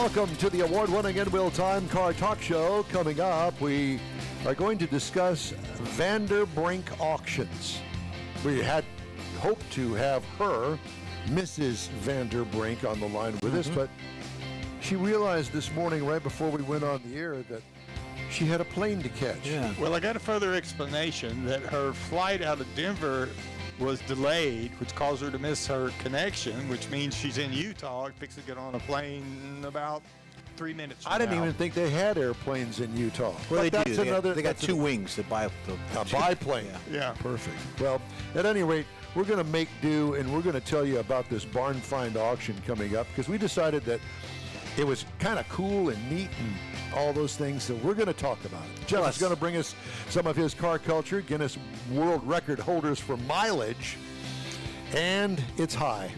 Welcome to the award-winning In Wheel Time Car Talk Show. Coming up, we are going to discuss Vanderbrink Auctions. We had hoped to have her, Mrs. Vanderbrink, on the line with us, but she realized this morning, right before we went on the air, that she had a plane to catch. Yeah. Well, I got a further explanation that her flight out of Denver was delayed, which caused her to miss her connection, which means she's in Utah, fixing to get on a plane in about 3 minutes from I didn't now. even think they had airplanes in Utah. Well, But they that's do. another- They got that's two wings to buy. a biplane. Yeah. Yeah. Perfect. Well, at any rate, we're going to make do, and we're going to tell you about this barn find auction coming up because we decided that it was kind of cool and neat and all those things, so we're going to talk about it. Jeff is going to bring us some of his car culture, Guinness World Record holders for mileage, and it's high,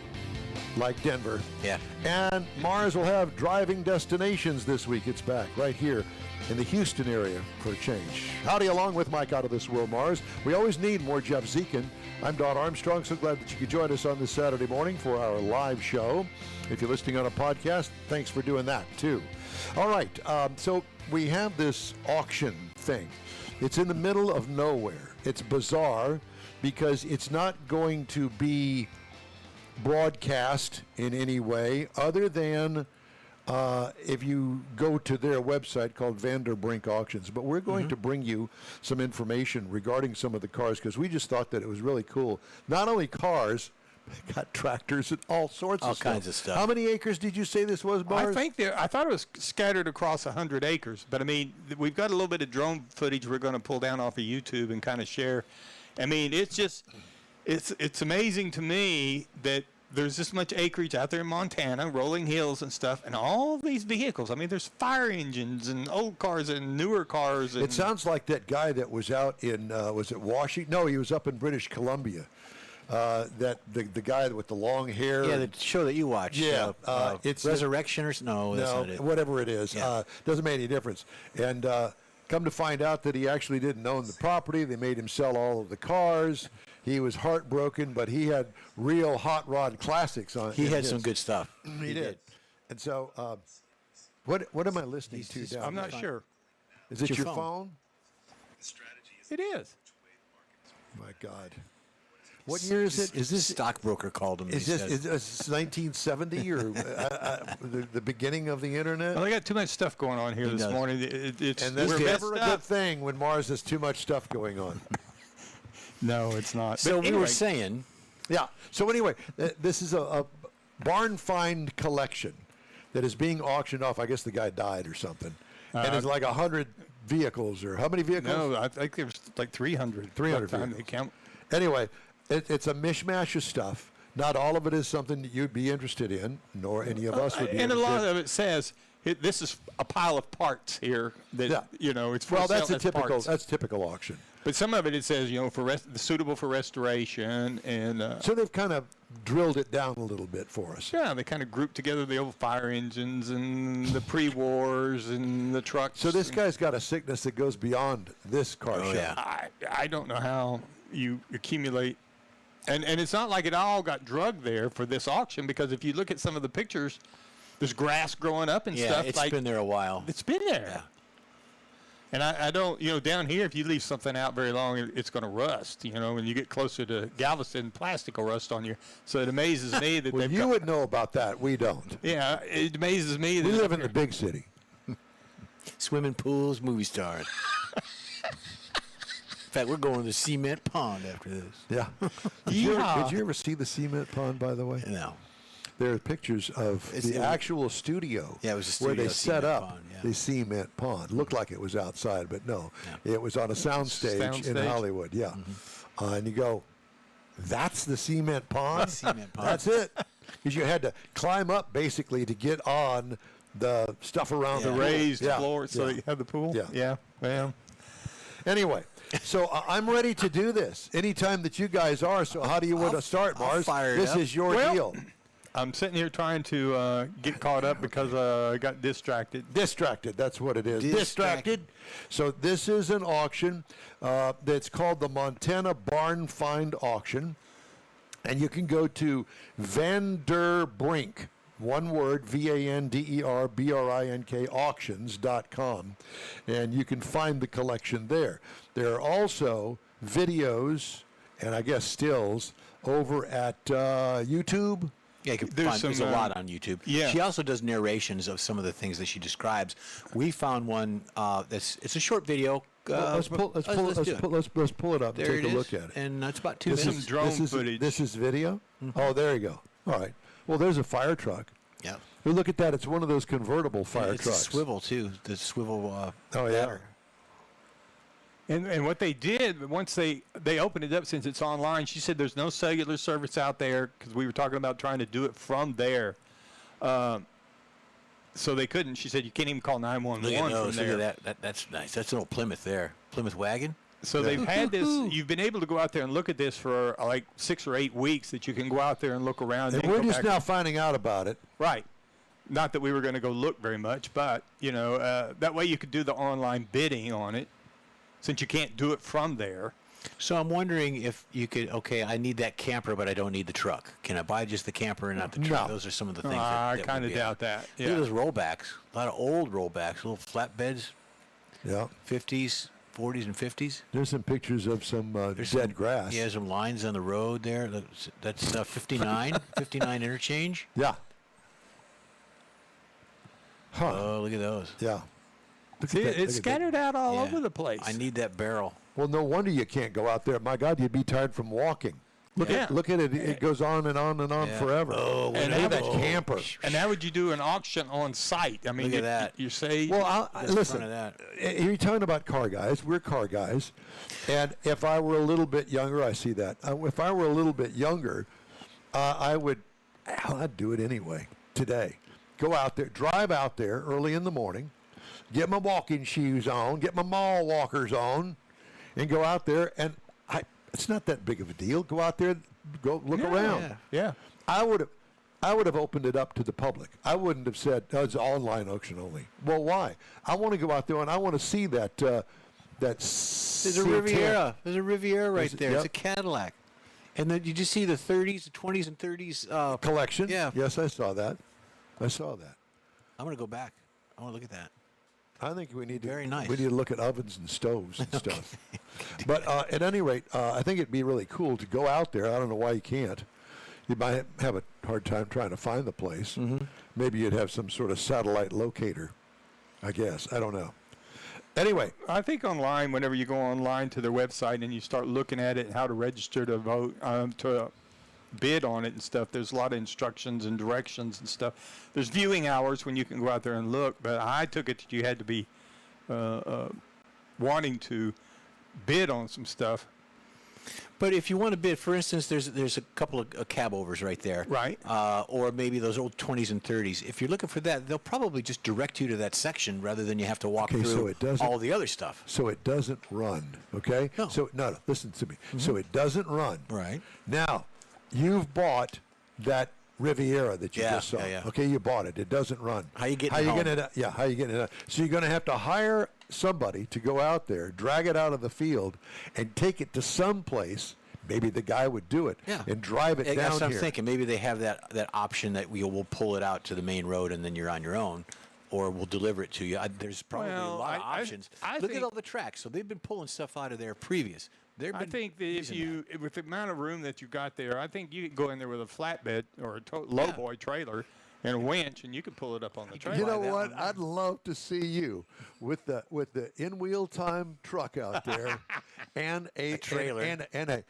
like Denver. Yeah. And Mars will have driving destinations this week. It's back right here in the Houston area for a change. Howdy, along with Mike Out of This World, Mars. We always need more Jeff Zekin. I'm Don Armstrong. So glad that you could join us on this Saturday morning for our live show. If you're listening on a podcast, thanks for doing that too. All right, so we have this auction thing. It's in the middle of nowhere. It's bizarre because it's not going to be broadcast in any way other than if you go to their website called Vanderbrink Auctions. But we're going to bring you some information regarding some of the cars because we just thought that it was really cool. Not only cars, got tractors and all sorts All of stuff. kinds of stuff. How many acres did you say this was, Mars? I thought it was scattered across 100 acres, but I mean, we've got a little bit of drone footage we're going to pull down off of YouTube and kind of share. I mean, it's just, it's amazing to me that there's this much acreage out there in Montana, rolling hills and stuff, and all these vehicles. I mean, there's fire engines and old cars and newer cars. And It sounds like that guy that was out in, was it Washington? No, he was up in British Columbia. That the guy with the long hair. Yeah, the show that you watched. Yeah, it's Resurrection or no, that's not it. Whatever it is, Yeah. doesn't make any difference. And come to find out that he actually didn't own the property. They made him sell all of the cars. He was heartbroken, but he had real hot rod classics on. He in had his. some good stuff. He did. And so, what am I listening to down I'm there? not sure. Is it It's your your phone? It is. My God. What year is it? Is this Stockbroker called him. Is this 1970 or the beginning of the internet? Well, I got too much stuff going on here this does. morning. It's And that's we're never a messed good up. thing when Mars has too much stuff going on. No, it's not. So But we anyway, were saying, Yeah. So anyway, this is a barn find collection that is being auctioned off. I guess the guy died or something. And it's like 100 vehicles or how many vehicles? No, I think there's like 300. 300 by the time they vehicles. count. Anyway, it's a mishmash of stuff. Not all of it is something that you'd be interested in, nor any of us would be And a interested lot of it says this is a pile of parts here that Yeah. it's for Well, that's sale a as typical. parts. That's typical auction. But some of it says for suitable for restoration and So they've kind of drilled it down a little bit for us. yeah, they kind of group together the old fire engines and the pre-wars and the trucks. So this guy's got a sickness that goes beyond this car show. yeah. I don't know how you accumulate. And it's not like it all got drugged there for this auction because if you look at some of the pictures, there's grass growing up and yeah, stuff. it's like, been there a while. It's been there. Yeah. And I don't, down here, if you leave something out very long, it's going to rust. When you get closer to Galveston, plastic will rust on you. So it amazes me that Well, they've you got, would know about that. We don't. yeah, it amazes me that We live in the big city. Swimming pools, movie stars. In fact, we're going to the cement pond after this. Yeah. Did you ever see the cement pond, by the way? No. There are pictures of the actual studio. Yeah, it was a where they studio set cement up pond, yeah. the cement pond. Looked like it was outside, but no. Yeah. It was on a soundstage in Soundstage? Hollywood. Yeah. And you go, that's the cement pond? Cement pond. That's it. Because you had to climb up basically to get on the stuff around Yeah. the raised pool. floor so that you have the pool. Yeah. Yeah. Well, Anyway, so I'm ready to do this anytime that you guys are. So how do you want to start, I'll Mars? fire it This up. is your Well, deal. I'm sitting here trying to get caught up because I got distracted. Distracted, that's what it is. Distracted. So this is an auction that's called the Montana Barn Find Auction. And you can go to Vanderbrink, one word, VANDERBRINK auctions.com, and you can find the collection there. There are also videos and I guess stills over at YouTube. Yeah, you can There's there's some, a lot on YouTube. yeah. She also does narrations of some of the things that she describes. We found one it's a short video. Let's pull it up There and take it a is, look at it. and it's about 2 This minutes. is drone footage. footage. This is video? Oh, there you go. All right. Well, there's a fire truck. Yeah. Well, look at that. It's one of those convertible fire It's trucks. a swivel too. The swivel. Oh, yeah. ladder. And what they did, once they opened it up, since it's online, she said there's no cellular service out there because we were talking about trying to do it from there. So they couldn't. She said you can't even call 911 Look at from those. there. Look at that. That's nice. That's an old Plymouth there. Plymouth wagon. So they've had this. You've been able to go out there and look at this for like 6 or 8 weeks. That you can go out there and look around. And then we're go just back. now finding out about it. Right. Not that we were going to go look very much, but that way you could do the online bidding on it, since you can't do it from there. So I'm wondering if you could. Okay, I need that camper, but I don't need the truck. Can I buy just the camper and not the truck? No. Those are some of the things. I that kind would of be out. doubt that. Look Yeah. at those rollbacks. A lot of old rollbacks, little flatbeds, Yeah. 50s, 40s, and 50s. There's some pictures of some dead grass. Yeah, some lines on the road there. That's 59, 59 interchange. Yeah. Huh. Oh, look at those. Yeah. Look See, at that- look it's at that. scattered out all Yeah. over the place. I need that barrel. Well, no wonder you can't go out there. My God, you'd be tired from walking. Look Yeah. at it. It goes on and on and on Yeah. forever. Oh, and how look at that about- camper. And how would you do an auction on site? I mean, Look at that. You say, Well, Look at the listen. front of that. You're talking about car guys. We're car guys, and if I were a little bit younger, I see that. If I were a little bit younger, I would. I'd do it anyway today. Go out there, drive out there early in the morning, get my walking shoes on, get my mall walkers on, and go out there. And it's not that big of a deal. Go out there, go look around. yeah. I would have opened it up to the public. I wouldn't have said it's online auction only. Well, why? I want to go out there and I want to see that There's a C10. Riviera. There's a Riviera right There's- there. It's a yep. Cadillac. And then you just see the 30s, the 20s, and 30s. collection. Yeah. Yes, I saw that. I saw that. I'm going to go back. I want to look at that. I think we need to. Very nice. We need to look at ovens and stoves and stuff. But at any rate, I think it'd be really cool to go out there. I don't know why you can't. You might have a hard time trying to find the place. Mm-hmm. Maybe you'd have some sort of satellite locator. I guess I don't know. Anyway, I think online, whenever you go online to their website and you start looking at it and how to register to vote, to bid on it and stuff, there's a lot of instructions and directions and stuff. There's viewing hours when you can go out there and look, but I took it that you had to be wanting to bid on some stuff. But if you want to bid, for instance, there's a couple of cab overs right there. Right. Or maybe those old 20s and 30s. If you're looking for that, they'll probably just direct you to that section rather than you have to walk Okay, so through it doesn't- all the other stuff. so it doesn't run, okay? No. So no, listen to me. So it doesn't run. Right. Now, you've bought that Riviera that you Yeah, just saw. yeah, yeah. Okay, you bought it. It doesn't run. How you getting How it you home? getting it? Yeah, how you getting it? So you're going to have to hire somebody to go out there, drag it out of the field, and take it to some place. Maybe the guy would do it. Yeah. And drive it That's down what I'm here. thinking. Maybe they have that option that we'll pull it out to the main road and then you're on your own. Or we'll deliver it to you. There's probably a Well, lot of I options. I Look at think- all the tracks. So they've been pulling stuff out of there previous. They've I been think that if using you, with the amount of room that you got there, I think you could go in there with a flatbed or a lowboy trailer and a winch, and you could pull it up on the trailer. You know Buy that what? one. I'd love to see you with the in-wheel time truck out there, and a trailer. and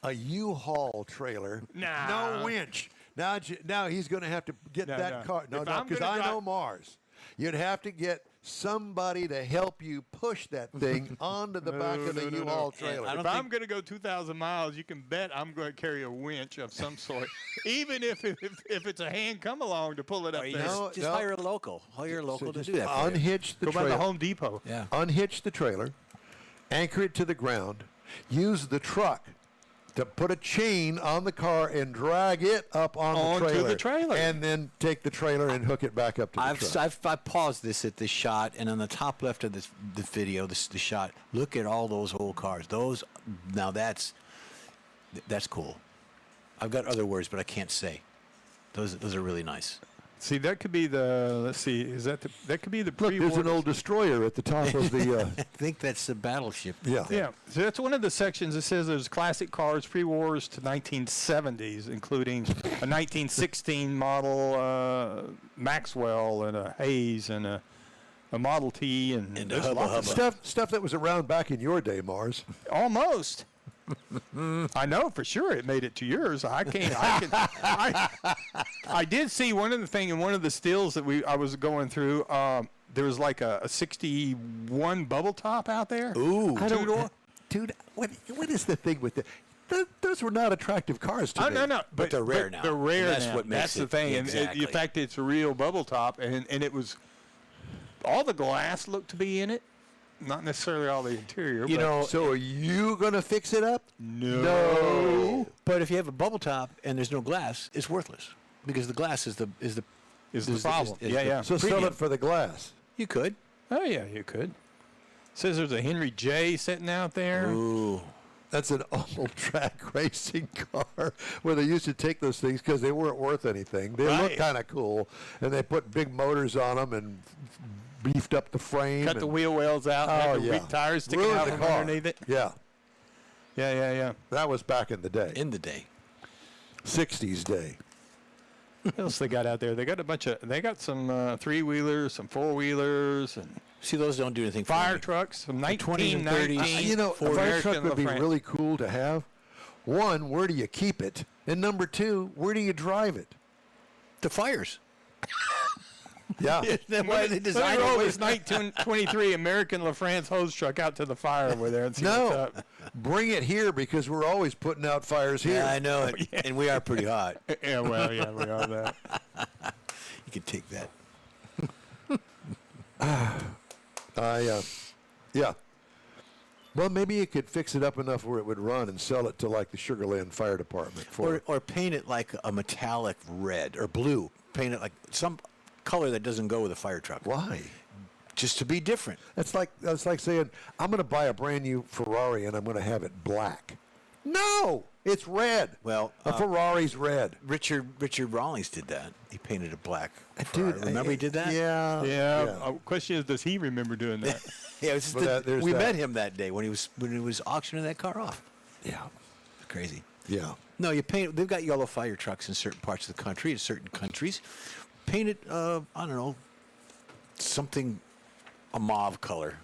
a U-Haul trailer. Nah. No winch. Now he's going to have to get No, that no. car. No, If no, I'm because gonna I know drive- Mars. You'd have to get somebody to help you push that thing onto the back of the no, no. U-Haul I trailer. don't If think- I'm going to go 2,000 miles, you can bet I'm going to carry a winch of some sort, even if it's a hand come along to pull it up Or you there. No, just hire a local. Hire a local So to just do that for you. unhitch the Go by trailer. the Home Depot. Yeah. Unhitch the trailer, anchor it to the ground, use the truck to put a chain on the car and drag it up on Onto the trailer. and then take the trailer and hook it back up to the truck. I've paused this at this shot, and on the top left of the video, the shot, look at all those old cars. That's cool. I've got other words, but I can't say. Those are really nice. See, that could be the. Let's see. Is that that could be the Look, pre-war? there's an old destroyer at the top of the. I think that's the battleship. Yeah. Yeah, so that's one of the sections that says there's classic cars, pre-wars to 1970s, including a 1916 model Maxwell and a Hayes and a Model T and And there's a Hubba lots of Hubba. Stuff that was around back in your day, Mars. almost. I know for sure it made it to yours. I did see one of the thing in one of the stills that I was going through. There was like a 61 bubble top out there. Ooh. I don't, two-door. dude. What is the thing with those were not attractive cars to me. No. But they're rare now. They're rare And that's now. what makes That's the it- thing. exactly. And the fact that it's a real bubble top, and it was all the glass looked to be in it, not necessarily all the interior. You but know, So are you gonna fix it up? no, but if you have a bubble top and there's no glass, it's worthless because the glass is the is the is- problem. is Yeah, the- yeah. So sell Premium. it for the glass. You could. Oh yeah, you could. Says there's a Henry J sitting out there. Ooh. That's an old track racing car where they used to take those things because they weren't worth anything. They looked Right. kind of cool, and they put big motors on them and beefed up the frame. Cut the and- wheel wells out. Oh, had the yeah. tires sticking Ruined out the from car. underneath it. Yeah, Yeah. that was back in the day, In the day. 60s day. What else they got out there? They got a bunch of. They got some three-wheelers, some four-wheelers, and See, those don't do anything for fire me. trucks from 20s and 30s. 1919. You know, a Ford fire American truck would be LaFrance. really cool to have. One, where do you keep it? And number two, where do you drive it? The fires. Yeah. Then why did they design Send it? this 1923 American LaFrance hose truck out to the fire over there and see what's No, up. bring it here because we're always putting out fires here. Yeah, I know it. And we are pretty hot. Yeah, well, yeah, we are that. You can take that. Yeah. Well, maybe you could fix it up enough where it would run and sell it to like the Sugarland Fire Department for. Or paint it like a metallic red or blue. Paint it like some color that doesn't go with a fire truck. Why? Just to be different. That's like saying I'm going to buy a brand new Ferrari and I'm going to have it black. No, it's red. Well, a Ferrari's red. Richard Rawlings did that. He painted it black. Dude, remember he did that? Yeah. Yeah. Question is, does he remember doing that? Yeah, it was just Well, there's we that. met him that day when he was auctioning that car off. Yeah. Crazy. Yeah. No, you paint. They've got yellow fire trucks in certain parts of the country, in certain countries. Paint it. I don't know. Something, a mauve color,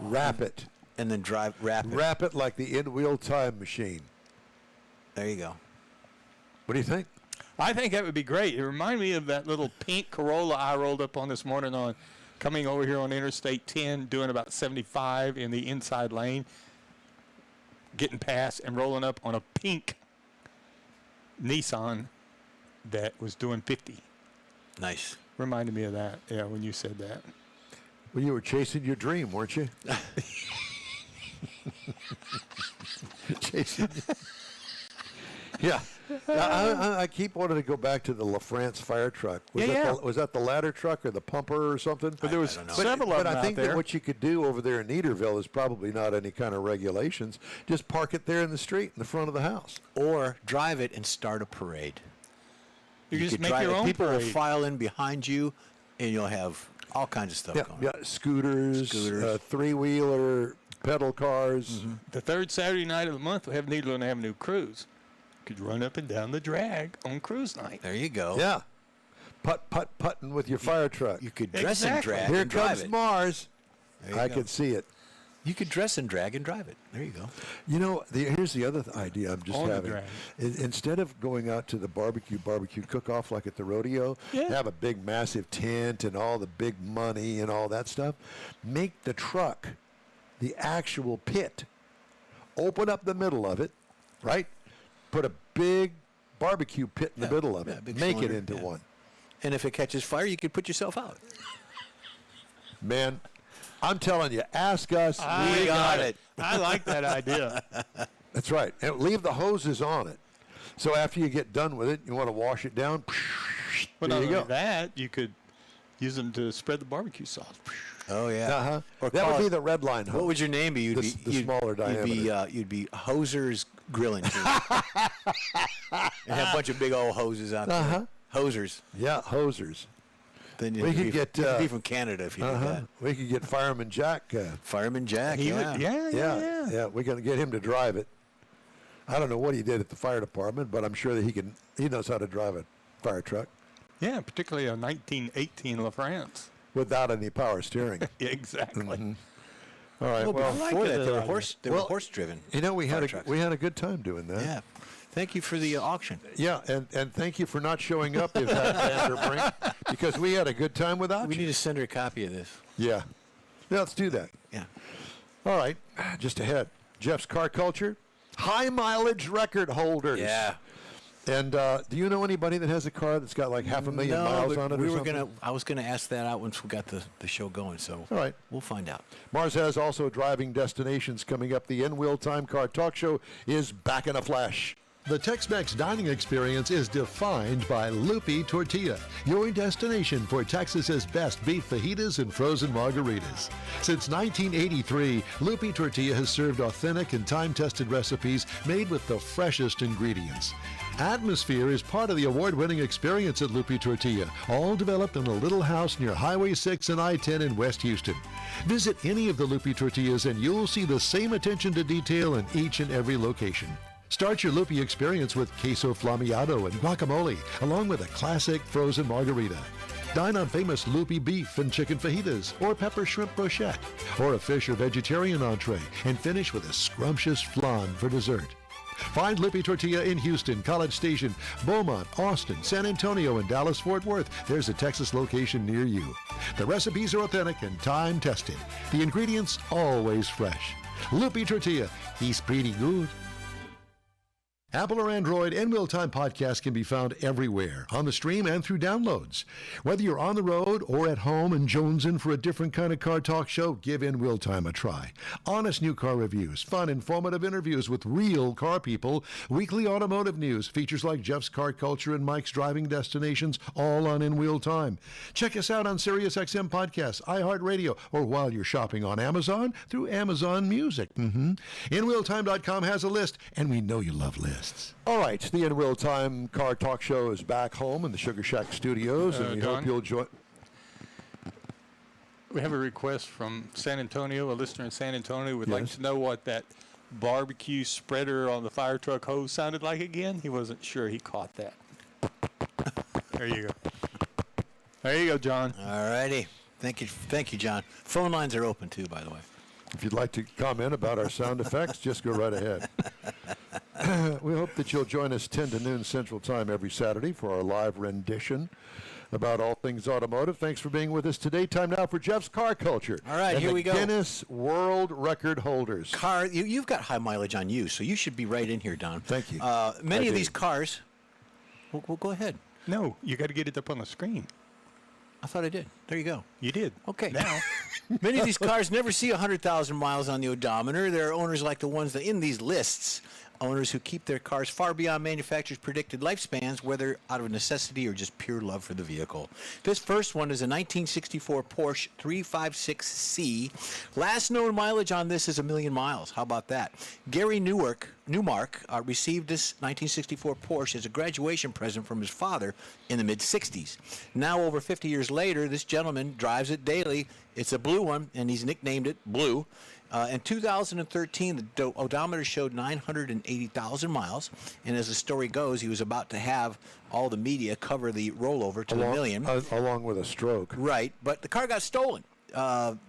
Wrap it. and then wrap it. Wrap it like the in-wheel time machine. There you go. What do you think? I think that would be great. It reminded me of that little pink Corolla I rolled up on this morning on coming over here on Interstate 10, doing about 75 in the inside lane, getting past and rolling up on a pink Nissan that was doing 50. Nice. Reminded me of that, yeah, when you said that. Well, you were chasing your dream, weren't you? Chasing. Yeah. I keep wanting to go back to the LaFrance fire truck. Yeah. Was that the ladder truck or the pumper or something? But there was don't know. several of But them I think out there. that what you could do over there in Neaterville is probably not any kind of regulations. Just park it there in the street in the front of the house. Or drive it and start a parade. you just could make drive your it. own People will parade. file in behind you, and you'll have all kinds of stuff Yeah, going. yeah. Scooters, Scooters. three-wheeler, pedal cars. The third Saturday night of the month, we have Needland Avenue Cruise. Could run up and down the drag on cruise night. There you go. Yeah. Putting with your fire truck. You could dress and Exactly. drag Here and drive comes it. Mars. There you I go. can see it. You could dress and drag and drive it. There you go. You know, here's the other idea I'm just On the having. drag. Instead of going out to the barbecue cook-off like at the rodeo, Yeah. have a big, massive tent and all the big money and all that stuff, make the truck the actual pit. Open up the middle of it, right? Put a big barbecue pit in the middle of yeah, it. big Make it cylinder, into yeah. one. And if it catches fire, you could put yourself out. Man, I'm telling you, ask us. We got it. I like that idea. That's right. And leave the hoses on it. So after you get done with it, you want to wash it down. But there not you only go. that, you could use them to spread the barbecue sauce. Oh yeah. Uh-huh. Or That call would be it- the red line hose. What would your name be? You'd The- be the smaller You'd be Hoser's Grilling Team. And have a bunch of big old hoses out there. Uh-huh. Hosers. Yeah, hosers. Then We could get, you could be from Canada if you did that. We could get Fireman Jack. Fireman Jack. He Yeah. would, yeah. We're going to get him to drive it. I don't know what he did at the fire department, but I'm sure that he knows how to drive a fire truck Yeah, particularly a 1918 LaFrance. without any power steering. Exactly. All right. Well, Well, before that, they were Well, horse driven. you know, we had trucks. a good time doing that. Yeah. Thank you for the auction. Yeah, and thank you for not showing up, Yvette Vanderbrink, because we had a good time without We you. need to send her a copy of this. Yeah. Let's do that. Yeah. All right. Just ahead. Jeff's Car Culture. High mileage record holders. Yeah. And do you know anybody that has a car that's got like 500,000 miles but on it we or were something? I was gonna ask that out once we got the show going. So All right. we'll find out. Mars has also driving destinations coming up. The In-Wheel Time Car Talk Show is back in a flash. The Tex-Mex dining experience is defined by Lupi Tortilla, your destination for Texas's best beef fajitas and frozen margaritas. Since 1983, Lupi Tortilla has served authentic and time-tested recipes made with the freshest ingredients. Atmosphere is part of the award-winning experience at Lupi Tortilla, all developed in a little house near Highway 6 and I-10 in West Houston. Visit any of the Lupi Tortillas and you'll see the same attention to detail in each and every location. Start your Lupi experience with queso flammeado and guacamole, along with a classic frozen margarita. Dine on famous Lupi beef and chicken fajitas, or pepper shrimp brochette, or a fish or vegetarian entree, and finish with a scrumptious flan for dessert. Find Lupi Tortilla in Houston, College Station, Beaumont, Austin, San Antonio, and Dallas-Fort Worth. There's a Texas location near you. The recipes are authentic and time-tested. The ingredients always fresh. Lupi Tortilla, he's pretty good. Apple or Android, In-Wheel Time podcast can be found everywhere, on the stream and through downloads. Whether you're on the road or at home and jonesing for a different kind of car talk show, give In-Wheel Time a try. Honest new car reviews, fun, informative interviews with real car people, weekly automotive news, features like Jeff's Car Culture and Mike's Driving Destinations, all on In-Wheel Time. Check us out on SiriusXM Podcasts, iHeartRadio, or while you're shopping on Amazon, through Amazon Music. InWheelTime.com has a list, and we know you love lists. All right, the In-Wheel Time Car Talk Show is back home in the Sugar Shack Studios, and we hope Don? you'll join. We have a request from San Antonio, a listener in San Antonio would like Yes. to know what that barbecue spreader on the fire truck hose sounded like again. He wasn't sure he caught that. There you go. There you go, John. All righty. Thank you, John. Phone lines are open too, by the way. If you'd like to comment about our sound effects, just go right ahead. We hope that you'll join us 10 to noon Central Time every Saturday for our live rendition about all things automotive. Thanks for being with us today. Time now for Jeff's Car Culture. All right, and here the we go. Guinness World Record holders. Car, you've got high mileage on you, so you should be right in here, Don. Thank you. Many I of do. these cars. Well, go ahead. No, you got to get it up on the screen. I thought I did. There you go. You did. Okay. Now, Many of these cars never see 100,000 miles on the odometer. There are owners like the ones that in these lists, owners who keep their cars far beyond manufacturer's predicted lifespans, whether out of necessity or just pure love for the vehicle. This first one is a 1964 Porsche 356C. Last known mileage on this is 1 million miles. How about that? Gary Newmark received this 1964 Porsche as a graduation present from his father in the mid-60s. Now, over 50 years later, this gentleman drives it daily. It's a blue one, and he's nicknamed it Blue. In 2013, the odometer showed 980,000 miles, and as the story goes, he was about to have all the media cover the rollover to the million. Along with a stroke. Right, but the car got stolen.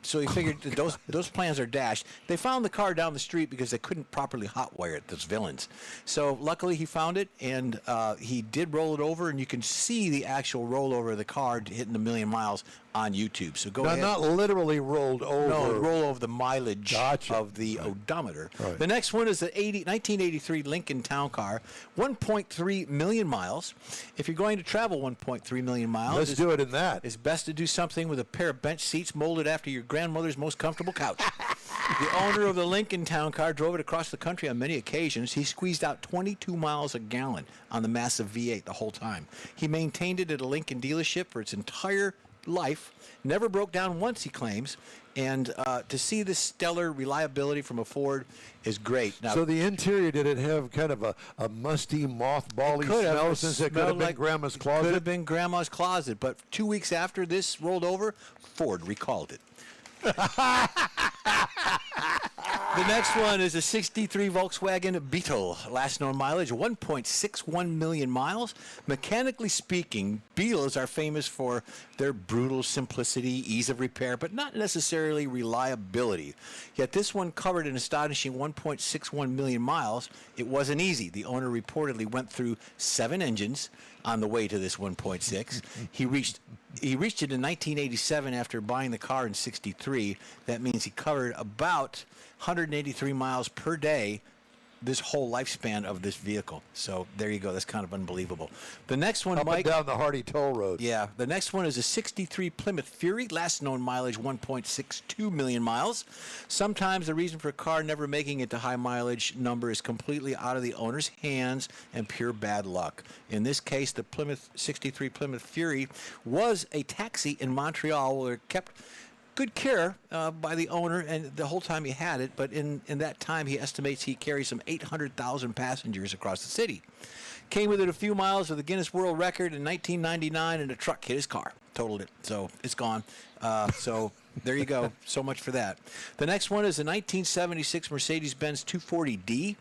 So he figured that those plans are dashed. They found the car down the street because they couldn't properly hotwire it, those villains. So luckily he found it, and he did roll it over, and you can see the actual rollover of the car hitting 1 million miles on YouTube. So go Now, ahead. not literally rolled over. No, roll over the mileage Gotcha. of the odometer. Right. The next one is the 1983 Lincoln Town Car, 1.3 million miles. If you're going to travel 1.3 million miles, Let's do it in that. it's best to do something with a pair of bench seats molded after your grandmother's most comfortable couch. The owner of the Lincoln Town Car drove it across the country on many occasions. He squeezed out 22 miles a gallon on the massive V8 the whole time. He maintained it at a Lincoln dealership for its entire life, never broke down once, he claims. And to see this stellar reliability from a Ford is great. Now, So the interior, did it have kind of a musty, mothbally smell since it could have been Grandma's closet? Could have been Grandma's closet. But 2 weeks after this rolled over, Ford recalled it. The next one is a 63 Volkswagen Beetle. Last known mileage, 1.61 million miles. Mechanically speaking, Beetles are famous for their brutal simplicity, ease of repair, but not necessarily reliability. Yet this one covered an astonishing 1.61 million miles. It wasn't easy. The owner reportedly went through 7 engines on the way to this 1.6. He reached it in 1987 after buying the car in 63. That means he covered about 183 miles per day this whole lifespan of this vehicle. So there you go. That's kind of unbelievable. The next one, Up Mike. and down the Hardy Toll Road. Yeah, the next one is a 63 Plymouth Fury, last known mileage 1.62 million miles. Sometimes the reason for a car never making it to high mileage number is completely out of the owner's hands and pure bad luck. In this case, the 63 Plymouth Fury was a taxi in Montreal where it kept good care by the owner and the whole time he had it, but in that time he estimates he carried some 800,000 passengers across the city. Came within a few miles of the Guinness World Record in 1999 and a truck hit his car, totaled it, so it's gone. So there you go, so much for that. The next one is a 1976 Mercedes-Benz 240D,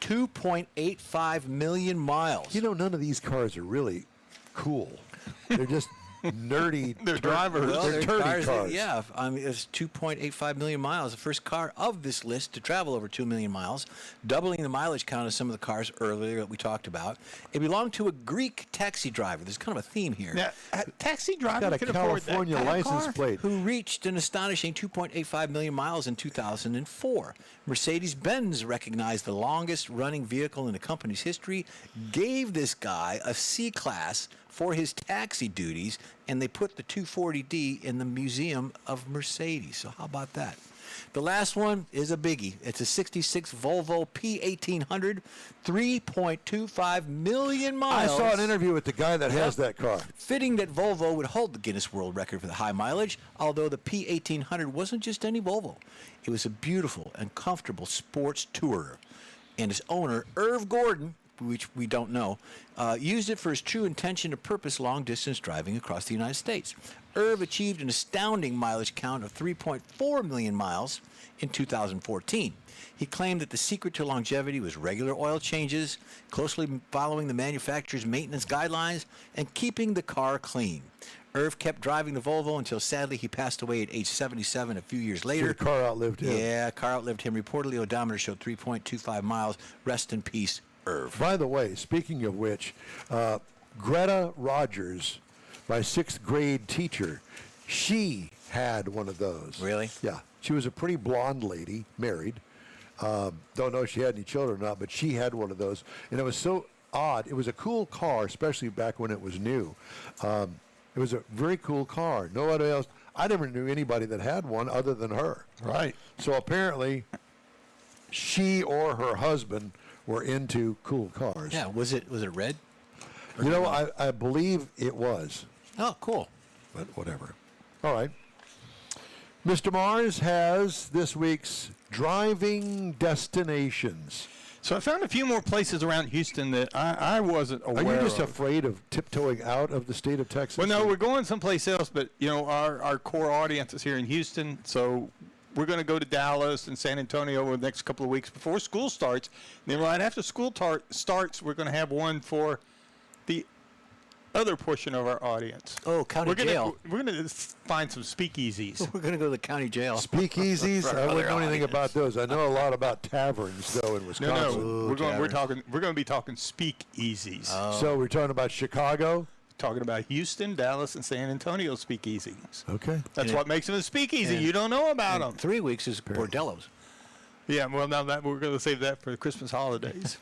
2.85 million miles. You know, none of these cars are really cool. They're just nerdy. They're drivers. Well, They're they're turdy cars. Yeah, I mean, it's 2.85 million miles. The first car of this list to travel over 2 million miles, doubling the mileage count of some of the cars earlier that we talked about. It belonged to a Greek taxi driver. There's kind of a theme here. Now, a taxi driver Got a can afford that California kind of license car? plate. Who reached an astonishing 2.85 million miles in 2004. Mercedes-Benz recognized the longest-running vehicle in the company's history, gave this guy a C-Class for his taxi duties, and they put the 240D in the Museum of Mercedes. So how about that? The last one is a biggie. It's a 66 Volvo P1800, 3.25 million I miles. saw an interview with the guy that has that car. Fitting that Volvo would hold the Guinness World Record for the high mileage, although the P1800 wasn't just any Volvo. It was a beautiful and comfortable sports tourer. And its owner, Irv Gordon, which we don't know, used it for his true intention to purpose long-distance driving across the United States. Irv achieved an astounding mileage count of 3.4 million miles in 2014. He claimed that the secret to longevity was regular oil changes, closely following the manufacturer's maintenance guidelines, and keeping the car clean. Irv kept driving the Volvo until sadly he passed away at age 77 a few years later. The car outlived him. Yeah, car outlived him. Reportedly, odometer showed 3.25 miles. Rest in peace, Irv. By the way, speaking of which, Greta Rogers, my 6th grade teacher, she had one of those. Really? Yeah. She was a pretty blonde lady, married. Don't know if she had any children or not, but she had one of those. And it was so odd. It was a cool car, especially back when it was new. It was a very cool car. Nobody else. I never knew anybody that had one other than her. Right. So apparently, she or her husband were into cool cars. Yeah, was it red? You know, I believe it was, Oh, cool. but whatever. All right. Mr. Mars has this week's driving destinations. So I found a few more places around Houston that I wasn't Are aware you just of. afraid of tiptoeing out of the state of Texas? Well, no, we're going someplace else, but, you know, our core audience is here in Houston, so we're going to go to Dallas and San Antonio over the next couple of weeks before school starts. And then right after school starts, we're going to have one for the other portion of our audience. Oh, county jail. We're going to find some speakeasies. We're going to go to the county jail. Speakeasies? I wouldn't know anything audience. about those. I know a lot about taverns, though, in Wisconsin. No, we're going to be talking speakeasies. So we're talking about Chicago? Talking about Houston, Dallas, and San Antonio speakeasies. Okay. That's what makes them a speakeasy. and- You don't know about them. 3 weeks is bordellos. Yeah, well, now that we're going to save that for the Christmas holidays.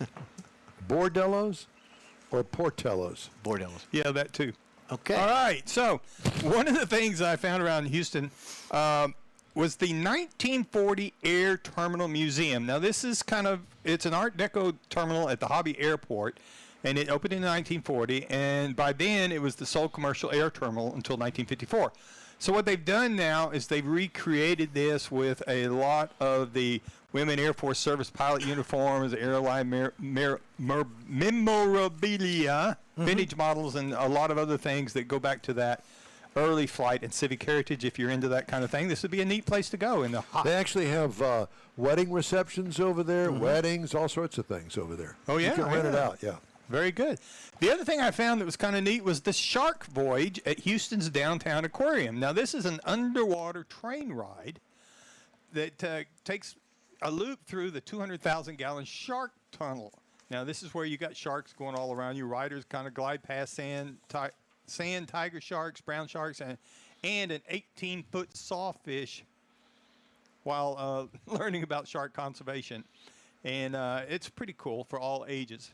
Bordellos or Portellos? Bordellos. Yeah, that too. Okay. All right. So, one of the things I found around Houston was the 1940 Air Terminal Museum. Now, this is it's an Art Deco terminal at the Hobby Airport, and it opened in 1940, and by then it was the sole commercial air terminal until 1954. So what they've done now is they've recreated this with a lot of the women Air Force Service pilot uniforms, airline memorabilia, vintage models, and a lot of other things that go back to that early flight and civic heritage. If you're into that kind of thing, this would be a neat place to go in the hot. They actually have wedding receptions over there, weddings, all sorts of things over there. Oh, yeah, You can rent it out, yeah. Very good. The other thing I found that was kind of neat was the Shark Voyage at Houston's Downtown Aquarium. Now, this is an underwater train ride that takes a loop through the 200,000-gallon shark tunnel. Now, this is where you got sharks going all around you. Riders kind of glide past sand, tiger sharks, brown sharks, and an 18-foot sawfish while learning about shark conservation. And it's pretty cool for all ages.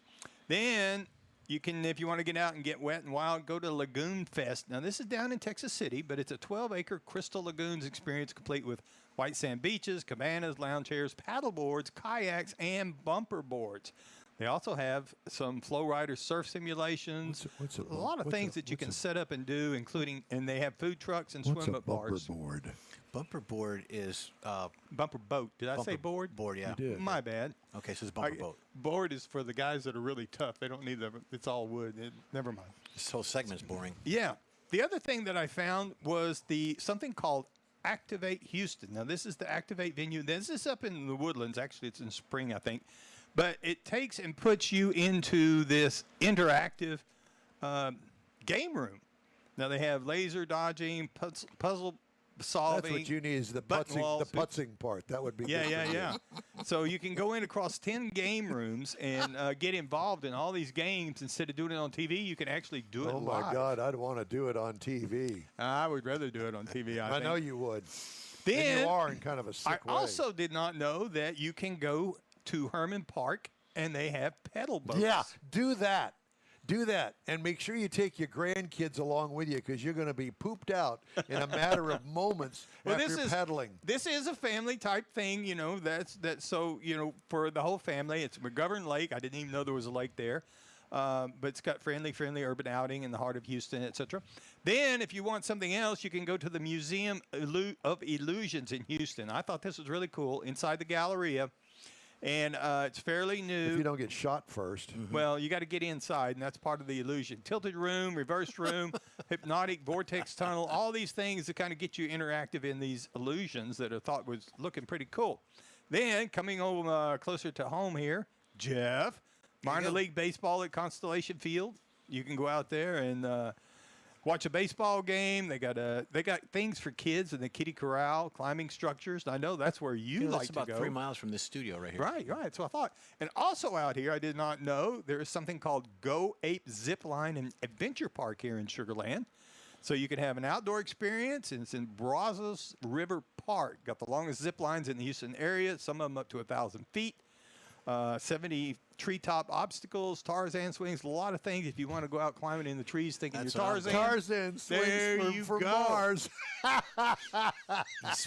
Then you can, if you want to get out and get wet and wild, go to Lagoon Fest. Now, this is down in Texas City, but it's a 12-acre Crystal Lagoons experience complete with white sand beaches, cabanas, lounge chairs, paddle boards, kayaks, and bumper boards. They also have some flow rider surf simulations, a lot of things that you can set up and do, including, and they have food trucks and swim up bars. Board? Bumper board is Bumper boat. Did I say board? board, yeah. You did. My bad. Okay, so it's bumper boat. Board is for the guys that are really tough. They don't need it's all wood. Never mind. This whole segment's boring. Yeah. The other thing that I found was something called Activate Houston. Now, this is the Activate venue. This is up in the Woodlands. Actually, it's in spring, I think. But it takes and puts you into this interactive game room. Now, they have laser dodging, puzzle solving. That's what you need is the button walls. putzing part. That would be good. Yeah. So you can go in across 10 game rooms and get involved in all these games. Instead of doing it on TV, you can actually do it Oh, live. my God. I'd want to do it on TV. I would rather do it on TV, I think. know you would. Then, and you are in kind of a sick I way. also did not know that you can go to Herman Park and they have pedal boats. Yeah, do that. Do that. And make sure you take your grandkids along with you because you're going to be pooped out in a matter of moments after pedaling. This is a family type thing, that's so, for the whole family. It's McGovern Lake. I didn't even know there was a lake there. But it's got friendly urban outing in the heart of Houston, etc. Then, if you want something else, you can go to the Museum of Illusions in Houston. I thought this was really cool. Inside the Galleria. And it's fairly new. If you don't get shot first. Well, you got to get inside, and that's part of the illusion. Tilted room, reversed room, hypnotic vortex tunnel, all these things that kind of get you interactive in these illusions that I thought was looking pretty cool. Then, coming home closer to home here, Jeff, minor league baseball at Constellation Field. You can go out there and watch a baseball game. They got things for kids in the kiddie corral, climbing structures. And I know that's where you like to go. That's about 3 miles from this studio right here. Right. That's what I thought. And also out here, I did not know, there is something called Go Ape Zip Line and Adventure Park here in Sugar Land. So you can have an outdoor experience, and it's in Brazos River Park. Got the longest zip lines in the Houston area, some of them up to 1,000 feet. 70 treetop obstacles, Tarzan swings, a lot of things if you want to go out climbing in the trees thinking That's you're Tarzan. Tarzan There swings you for go. Mars. I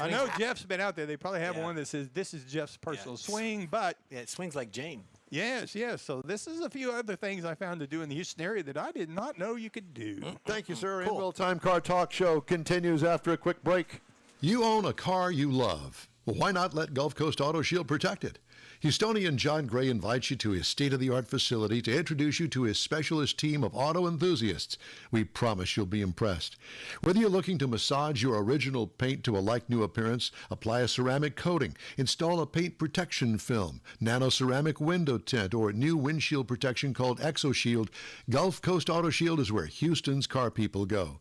know Jeff's been out there. They probably have one that says this is Jeff's personal swing, but Yeah, it swings like Jane. yes. So this is a few other things I found to do in the Houston area that I did not know you could do. Thank you, sir. In-Will Time Car Talk Show continues after a quick break. You own a car you love. Well, why not let Gulf Coast Auto Shield protect it? Houstonian John Gray invites you to his state-of-the-art facility to introduce you to his specialist team of auto enthusiasts. We promise you'll be impressed. Whether you're looking to massage your original paint to a like-new appearance, apply a ceramic coating, install a paint protection film, nano-ceramic window tint, or new windshield protection called ExoShield, Gulf Coast Auto Shield is where Houston's car people go.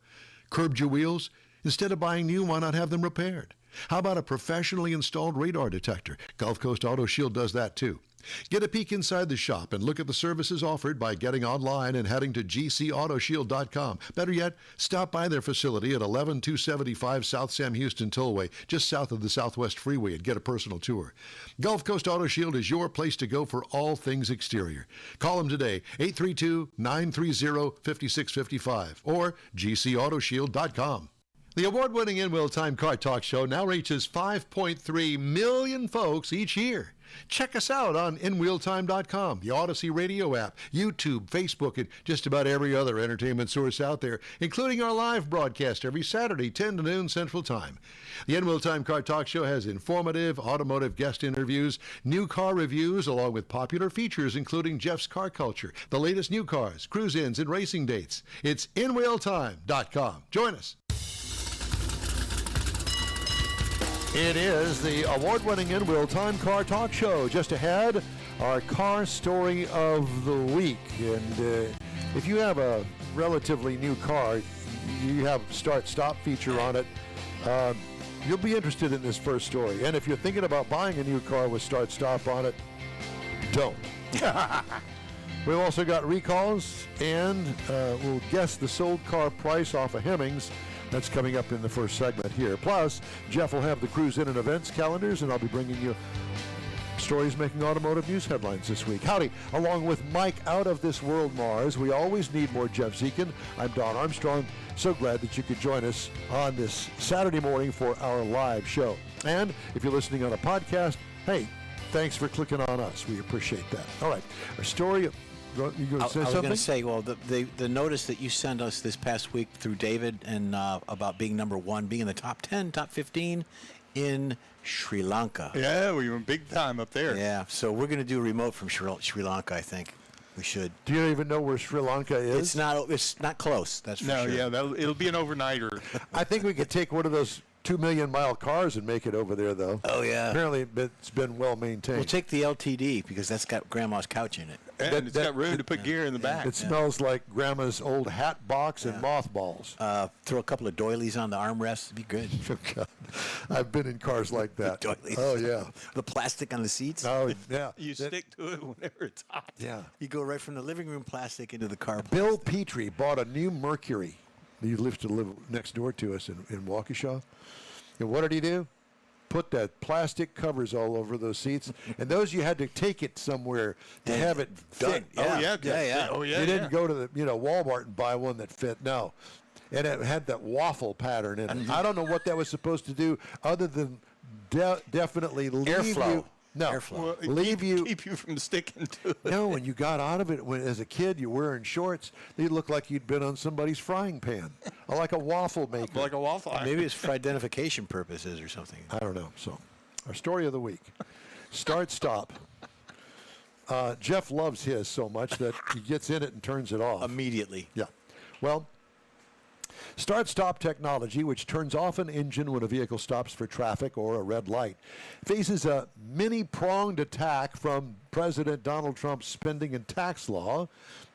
Curbed your wheels? Instead of buying new, why not have them repaired? How about a professionally installed radar detector? Gulf Coast Auto Shield does that too. Get a peek inside the shop and look at the services offered by getting online and heading to gcautoshield.com. Better yet, stop by their facility at 11275 South Sam Houston Tollway, just south of the Southwest Freeway, and get a personal tour. Gulf Coast Auto Shield is your place to go for all things exterior. Call them today, 832-930-5655 or gcautoshield.com. The award-winning In-Will Time Car Talk Show now reaches 5.3 million folks each year. Check us out on InWheelTime.com, the Odyssey Radio app, YouTube, Facebook, and just about every other entertainment source out there, including our live broadcast every Saturday, 10 to noon Central Time. The In Wheel Time Car Talk Show has informative automotive guest interviews, new car reviews, along with popular features including Jeff's Car Culture, the latest new cars, cruise-ins, and racing dates. It's InWheelTime.com. Join us. It is the award-winning In-Wheel Time Car Talk Show. Just ahead, our car story of the week. And if you have a relatively new car, you have start-stop feature on it, you'll be interested in this first story. And if you're thinking about buying a new car with start-stop on it, don't. We've also got recalls, and we'll guess the sold car price off of Hemmings. That's coming up in the first segment here. Plus, Jeff will have the Cruise In and Events calendars, and I'll be bringing you stories making automotive news headlines this week. Howdy, along with Mike Out of This World Mars. We always need more Jeff Zekin. I'm Don Armstrong. So glad that you could join us on this Saturday morning for our live show. And if you're listening on a podcast, hey, thanks for clicking on us. We appreciate that. All right, our story. You going to say I was something? going to say, well, the notice that you sent us this past week through David and about being number one, being in the top 10, top 15 in Sri Lanka. Yeah, we were big time up there. Yeah, so we're going to do a remote from Sri Lanka, I think. We should. Do you even know where Sri Lanka is? It's not close, that's for No, sure. yeah, it'll be an overnighter. I think we could take one of those 2 million mile cars and make it over there, though. Oh, yeah. Apparently, it's been well maintained. We'll take the LTD because that's got Grandma's couch in it. And it's got room to put gear in the back. It smells like Grandma's old hat box and mothballs. Throw a couple of doilies on the armrests. It'd be good. Oh, God. I've been in cars like that. Doilies. Oh, yeah. The plastic on the seats. Oh, yeah. You stick to it whenever it's hot. Yeah. You go right from the living room plastic into the car. Bill Petrie bought a new Mercury. He used to live next door to us in Waukesha. And what did he do? Put that plastic covers all over those seats, and those you had to take it somewhere to have it fit. Oh, yeah. Yeah. Oh, yeah. You didn't go to the Walmart and buy one that fit. No, and it had that waffle pattern in it. I don't know what that was supposed to do, other than definitely leave Airflow. you. No, Airflow. leave keep you from sticking to it. No, when you got out of it as a kid, you're wearing shorts. They look like you'd been on somebody's frying pan, or like a waffle maker. Like a waffle iron. Maybe it's for identification purposes or something. I don't know. So, our story of the week: start stop. Jeff loves his so much that he gets in it and turns it off Immediately. Yeah. Well, start-stop technology, which turns off an engine when a vehicle stops for traffic or a red light, faces a many-pronged attack from President Donald Trump's spending and tax law.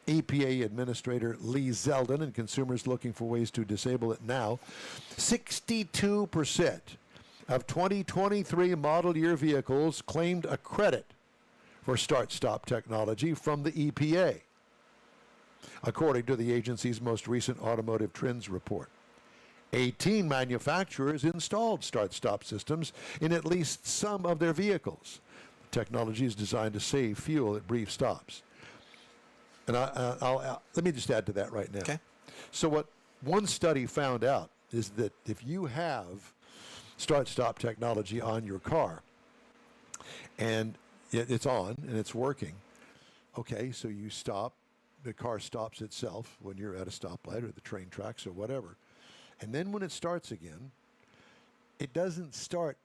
EPA Administrator Lee Zeldin and consumers looking for ways to disable it now. 62% of 2023 model year vehicles claimed a credit for start-stop technology from the EPA, according to the agency's most recent automotive trends report. 18 manufacturers installed start-stop systems in at least some of their vehicles. The technology is designed to save fuel at brief stops. And let me just add to that right now. Okay. So what one study found out is that if you have start-stop technology on your car, and it's on and it's working, okay, so you stop, the car stops itself when you're at a stoplight or the train tracks or whatever. And then when it starts again, it doesn't start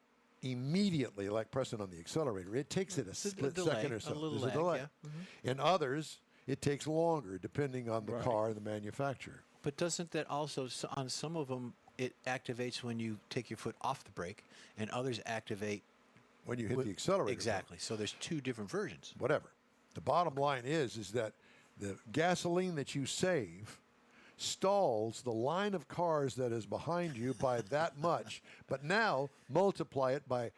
immediately like pressing on the accelerator. It takes it a split second or so. A little There's lag, a delay. yeah. In others, it takes longer depending on the car and the manufacturer. But doesn't that also, on some of them, it activates when you take your foot off the brake, and others activate When you hit the accelerator. Exactly. So there's two different versions. Whatever. The bottom line is that the gasoline that you save stalls the line of cars that is behind you by that much, but now multiply it by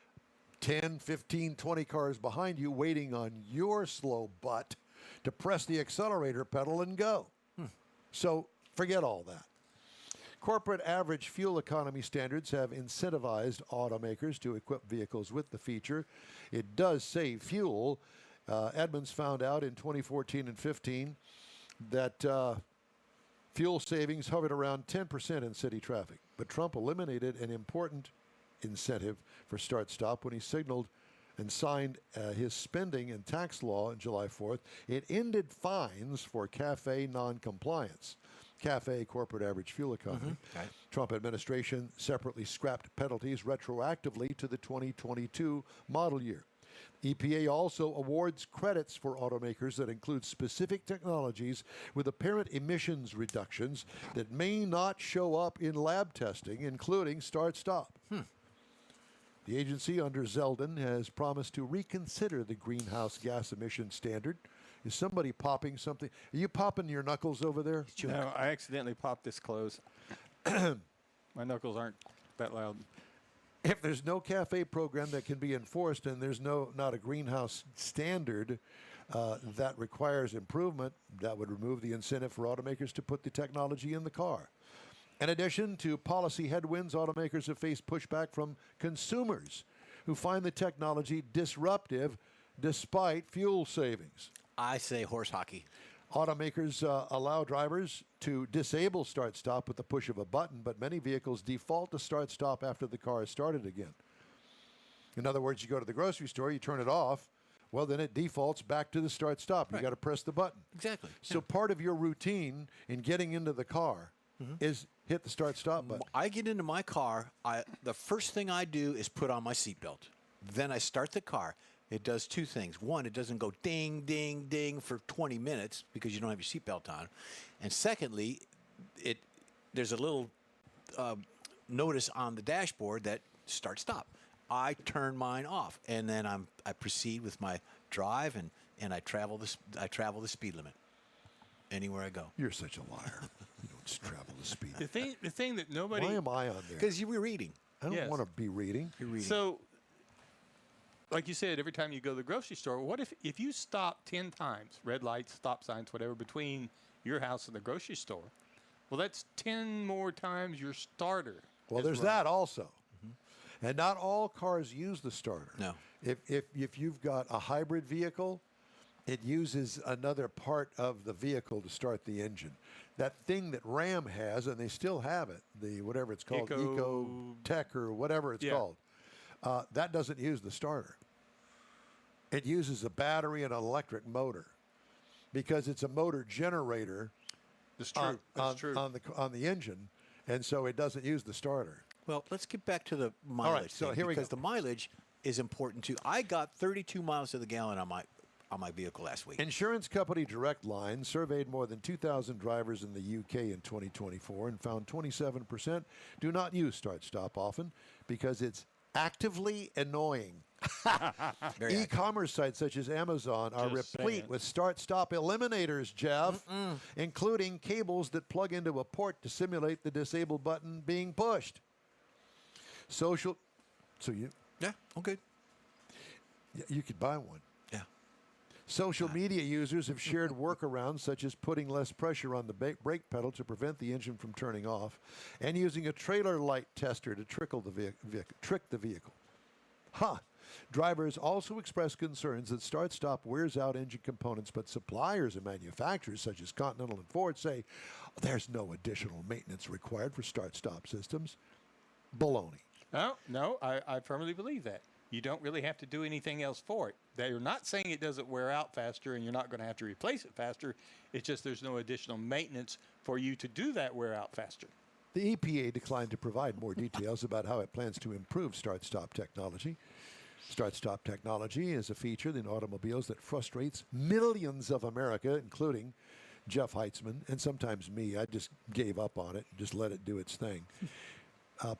10, 15, 20 cars behind you waiting on your slow butt to press the accelerator pedal and go. So forget all that. Corporate average fuel economy standards have incentivized automakers to equip vehicles with the feature. It does save fuel. Edmunds found out in 2014 and 15 that fuel savings hovered around 10% in city traffic. But Trump eliminated an important incentive for start-stop when he signaled and signed his spending and tax law on July 4th. It ended fines for CAFE non-compliance. CAFE, corporate average fuel economy. Okay. Trump administration separately scrapped penalties retroactively to the 2022 model year. EPA also awards credits for automakers that include specific technologies with apparent emissions reductions that may not show up in lab testing, including start-stop. The agency under Zeldin has promised to reconsider the greenhouse gas emission standard. Is somebody popping something? Are you popping your knuckles over there? No, I accidentally popped this close. My knuckles aren't that loud. If there's no CAFE program that can be enforced and there's not a greenhouse standard that requires improvement, that would remove the incentive for automakers to put the technology in the car. In addition to policy headwinds, automakers have faced pushback from consumers who find the technology disruptive despite fuel savings. I say horse hockey. Automakers allow drivers to disable start-stop with the push of a button, but many vehicles default to start-stop after the car is started again. In other words, you go to the grocery store, you turn it off, well, then it defaults back to the start-stop. Right. You got to press the button. Exactly. So part of your routine in getting into the car is hit the start-stop button. I get into my car. The first thing I do is put on my seatbelt. Then I start the car. It does two things. One, it doesn't go ding, ding, ding for 20 minutes because you don't have your seatbelt on. And secondly, there's a little notice on the dashboard that start-stop. I turn mine off, and then I proceed with my drive, and I travel the speed limit anywhere I go. You're such a liar. You don't travel the speed. The thing that nobody. Why am I on there? Because you were reading. I don't Yes. want to be reading. You're reading. So, like you said, every time you go to the grocery store, what if you stop 10 times, red lights, stop signs, whatever, between your house and the grocery store? Well, that's 10 more times your starter. Well, is there's running. that also. And not all cars use the starter. No. If you've got a hybrid vehicle, it uses another part of the vehicle to start the engine. That thing that Ram has, and they still have it, the whatever it's called, Eco Tech or whatever it's called, that doesn't use the starter. It uses a battery and an electric motor because it's a motor generator That's true. That's true. on the engine, and so it doesn't use the starter. Well, let's get back to the mileage. so thing, here we because go. the mileage is important too. I got 32 miles to the gallon on my vehicle last week. Insurance company Direct Line surveyed more than 2,000 drivers in the UK in 2024 and found 27% do not use start-stop often because it's actively annoying. Very active. E-commerce sites such as Amazon are Just replete saying. with start-stop eliminators, Jeff, including cables that plug into a port to simulate the disable button being pushed. So you Yeah, okay. could buy one. Yeah. Social media users have shared workarounds such as putting less pressure on the brake pedal to prevent the engine from turning off and using a trailer light tester to trick the vehicle. Drivers also express concerns that start-stop wears out engine components, but suppliers and manufacturers such as Continental and Ford say there's no additional maintenance required for start-stop systems. Baloney. No, I firmly believe that. You don't really have to do anything else for it. They're not saying it doesn't wear out faster and you're not going to have to replace it faster. It's just there's no additional maintenance for you to do that wear out faster. The EPA declined to provide more details about how it plans to improve start-stop technology. Start-stop technology is a feature in automobiles that frustrates millions of America, including Jeff Heitzman and sometimes me. I just gave up on it and just let it do its thing.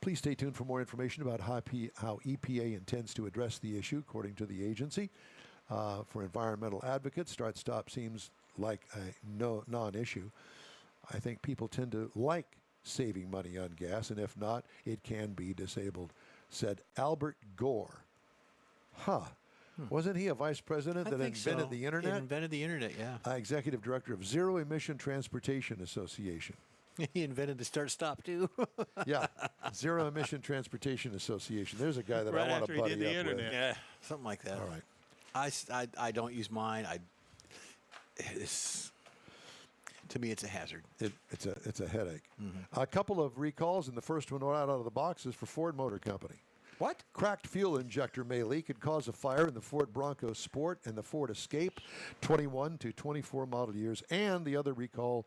Please stay tuned for more information about how EPA intends to address the issue, according to the agency. For environmental advocates, start-stop seems like a non-issue. I think people tend to like saving money on gas, and if not, it can be disabled, said Albert Gore. Wasn't he a vice president that invented the internet? He invented the internet, yeah. Executive director of Zero Emission Transportation Association. He invented the start-stop too. Yeah, Zero Emission Transportation Association. There's a guy that Right I want after to he buddy did the up with. internet. Yeah, something like that. All right. I don't use mine. To me, it's a hazard. It's a headache. A couple of recalls, and the first one right out of the box is for Ford Motor Company. What? Cracked fuel injector may leak and cause a fire in the Ford Bronco Sport and the Ford Escape 21 to 24 model years. And the other recall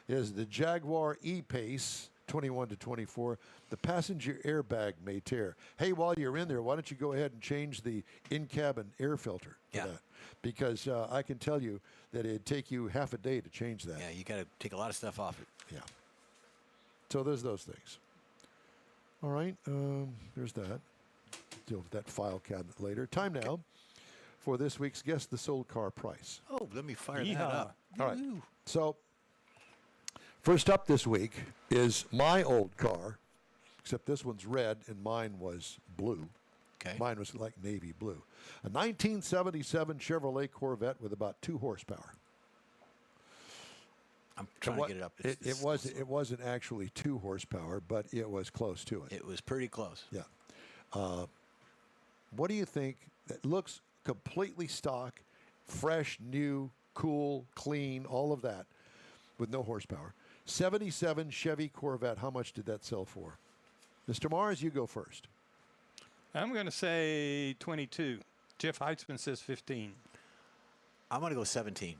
is the Jaguar E-Pace 21 to 24. The passenger airbag may tear. Hey, while you're in there, why don't you go ahead and change the in-cabin air filter for Yeah. that? Because I can tell you that it'd take you half a day to change that. Yeah, you got to take a lot of stuff off it. Yeah. So there's those things. All right. There's that. Deal with that file cabinet later. Time now for this week's Guess the Sold Car Price. Oh, let me fire that Yeehaw. up. All right. Woo. So first up this week is my old car, except this one's red and mine was blue. Okay. Mine was like navy blue. A 1977 Chevrolet Corvette with about 2 horsepower. I'm trying to get it up. It wasn't actually 2 horsepower, but it was close to it. It was pretty close. Yeah. What do you think? That looks completely stock, fresh, new, cool, clean, all of that, with no horsepower. 77 Chevy Corvette. How much did that sell for? Mr. Mars, you go first. I'm going to say 22. Jeff Heitzman says 15. I'm going to go 17.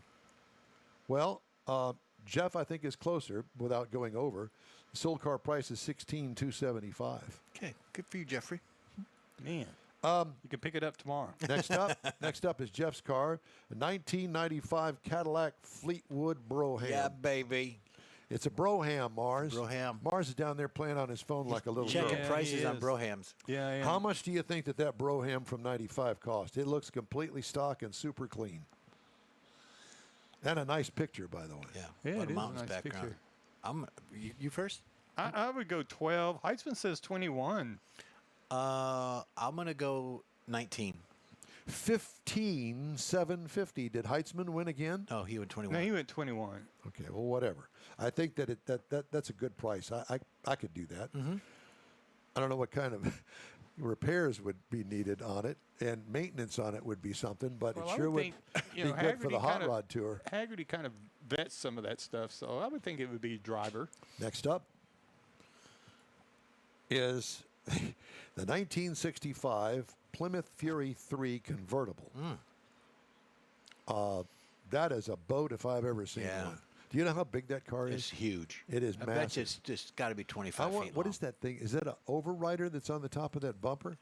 Well, Jeff, I think, is closer without going over. The sold car price is $16,275. Okay, good for you, Jeffrey. Man, you can pick it up tomorrow. Next up is Jeff's car, a 1995 Cadillac Fleetwood Brougham. Yeah, baby. It's a Brougham, Mars. Brougham. Mars is down there playing on his phone like a little Checking girl. prices he on is. Brohams. Yeah, yeah. How much do you think that Brougham from 95 cost? It looks completely stock and super clean. And a nice picture, by the way. Yeah, Yeah, a lot it of is a mountains nice background. picture. You first? I would go 12. Heitzman says 21. I'm going to go 19. 15,750. Did Heitzman win again? No, he went 21. No, he went 21. Okay, well, whatever. I think that's a good price. I could do that. Mm-hmm. I don't know what kind of repairs would be needed on it, and maintenance on it would be something, but Well, it I sure would would think, be you know, good for the Haggerty hot kind of- rod tour. Haggerty kind of vets some of that stuff, so I would think it would be driver. Next up is the 1965 Plymouth Fury 3 convertible. That is a boat if I've ever seen Yeah. one. Do you know how big that car It's is? huge. It is I bet massive. you it's just got to be 25 feet long. What is that thing? Is that an overrider that's on the top of that bumper?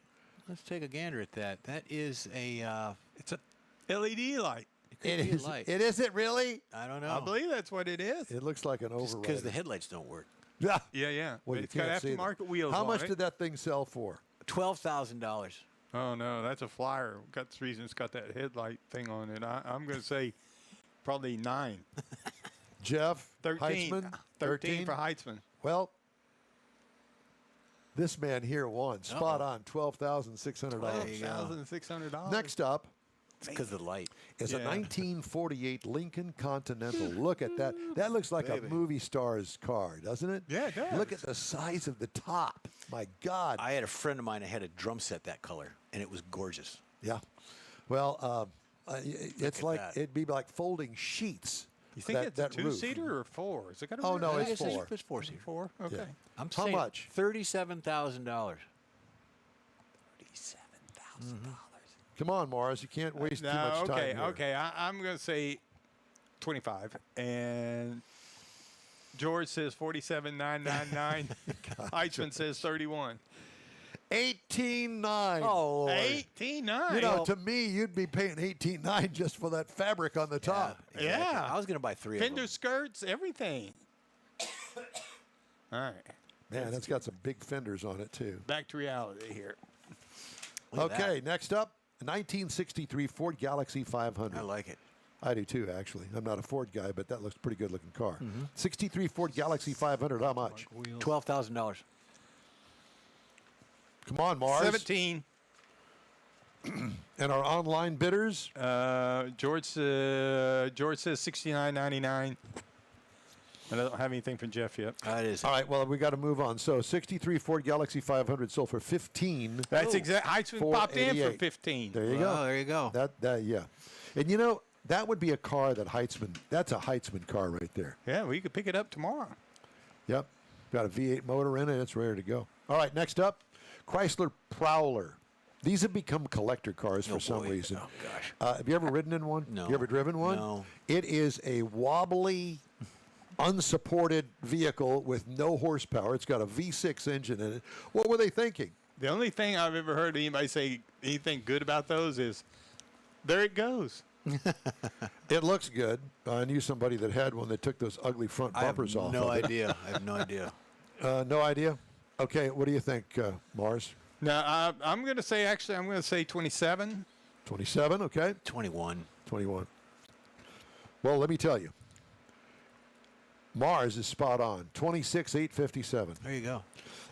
Let's take a gander at that. That is a. It's a LED light. It could be a light. It isn't really. I don't know. I believe that's what it is. It looks like an overrider. because the headlights don't work. Yeah. Yeah, yeah. Well, you It's got can't see them. aftermarket wheels How on much it. did that thing sell for? $12,000. Oh, no, that's a flyer. Got the reason it's got that headlight thing on it. I'm going to say probably 9. Jeff 13. Heitzman? 13 for Heitzman. Well, this man here won. Spot Uh-oh. on. $12,600. There you go. $12,600. Next up It's because of the light. is a Yeah. 1948 Lincoln Continental. Look at that. That looks like Baby. a movie star's car, doesn't it? Yeah, it does. Look at the size of the top. My God. I had a friend of mine that had a drum set that color, and it was gorgeous. Yeah. Well, it's at like that. it'd be like folding sheets. You think it's a that roof. two-seater or 4? Is it got a Oh, roof? no, I it's guess 4. It's 4-seater. 4? Okay. Yeah. I'm How saying much? $37,000. $37,000. Come on, Mars. You can't waste too No, much time okay, here. okay. I'm going to say 25. And George says 47,999. Eichmann says 31. 18.9. Oh, Lord. 18,900. You know, to me, you'd be paying 18.9 just for that fabric on the top. exactly. Yeah. I was going to buy 3 Fender of them. skirts, everything. All right. Man, that's got some big fenders on it too. Back to reality here. Look at Okay, next up, a 1963 Ford Galaxy 500. I like it. I do too, actually. I'm not a Ford guy, but that looks a pretty good looking car. Mm-hmm. 63 Ford Galaxy 500. How much? $12,000. Come on, Mars. 17. And our online bidders. George says 69.99. And I don't have anything from Jeff yet. That is. All right, well, we got to move on. So 63 Ford Galaxy 500 sold for 15. That's exact. Heitzman popped in for 488. 15. There you Oh, go. there you go. That yeah. And you know, that would be a car that Heitzman, that's a Heitzman car right there. Yeah, well, you could pick it up tomorrow. Yep. Got a V8 motor in it. It's ready to go. All right, next up, Chrysler Prowler. These have become collector cars for some reason. Oh, gosh. Have you ever ridden in one? No. You ever driven one? No. It is a wobbly, unsupported vehicle with no horsepower. It's got a V6 engine in it. What were they thinking? The only thing I've ever heard anybody say anything good about those is, there it goes. It looks good. I knew somebody that had one that took those ugly front bumpers off. No of it. idea. I have no idea. No idea? Okay, what do you think, Mars? Now, I'm going to say 27. 27, okay. 21. 21. Well, let me tell you. Mars is spot on. 26,857. There you go.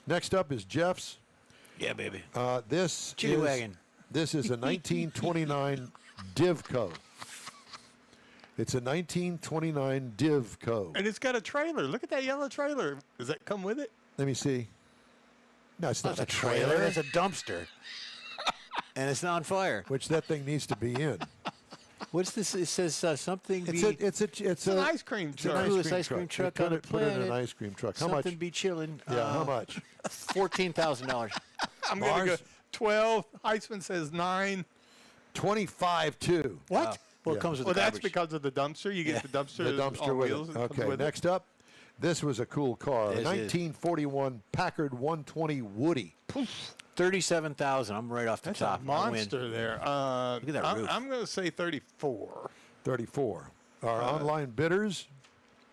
Next up is Jeff's. Yeah, baby. This Chili is wagon. This is a 1929 Divco. It's a 1929 Divco. And it's got a trailer. Look at that yellow trailer. Does that come with it? Let me see. No, it's not That's a a trailer. trailer. It's a dumpster. And it's not on fire. Which that thing needs to be in. What's this? It says something. It's an ice cream It's an truck. Coolest ice cream truck They on the put it in an planet. ice cream truck. How much? Something be chilling. Yeah, how much? $14,000. I'm going to go Mars? 12. Heisman says 9. 25.2. What? Well, Yeah. it comes with Well, the that's garbage. because of the dumpster. You get the dumpster, The dumpster on with wheels. it. that comes Okay, with it. next up, this was a cool car. This is. 1941 Packard 120 Woody. 37,000. I'm right off the That's top. a I win. monster there. Look at that roof. I'm going to say 34. 34. Our online bidders,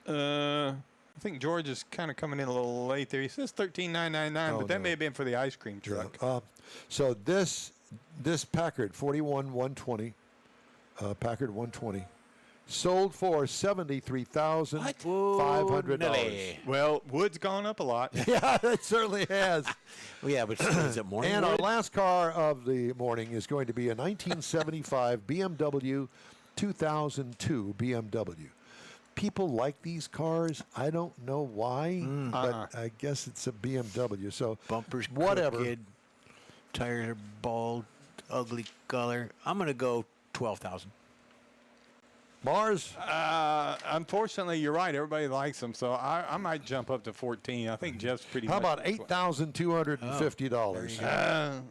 I think George is kind of coming in a little late there. He says 13,999, Oh, but that no. may have been for the ice cream truck. so this Packard 41 120, Packard 120, sold for $73,500. Nelly. Well, wood's gone up a lot. Yeah, it certainly has. Well, yeah, but is it morning? And our wood? last car of the morning is going to be a 1975 BMW 2002 BMW. People like these cars. I don't know why, but I guess it's a BMW. So Bumpers whatever. crooked, tires are bald, ugly color. I'm going to go 12,000. Mars, Unfortunately, you're right. Everybody likes them, so I might jump up to 14. I think Jeff's pretty how much. about $8,250?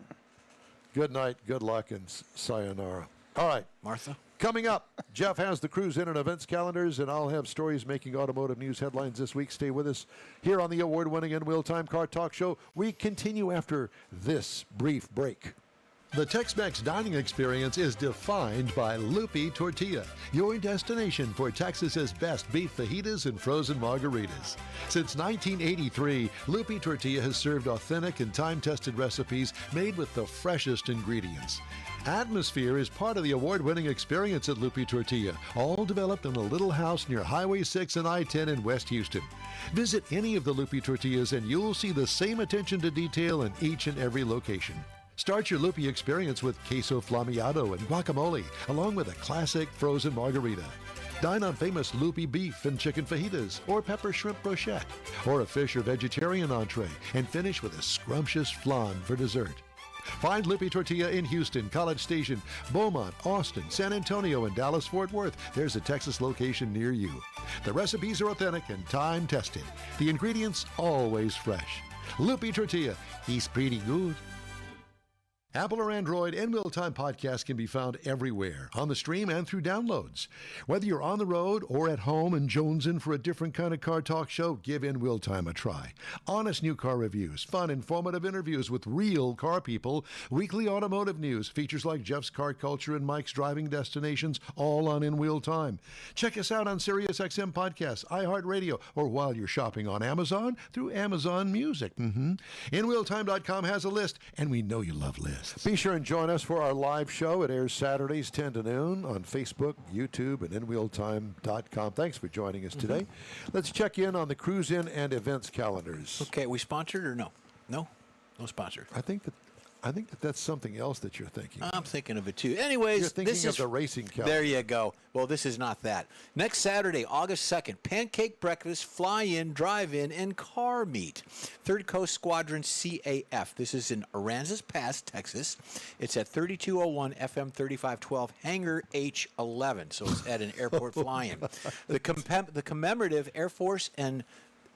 Good night, good luck, and sayonara. All right. Martha? Coming up, Jeff has the cruise in and events calendars, and I'll have stories making automotive news headlines this week. Stay with us here on the award-winning and Wheel-Time Car Talk Show. We continue after this brief break. The Tex-Mex dining experience is defined by Lupi Tortilla, your destination for Texas's best beef fajitas and frozen margaritas. Since 1983, Lupi Tortilla has served authentic and time-tested recipes made with the freshest ingredients. Atmosphere is part of the award-winning experience at Lupi Tortilla, all developed in a little house near Highway 6 and I-10 in West Houston. Visit any of the Lupi Tortillas and you'll see the same attention to detail in each and every location. Start your Lupi experience with queso flameado and guacamole, along with a classic frozen margarita. Dine on famous Lupi beef and chicken fajitas, or pepper shrimp brochette, or a fish or vegetarian entree, and finish with a scrumptious flan for dessert. Find Lupi Tortilla in Houston, College Station, Beaumont, Austin, San Antonio, and Dallas-Fort Worth. There's a Texas location near you. The recipes are authentic and time-tested. The ingredients always fresh. Lupi Tortilla, he's pretty good. Apple or Android, In Wheel Time podcast can be found everywhere, on the stream and through downloads. Whether you're on the road or at home and jonesing for a different kind of car talk show, give In Wheel Time a try. Honest new car reviews, fun, informative interviews with real car people, weekly automotive news, features like Jeff's Car Culture and Mike's Driving Destinations, all on In Wheel Time. Check us out on SiriusXM Podcasts, iHeartRadio, or while you're shopping on Amazon, through Amazon Music. InWheelTime.com has a list, and we know you love lists. Be sure and join us for our live show. It airs Saturdays 10 to noon on Facebook, YouTube, and InWheelTime.com. Thanks for joining us today. Let's check in on the cruise in and events calendars. Okay, we sponsored or no? No? No sponsor. I think that that's something else that you're thinking. I'm thinking of it too. Anyways, You're thinking this of is the racing calendar. There you go. Well, this is not that. Next Saturday, August 2nd, pancake breakfast, fly-in, drive-in, and car meet. Third Coast Squadron CAF. This is in Aransas Pass, Texas. It's at 3201 FM 3512 Hangar H11. So it's at an airport fly-in. The commemorative Air Force and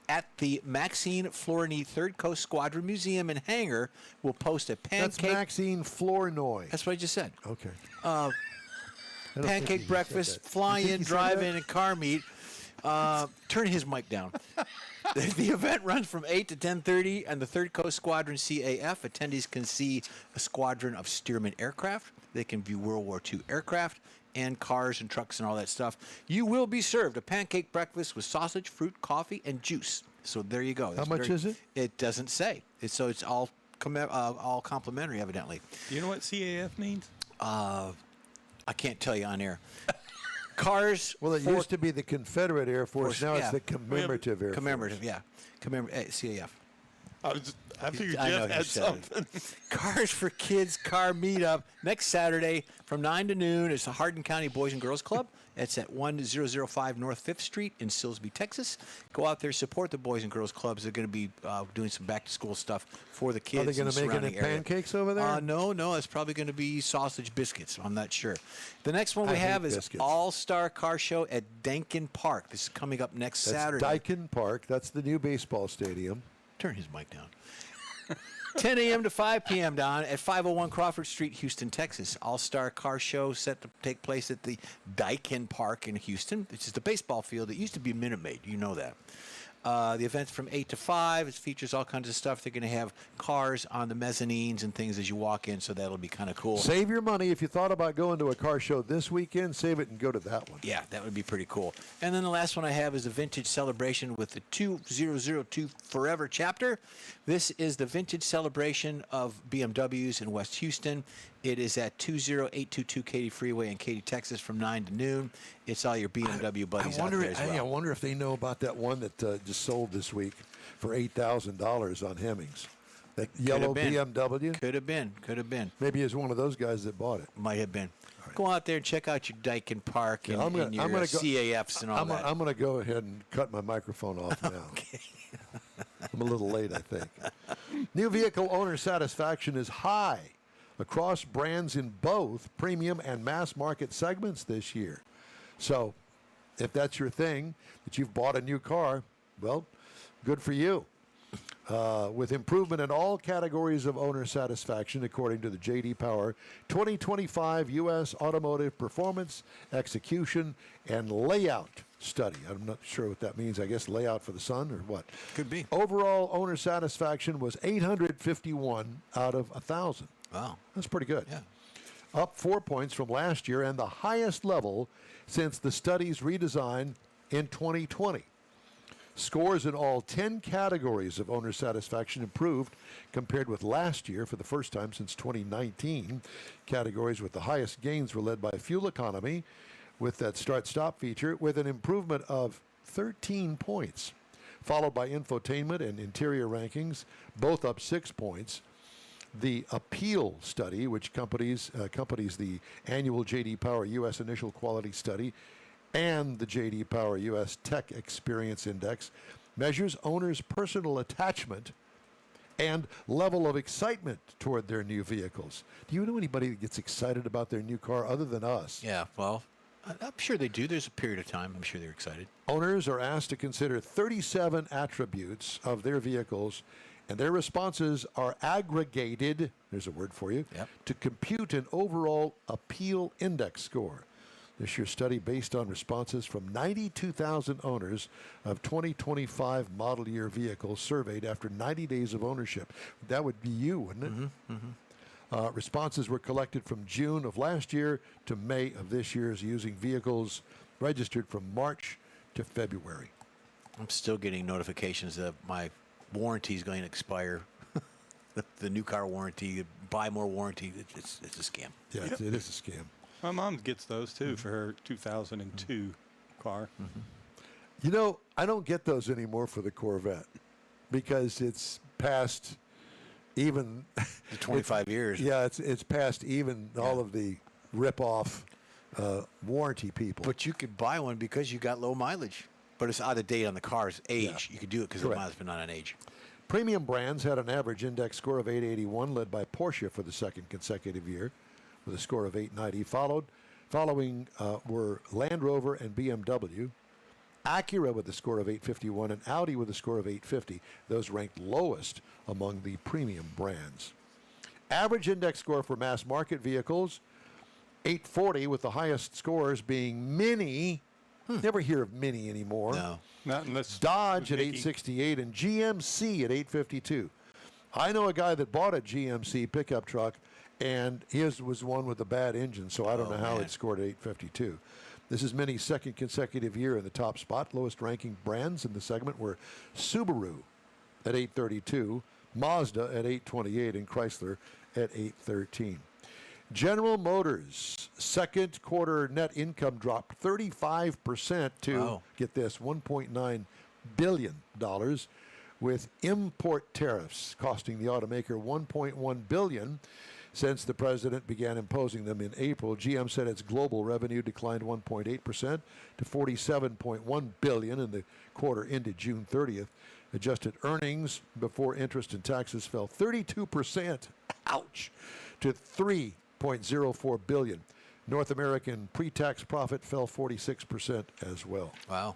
at the Maxine Flournoy Third Coast Squadron Museum and Hangar will post a That's pancake. Maxine Flournoy. That's what I just said. Okay. I don't think you Pancake said breakfast, that. fly You think in, you said drive that? in, and car meet. Turn his mic down. The event runs from 8 to 10:30, and the Third Coast Squadron CAF attendees can see a squadron of Stearman aircraft. They can view World War II aircraft and cars and trucks and all that stuff. You will be served a pancake breakfast with sausage, fruit, coffee, and juice. So there you go. How much is it? It doesn't say. It's all complimentary, evidently. Do you know what CAF means? I can't tell you on air. Cars. Well, it for- used to be the Confederate Air Force. Now yeah. it's the Commemorative Air Force. Commemorative, yeah. CAF. I figured I know Jeff you had said it. something. Cars for Kids car meetup next Saturday from 9 to noon. It's the Hardin County Boys and Girls Club. It's at 1005 North 5th Street in Silsbee, Texas. Go out there, support the Boys and Girls Clubs. They're going to be doing some back-to-school stuff for the kids. Are they going in the to make any surrounding area. pancakes over there? No. It's probably going to be sausage biscuits. I'm not sure. The next one we I hate have is biscuits. All-Star Car Show at Dankin Park. This is coming up next That's Saturday. Dyken Park. That's the new baseball stadium. Turn his mic down. 10 a.m. to 5 p.m. down at 501 Crawford Street, Houston, Texas. All-Star Car Show set to take place at the Dyken Park in Houston, which is the baseball field. It used to be Minute Maid. You know that. The event's from 8 to 5. It features all kinds of stuff. They're going to have cars on the mezzanines and things as you walk in, so that'll be kind of cool. Save your money. If you thought about going to a car show this weekend, save it and go to that one. Yeah, that would be pretty cool. And then the last one I have is the Vintage Celebration with the 2002 Forever chapter. This is the Vintage Celebration of BMWs in West Houston. It is at 20822 Katy Freeway in Katy, Texas from 9 to noon. It's all your BMW buddies out there as well. I wonder if they know about that one that just sold this week for $8,000 on Hemmings. That yellow been. BMW. Could have been. Maybe it's one of those guys that bought it. Might have been. Go out there and check out your Dyken Park and, I'm gonna- and your I'm gonna go- CAFs and all that. I'm going to go ahead and cut my microphone off now. I'm a little late, I think. New vehicle owner satisfaction is high across brands in both premium and mass market segments this year. So if that's your thing, that you've bought a new car, well, good for you. With improvement in all categories of owner satisfaction, according to the J.D. Power 2025 U.S. Automotive Performance, Execution, and Layout Study. I'm not sure what that means. I guess layout for the sun or what? Could be. Overall owner satisfaction was 851 out of 1,000. Wow. That's pretty good. Yeah. Up 4 points from last year and the highest level since the study's redesign in 2020. Scores in all 10 categories of owner satisfaction improved compared with last year for the first time since 2019. Categories with the highest gains were led by fuel economy with that start-stop feature with an improvement of 13 points, followed by infotainment and interior rankings, both up 6 points. The Appeal Study, which accompanies the annual J.D. Power U.S. Initial Quality Study and the J.D. Power U.S. Tech Experience Index, measures owners' personal attachment and level of excitement toward their new vehicles. Do you know anybody that gets excited about their new car other than us? Yeah, well, I'm sure they do. There's a period of time. I'm sure they're excited. Owners are asked to consider 37 attributes of their vehicles, and their responses are aggregated, there's a word for you, Yep. to compute an overall appeal index score. This year's study based on responses from 92,000 owners of 2025 model year vehicles surveyed after 90 days of ownership. That would be you, wouldn't it? Responses were collected from June of last year to May of this year using vehicles registered from March to February. I'm still getting notifications that my warranty is going to expire. the new car warranty, buy more warranty. It's a scam. Yeah, it is a scam. My mom gets those too for her 2002 car. You know, I don't get those anymore for the Corvette because it's past even The 25 years. Yeah, it's past even all of the rip-off warranty people. But you could buy one because you got low mileage. But it's out of date on the car's age. Yeah. You could do it because the Correct. mileage, but not on age. Premium brands had an average index score of 881, led by Porsche for the second consecutive year, with a score of 890. Following were Land Rover and BMW. Acura with a score of 851, and Audi with a score of 850. Those ranked lowest among the premium brands. Average index score for mass market vehicles, 840, with the highest scores being Mini. Never hear of Mini anymore. No. Not unless Dodge with at Mickey. 868 and GMC at 852. I know a guy that bought a GMC pickup truck, and his was one with a bad engine, so I don't know how man. it scored at 852. This is Mini's second consecutive year in the top spot. Lowest ranking brands in the segment were Subaru at 832, Mazda at 828, and Chrysler at 813. General Motors second quarter net income dropped 35% to, Wow. get this, $1.9 billion, with import tariffs costing the automaker $1.1 billion since the president began imposing them in April. GM said its global revenue declined 1.8% to $47.1 billion in the quarter ended June 30th. Adjusted earnings before interest and taxes fell 32%, ouch, to $3.04 billion. North American pre-tax profit fell 46% as well. Wow.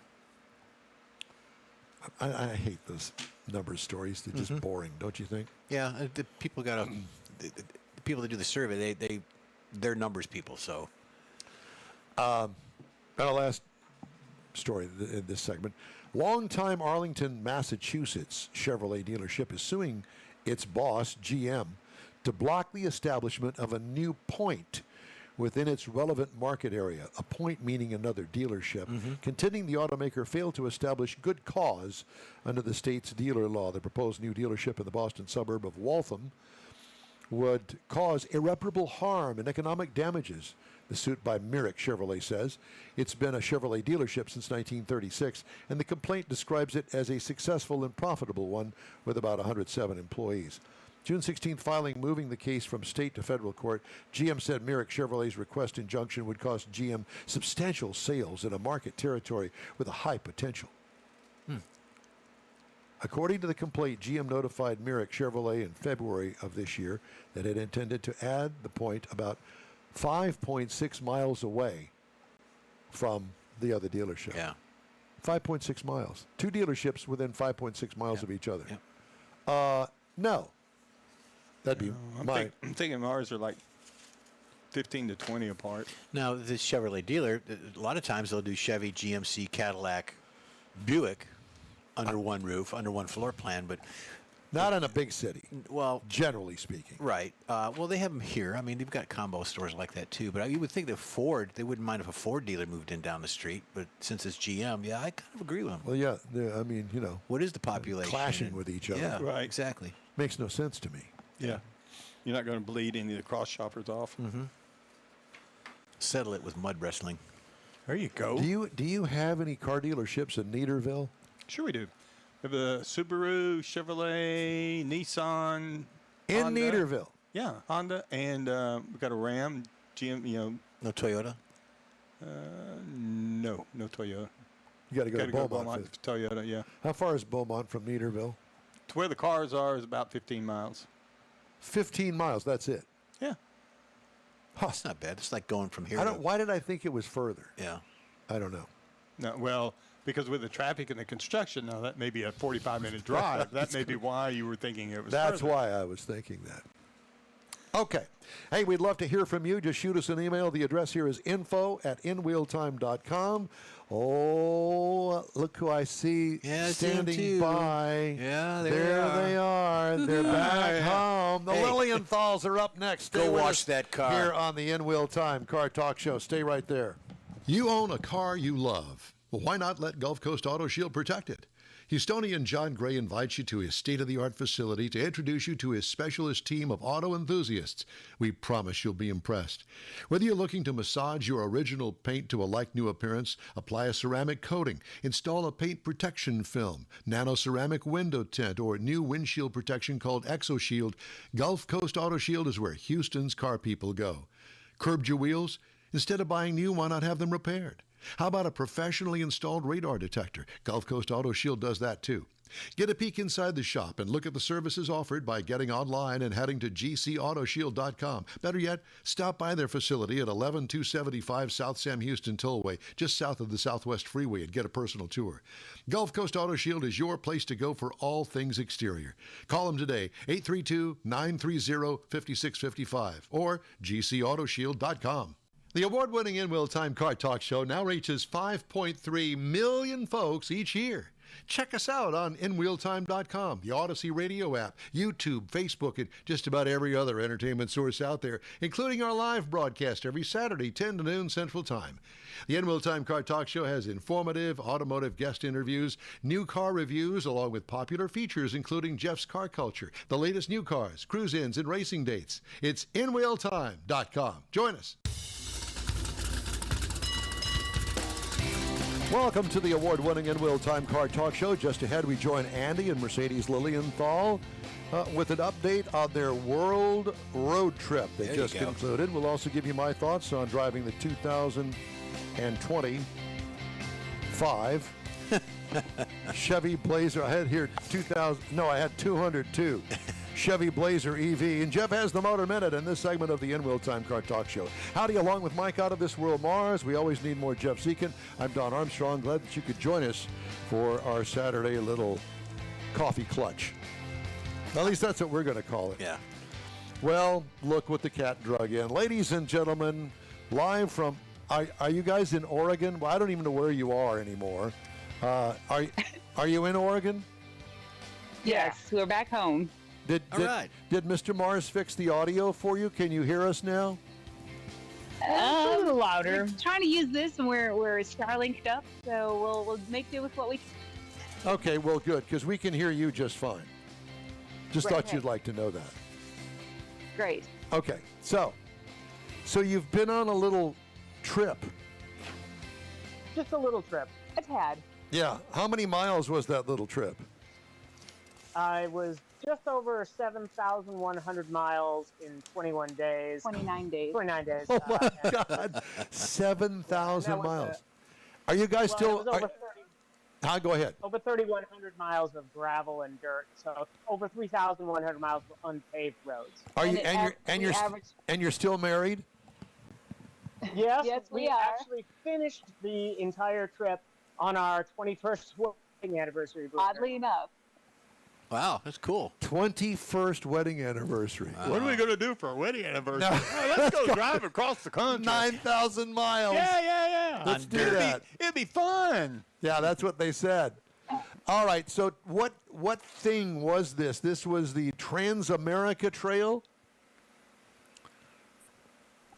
I hate those number stories. They're just boring, don't you think? Yeah, the people got to. The people that do the survey, they're numbers people. So And our last story in this segment. Longtime Arlington, Massachusetts Chevrolet dealership is suing its boss, GM, to block the establishment of a new point within its relevant market area, a point meaning another dealership, contending the automaker failed to establish good cause under the state's dealer law. The proposed new dealership in the Boston suburb of Waltham would cause irreparable harm and economic damages. The suit by Merrick Chevrolet says it's been a Chevrolet dealership since 1936, and the complaint describes it as a successful and profitable one with about 107 employees. June 16th filing moving the case from state to federal court. GM said Merrick Chevrolet's request injunction would cost GM substantial sales in a market territory with a high potential. According to the complaint, GM notified Merrick Chevrolet in February of this year that it intended to add the point about 5.6 miles away from the other dealership. yeah, 5.6 miles. Two dealerships within 5.6 miles of each other. Yeah. No. That'd be I'm thinking ours are like 15 to 20 apart. Now, this Chevrolet dealer, a lot of times they'll do Chevy, GMC, Cadillac, Buick under one roof, under one floor plan. But, not in a big city, well, generally speaking. right. Well, they have them here. I mean, they've got combo stores like that, too. But you would think that Ford, they wouldn't mind if a Ford dealer moved in down the street. But since it's GM, yeah, I kind of agree with them. Well, yeah, I mean, you know, What is the population? clashing And- with each other. Yeah, Right. exactly. Makes no sense to me. Yeah. You're not going to bleed any of the cross shoppers off. Settle it with mud wrestling. There you go. Do you have any car dealerships in Neaterville? Sure we do. We have a Subaru, Chevrolet, Nissan. In Honda. Neaterville. Yeah, Honda, and we've got a Ram, GM, No Toyota? no Toyota. You got to go Got to to go Beaumont. Beaumont, Toyota, yeah. How far is Beaumont from Neaterville? To where the cars are is about 15 miles. 15 miles. That's it. Yeah. That's not bad. It's like going from here I to... don't. Why did I think it was further? Yeah. I don't know. No, well, because with the traffic and the construction, now that may be a 45-minute drive. That may be why you were thinking it was That's further. why I was thinking that. Okay. Hey, we'd love to hear from you. Just shoot us an email. The address here is info@inwheeltime.com. Oh, look who I see Yeah, I see 'em standing too. by. Yeah, there they are. They're back home. The Hey. Lilienthals are up next. Stay Go with wash us that car. here on the In Wheel Time Car Talk Show. Stay right there. You own a car you love. Well, why not let Gulf Coast Auto Shield protect it? Houstonian John Gray invites you to his state-of-the-art facility to introduce you to his specialist team of auto enthusiasts. We promise you'll be impressed. Whether you're looking to massage your original paint to a like-new appearance, apply a ceramic coating, install a paint protection film, nano-ceramic window tint, or new windshield protection called ExoShield, Gulf Coast Auto Shield is where Houston's car people go. Curbed your wheels? Instead of buying new, why not have them repaired? How about a professionally installed radar detector? Gulf Coast Auto Shield does that too. Get a peek inside the shop and look at the services offered by getting online and heading to gcautoshield.com. Better yet, stop by their facility at 11275 South Sam Houston Tollway, just south of the Southwest Freeway, and get a personal tour. Gulf Coast Auto Shield is your place to go for all things exterior. Call them today, 832-930-5655 or gcautoshield.com. The award-winning In Wheel Time Car Talk Show now reaches 5.3 million folks each year. Check us out on InWheelTime.com, the Odyssey radio app, YouTube, Facebook, and just about every other entertainment source out there, including our live broadcast every Saturday, 10 to noon Central Time. The In Wheel Time Car Talk Show has informative automotive guest interviews, new car reviews, along with popular features including Jeff's Car Culture, the latest new cars, cruise-ins, and racing dates. It's InWheelTime.com. Join us. Welcome to the award-winning In Wheel Time Car Talk Show. Just ahead, we join Andy and Mercedes Lilienthal with an update on their world road trip they just concluded. We'll also give you my thoughts on driving the 2025 Chevy Blazer. I had here 202. Chevy Blazer EV. And Jeff has the Motor Minute in this segment of the In Wheel Time Car Talk Show. Howdy, along with Mike out of this world, Mars. We always need more Jeff Zekin. I'm Don Armstrong. Glad that you could join us for our Saturday little coffee clutch. At least that's what we're going to call it. Yeah. Well, look what the cat drug in. Ladies and gentlemen, live from, are you guys in Oregon? Well, I don't even know where you are anymore. Are you in Oregon? Yes, we're back home. Did Mr. Mars fix the audio for you? Can you hear us now? A little louder. We're trying to use this, and we're Starlinked up, so we'll make do with what we can. Okay, well, good, because we can hear you just fine. Just Right, thought right. you'd like to know that. Great. Okay, so you've been on a little trip. Just a little trip. A tad. Yeah. How many miles was that little trip? I was just over 7,100 miles in 21 days. 29 days. 29 days. Oh my God, 7,000 that was miles. Are you guys Well, still? it was over 30, Go ahead. over 3,100 miles of gravel and dirt, so over 3,100 miles of unpaved roads. Are you? And And you're still married? Yes, Yes, we we are. actually finished the entire trip on our 21st wedding anniversary. Oddly enough. Wow, that's cool. 21st wedding anniversary. What are we going to do for a wedding anniversary? No. Oh, let's go drive across the country. 9,000 miles. Yeah. Let's do It'd be- that. It'd be fun. Yeah, that's what they said. All right. So what thing was this? This was the Transamerica Trail?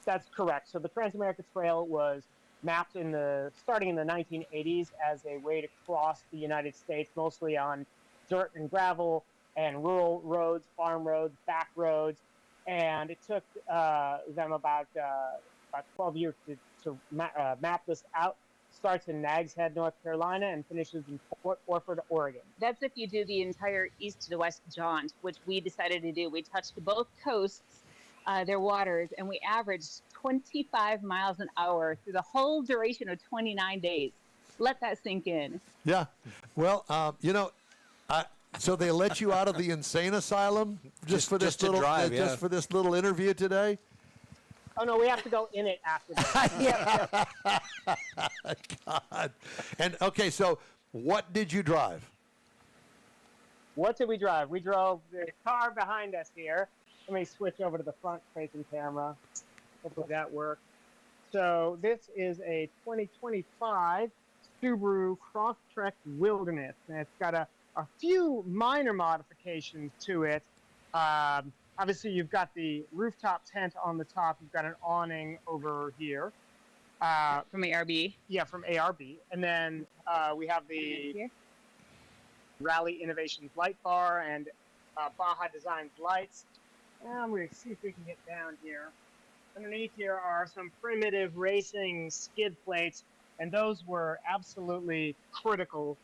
That's correct. So the Transamerica Trail was mapped starting in the 1980s as a way to cross the United States, mostly on dirt and gravel and rural roads, farm roads, back roads, and it took them about 12 years to map this out. Starts in Nags Head, North Carolina, and finishes in Port Orford, Oregon. That's if you do the entire east to west jaunt, which we decided to do. We touched both coasts, their waters, and we averaged 25 miles an hour through the whole duration of 29 days. Let that sink in. Yeah. Well, so they let you out of the insane asylum just for this to little drive, yeah. just for this little interview today? Oh, no, we have to go in it after that. God. And okay, so what did you drive? What did we drive? We drove the car behind us here. Let me switch over to the front-facing camera. Hopefully that works. So this is a 2025 Subaru Crosstrek Wilderness, and it's got a few minor modifications to it. Obviously, you've got the rooftop tent on the top. You've got an awning over here. From ARB. Yeah, from ARB. And then we have the Here. Rally Innovations light bar and Baja Designs lights. And I'm going to see if we can get down here. Underneath here are some primitive racing skid plates, and those were absolutely critical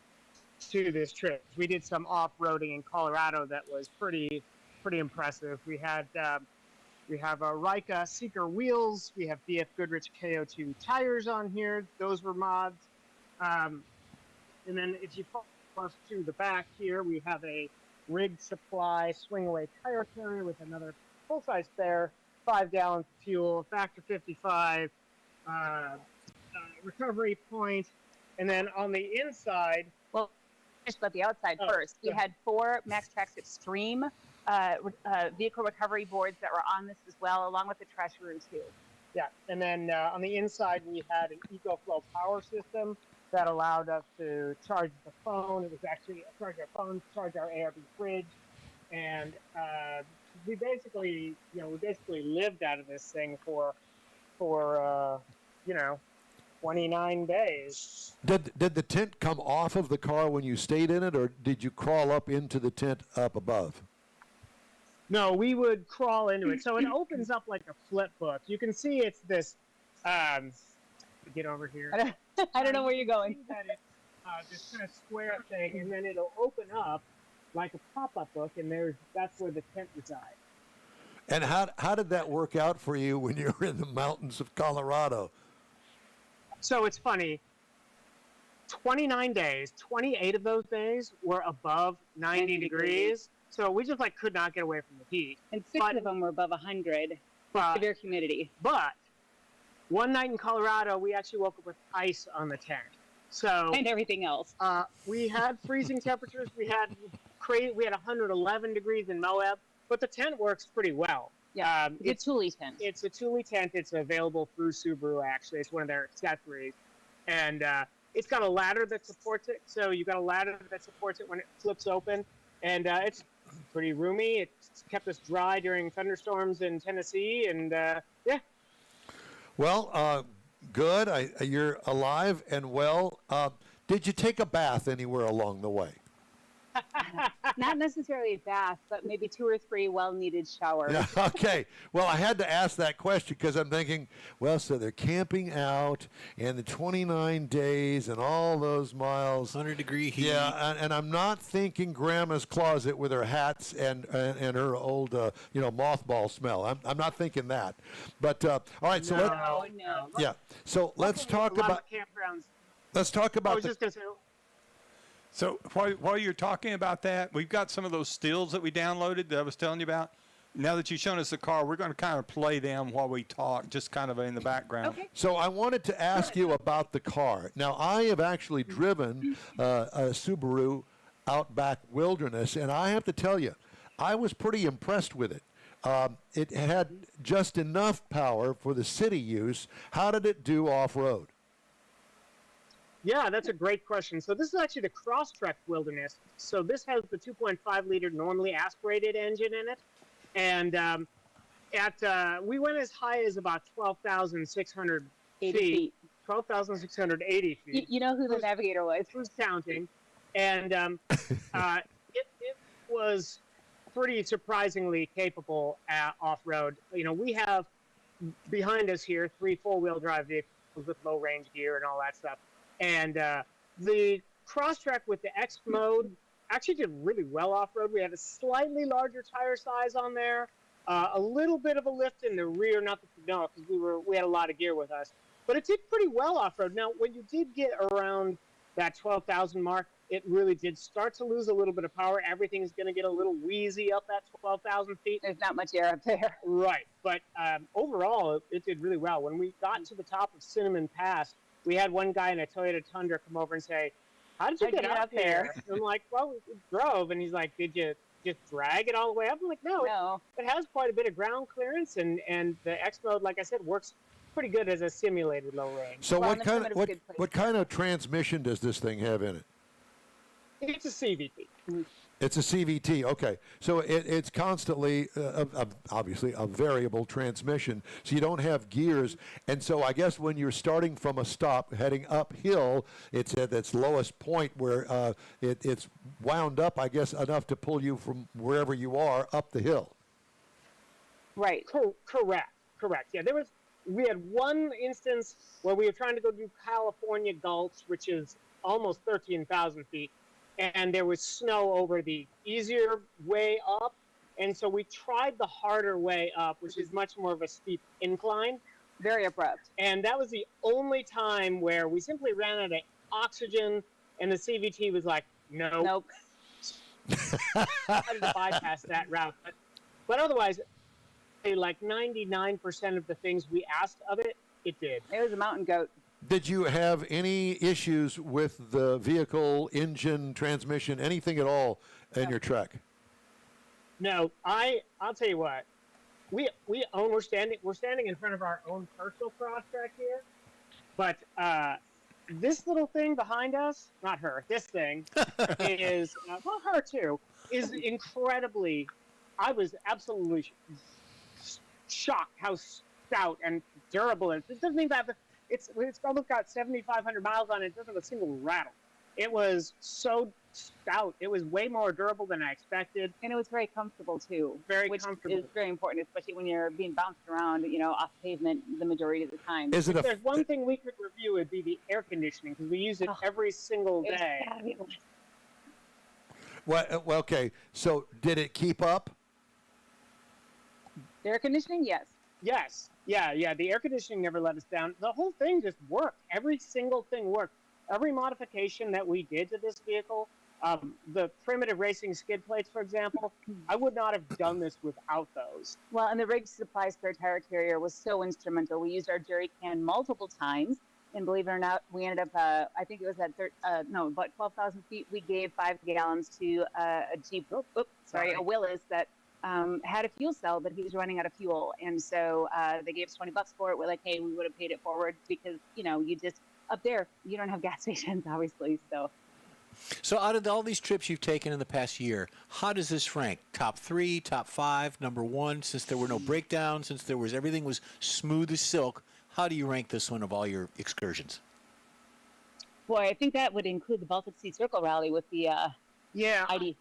to this trip. We did some off-roading in Colorado that was pretty impressive. We have Rika Seeker wheels. We have BF Goodrich KO2 tires on here. Those were mods. And then if you Plus, to the back here, we have a rig supply swing-away tire carrier with another full-size spare, 5 gallons of fuel, factor 55, recovery point, and then on the inside. Well, just about the outside first. We had 4MaxTrax Extreme vehicle recovery boards that were on this as well, along with the Treasurer too. Yeah, and then on the inside we had an EcoFlow power system that allowed us to charge the phone. It was actually charge our phones, charge our ARB fridge, and we basically lived out of this thing for 29 days. Did the tent come off of the car when you stayed in it, or did you crawl up into the tent up above? No, we would crawl into it. So it opens up like a flip book. You can see it's this. Get over here. I don't know where you're going. You can see that it's this kind of square thing, and then it'll open up like a pop-up book, and that's where the tent resides. And how did that work out for you when you were in the mountains of Colorado? So it's funny. 29 days, 28 of those days were above 90 degrees. So we just could not get away from the heat. And 6 of them were above 100. Severe humidity. But one night in Colorado, we actually woke up with ice on the tent. So and everything else. We had freezing temperatures. We had 111 degrees in Moab, but the tent works pretty well. Yeah, it's a Thule tent. It's a Thule tent. It's available through Subaru, actually. It's one of their accessories. And it's got a ladder that supports it. So you've got a ladder that supports it when it flips open. And it's pretty roomy. It's kept us dry during thunderstorms in Tennessee. And, yeah. Well, good. You're alive and well. Did you take a bath anywhere along the way? Not necessarily a bath, but maybe 2 or 3 well-needed showers. Yeah, okay. Well, I had to ask that question because I'm thinking, well, so they're camping out and the 29 days and all those miles. 100-degree heat. Yeah, and I'm not thinking Grandma's closet with her hats and her old, mothball smell. I'm not thinking that. But all right, so No. yeah. So let's talk about campgrounds. let's talk about I was just going to say. So while you're talking about that, we've got some of those stills that we downloaded that I was telling you about. Now that you've shown us the car, we're going to kind of play them while we talk, just kind of in the background. Okay. So I wanted to ask you about the car. Now, I have actually driven a Subaru Outback Wilderness, and I have to tell you, I was pretty impressed with it. It had just enough power for the city use. How did it do off-road? Yeah, that's a great question. So this is actually the Crosstrek Wilderness. So this has the 2.5 liter normally aspirated engine in it, and we went as high as about 12,600 feet. 12,680 feet. You know who the navigator was? Who's counting? And it was pretty surprisingly capable off-road. We have behind us here 3 4-wheel drive vehicles with low range gear and all that stuff. And the Crosstrek with the X mode actually did really well off-road. We had a slightly larger tire size on there, a little bit of a lift in the rear, not that you know, because we had a lot of gear with us. But it did pretty well off-road. Now, when you did get around that 12,000 mark, it really did start to lose a little bit of power. Everything's going to get a little wheezy up that 12,000 feet. There's not much air up there. Right. But overall, it did really well. When we got to the top of Cinnamon Pass, we had one guy in a Toyota Tundra come over and say, "How did you get up there?" I'm like, "Well, we drove." And he's like, "Did you just drag it all the way up?" I'm like, No. It has quite a bit of ground clearance, and the X mode, like I said, works pretty good as a simulated low range. So what kind of transmission does this thing have in it? It's a CVT. It's a CVT, okay. So it's constantly, obviously, a variable transmission, so you don't have gears. And so I guess when you're starting from a stop, heading uphill, it's at its lowest point where it's wound up, I guess, enough to pull you from wherever you are up the hill. Right. Correct. Yeah, we had one instance where we were trying to go do California Gulch, which is almost 13,000 feet. And there was snow over the easier way up. And so we tried the harder way up, which is much more of a steep incline. Very abrupt. And that was the only time where we simply ran out of oxygen, and the CVT was like, No. Nope. Decided to bypass that route. But otherwise, like 99% of the things we asked of it, it did. It was a mountain goat. Did you have any issues with the vehicle, engine, transmission, anything at all in your truck? No, I'll tell you what. We're standing in front of our own personal Crosstrek here, but this little thing behind us, not her, this thing is well, her too, is incredibly. I was absolutely shocked how stout and durable it is. It doesn't even have it's almost got 7,500 miles on it. It doesn't have a single rattle. It was so stout. It was way more durable than I expected. And it was very comfortable too. Very which comfortable. is very important, especially when you're being bounced around, off pavement the majority of the time. Is it If there's one thing we could review, it'd be the air conditioning, because we use it every single It was day. fabulous. well, okay, so did it keep up? The air conditioning, yes. Yes. Yeah. The air conditioning never let us down. The whole thing just worked. Every single thing worked. Every modification that we did to this vehicle, the primitive racing skid plates, for example, I would not have done this without those. Well, and the Rig Supply spare tire carrier was so instrumental. We used our jerry can multiple times, and believe it or not, we ended up, I think it was at about 12,000 feet. We gave 5 gallons to a Jeep, a Willis that had a fuel cell, but he was running out of fuel, and so they gave us $20 for it. We're like, hey, we would have paid it forward because you just up there you don't have gas stations, obviously, so. So out of all these trips you've taken in the past year, how does this rank? Top 3, top 5, number 1, since there were no breakdowns, since everything was smooth as silk, how do you rank this one of all your excursions? Boy, I think that would include the Baltic Sea Circle Rally with the Yeah, ID.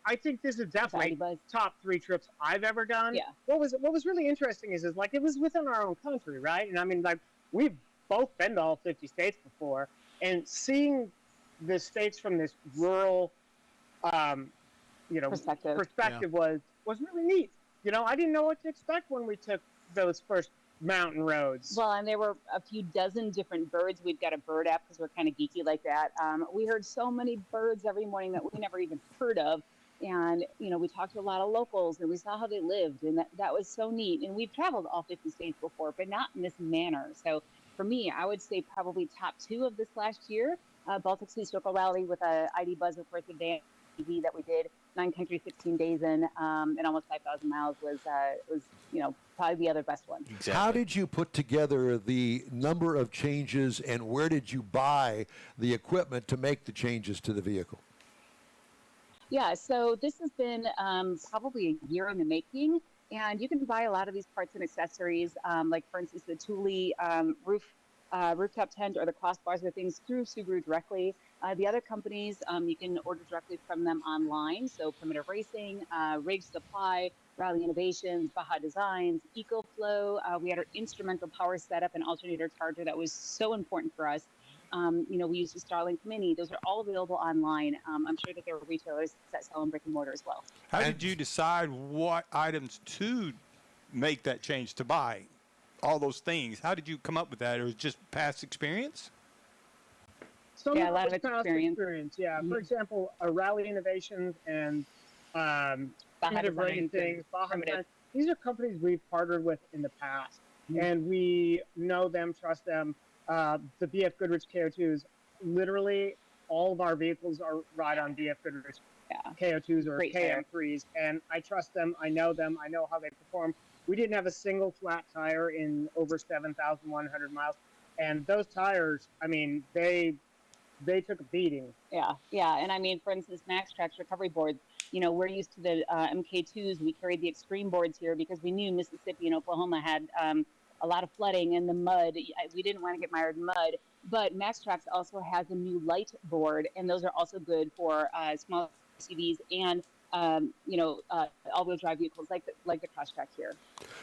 I think this is definitely top 3 trips I've ever done. Yeah. What was really interesting is like it was within our own country, right? And I mean, like we've both been to all 50 states before, and seeing the states from this rural, perspective was really neat. I didn't know what to expect when we took those first mountain roads. Well, and there were a few dozen different birds. We've got a bird app because we're kind of geeky like that. We heard so many birds every morning that we never even heard of. And, we talked to a lot of locals and we saw how they lived. And that was so neat. And we've traveled all 50 states before, but not in this manner. So for me, I would say probably top 2 of this last year. Baltic Sea Circle Rally with a ID Buzz with Worth Advantage TV that we did 9 countries, 16 days in, and almost 5,000 miles was probably the other best one. Exactly. How did you put together the number of changes, and where did you buy the equipment to make the changes to the vehicle? Yeah, so this has been probably a year in the making, and you can buy a lot of these parts and accessories, like for instance the Thule rooftop tent or the crossbars or things through Subaru directly. The other companies, you can order directly from them online. So Primitive Racing, Rig Supply, Rally Innovations, Baja Designs, EcoFlow. We had our instrumental power setup and alternator charger that was so important for us. We used a Starlink Mini. Those are all available online. I'm sure that there are retailers that sell in brick and mortar as well. How did you decide what items to make that change to buy? All those things. How did you come up with that? Or was it just past experience? A lot of past experience. Yeah. Mm-hmm. For example, Rally Innovations and Primitive Racing, Baja Design. These are companies we've partnered with in the past, and we know them, trust them. The BF Goodrich KO2s, literally all of our vehicles ride on BF Goodrich KO2s or KM3s, and I trust them. I know them. I know how they perform. We didn't have a single flat tire in over 7,100 miles, and those tires, I mean, they took a beating. Yeah, and I mean, for instance, MaxTrax recovery boards. We're used to the MK2s. We carried the extreme boards here because we knew Mississippi and Oklahoma had a lot of flooding and the mud. We didn't want to get mired in mud. But MaxTrax also has a new light board, and those are also good for small SUVs and all-wheel drive vehicles like the Crosstrek here.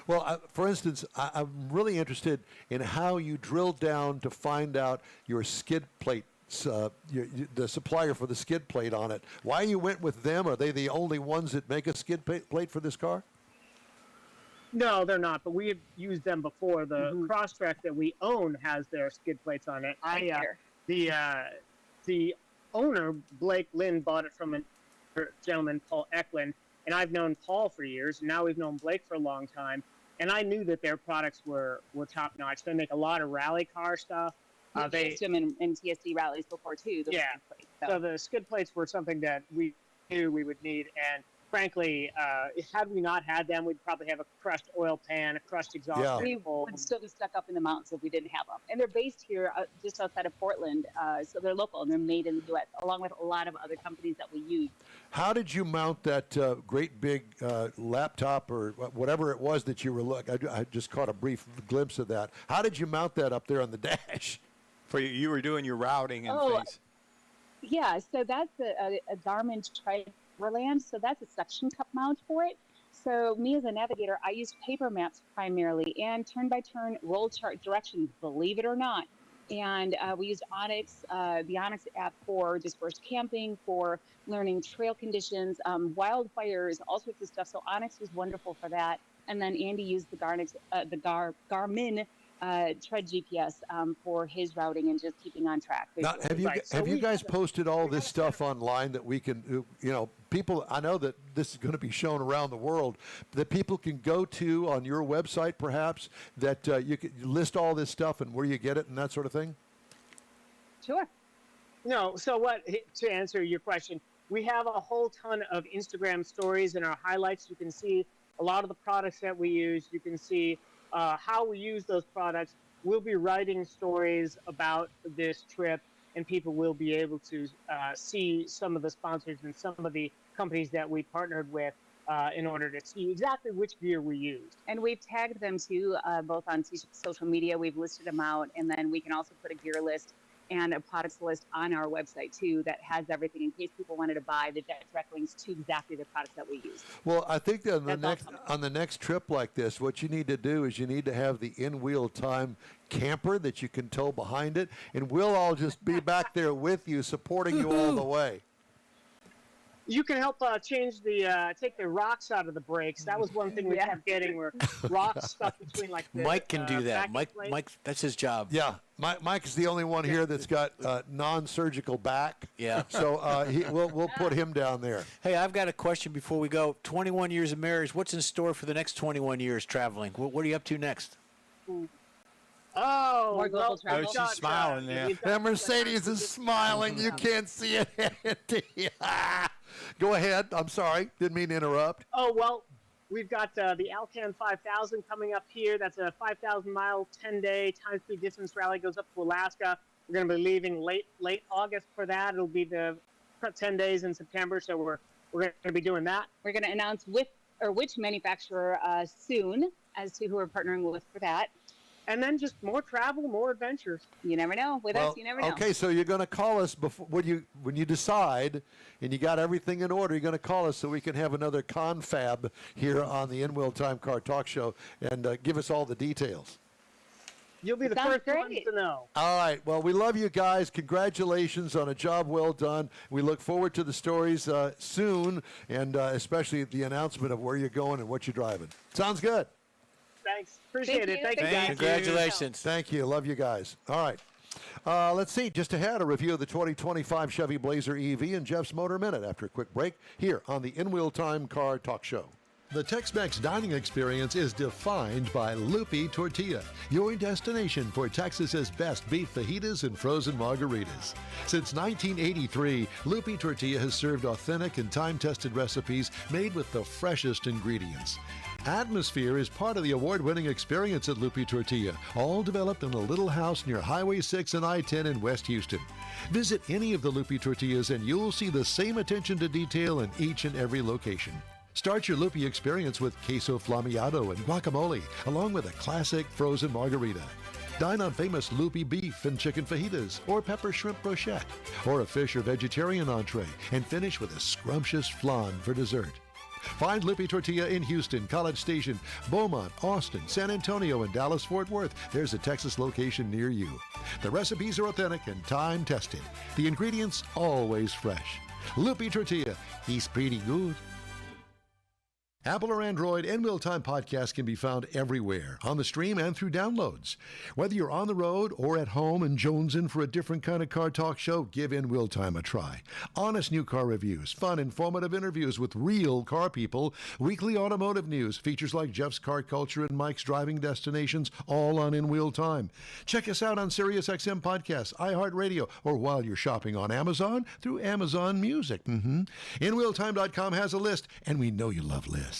Well, for instance, I'm really interested in how you drilled down to find out your skid plate, the supplier for the skid plate on it. Why you went with them? Are they the only ones that make a skid plate for this car? No, they're not, but we have used them before. The Crosstrek that we own has their skid plates on it. The owner, Blake Lynn, bought it from a gentleman, Paul Eklund, and I've known Paul for years. And now we've known Blake for a long time, and I knew that their products were top notch. They make a lot of rally car stuff. They used them in TSD rallies before too. Those Yeah. skid plates, So the skid plates were something that we knew we would need, and frankly, had we not had them, we'd probably have a crushed oil pan, a crushed exhaust Yeah. we manifold. would still be stuck up in the mountains if we didn't have them. And they're based here just outside of Portland, so they're local and they're made in the U.S. along with a lot of other companies that we use. How did you mount that great big laptop or whatever it was that you were looking? I just caught a brief glimpse of that. How did you mount that up there on the dash? For you were doing your routing and things. Yeah, so that's a Garmin Tri-Overland, so that's a suction cup mount for it. So me as a navigator, I use paper maps primarily and turn-by-turn roll chart directions, believe it or not. And we used Onyx, the Onyx app for dispersed camping, for learning trail conditions, wildfires, all sorts of stuff. So Onyx was wonderful for that. And then Andy used the Garmin Tread GPS for his routing and just keeping on track. Now, have you guys posted all this stuff online that we can, people, I know that this is going to be shown around the world, that people can go to on your website perhaps, that you can list all this stuff and where you get it and that sort of thing? Sure. No, so to answer your question, we have a whole ton of Instagram stories in our highlights. You can see a lot of the products that we use. You can see how we use those products. We'll be writing stories about this trip, and people will be able to see some of the sponsors and some of the companies that we partnered with in order to see exactly which gear we used. And we've tagged them too, both on social media. We've listed them out, and then we can also put a gear list and a products list on our website too that has everything in case people wanted to buy the direct links to exactly the products that we use. Well, I think that That's on the next trip like this, what you need to do is you need to have the in-wheel time camper that you can tow behind it, and we'll all just be back there with you, supporting you all the way. You can help change take the rocks out of the brakes. That was one thing we kept getting, where rocks stuck between the Mike can do that. backing Mike, plates. that's his job. Yeah, Mike is the only one here that's got non-surgical back. Yeah. So we'll put him down there. Hey, I've got a question before we go. 21 years of marriage. What's in store for the next 21 years traveling? What are you up to next? Oh, More global travel. we've got, She's smiling there. we've got- That Mercedes is smiling. You can't see it. Go ahead. I'm sorry. Didn't mean to interrupt. Oh, well, we've got the Alcan 5000 coming up here. That's a 5,000-mile, 10-day time-speed distance rally. Goes up to Alaska. We're going to be leaving late August for that. It'll be the 10 days in September, so we're going to be doing that. We're going to announce which manufacturer soon as to who we're partnering with for that. And then just more travel, more adventures. You never know. With us, you never know. Okay, so you're going to call us before when you decide and you got everything in order. You're going to call us so we can have another confab here on the In-Wheel Time Car Talk Show and give us all the details. You'll be the Sounds first ones great. to know. All right. Well, we love you guys. Congratulations on a job well done. We look forward to the stories soon, and especially the announcement of where you're going and what you're driving. Sounds good. Thanks. Appreciate it. you. Thank you, Thank guys. Congratulations. Thank you. Love you guys. All right. Let's see. Just ahead, a review of the 2025 Chevy Blazer EV and Jeff's Motor Minute after a quick break here on the In-Wheel Time Car Talk Show. The Tex-Mex dining experience is defined by Lupi Tortilla, your destination for Texas's best beef fajitas and frozen margaritas. Since 1983, Lupi Tortilla has served authentic and time-tested recipes made with the freshest ingredients. Atmosphere is part of the award-winning experience at Lupi Tortilla, all developed in a little house near Highway 6 and I-10 in West Houston. Visit any of the Lupi Tortillas and you'll see the same attention to detail in each and every location. Start your Lupi experience with queso flammeado and guacamole, along with a classic frozen margarita. Dine on famous Lupi beef and chicken fajitas, or pepper shrimp brochette, or a fish or vegetarian entree, and finish with a scrumptious flan for dessert. Find Lupi Tortilla in Houston, College Station, Beaumont, Austin, San Antonio, and Dallas-Fort Worth. There's a Texas location near you. The recipes are authentic and time-tested. The ingredients always fresh. Lupi Tortilla, he's pretty good. Apple or Android, In Wheel Time podcast can be found everywhere, on the stream and through downloads. Whether you're on the road or at home and jonesing for a different kind of car talk show, give In Wheel Time a try. Honest new car reviews, fun, informative interviews with real car people, weekly automotive news, features like Jeff's Car Culture and Mike's Driving Destinations, all on In Wheel Time. Check us out on SiriusXM Podcasts, iHeartRadio, or while you're shopping on Amazon through Amazon Music. InWheelTime.com has a list, and we know you love lists.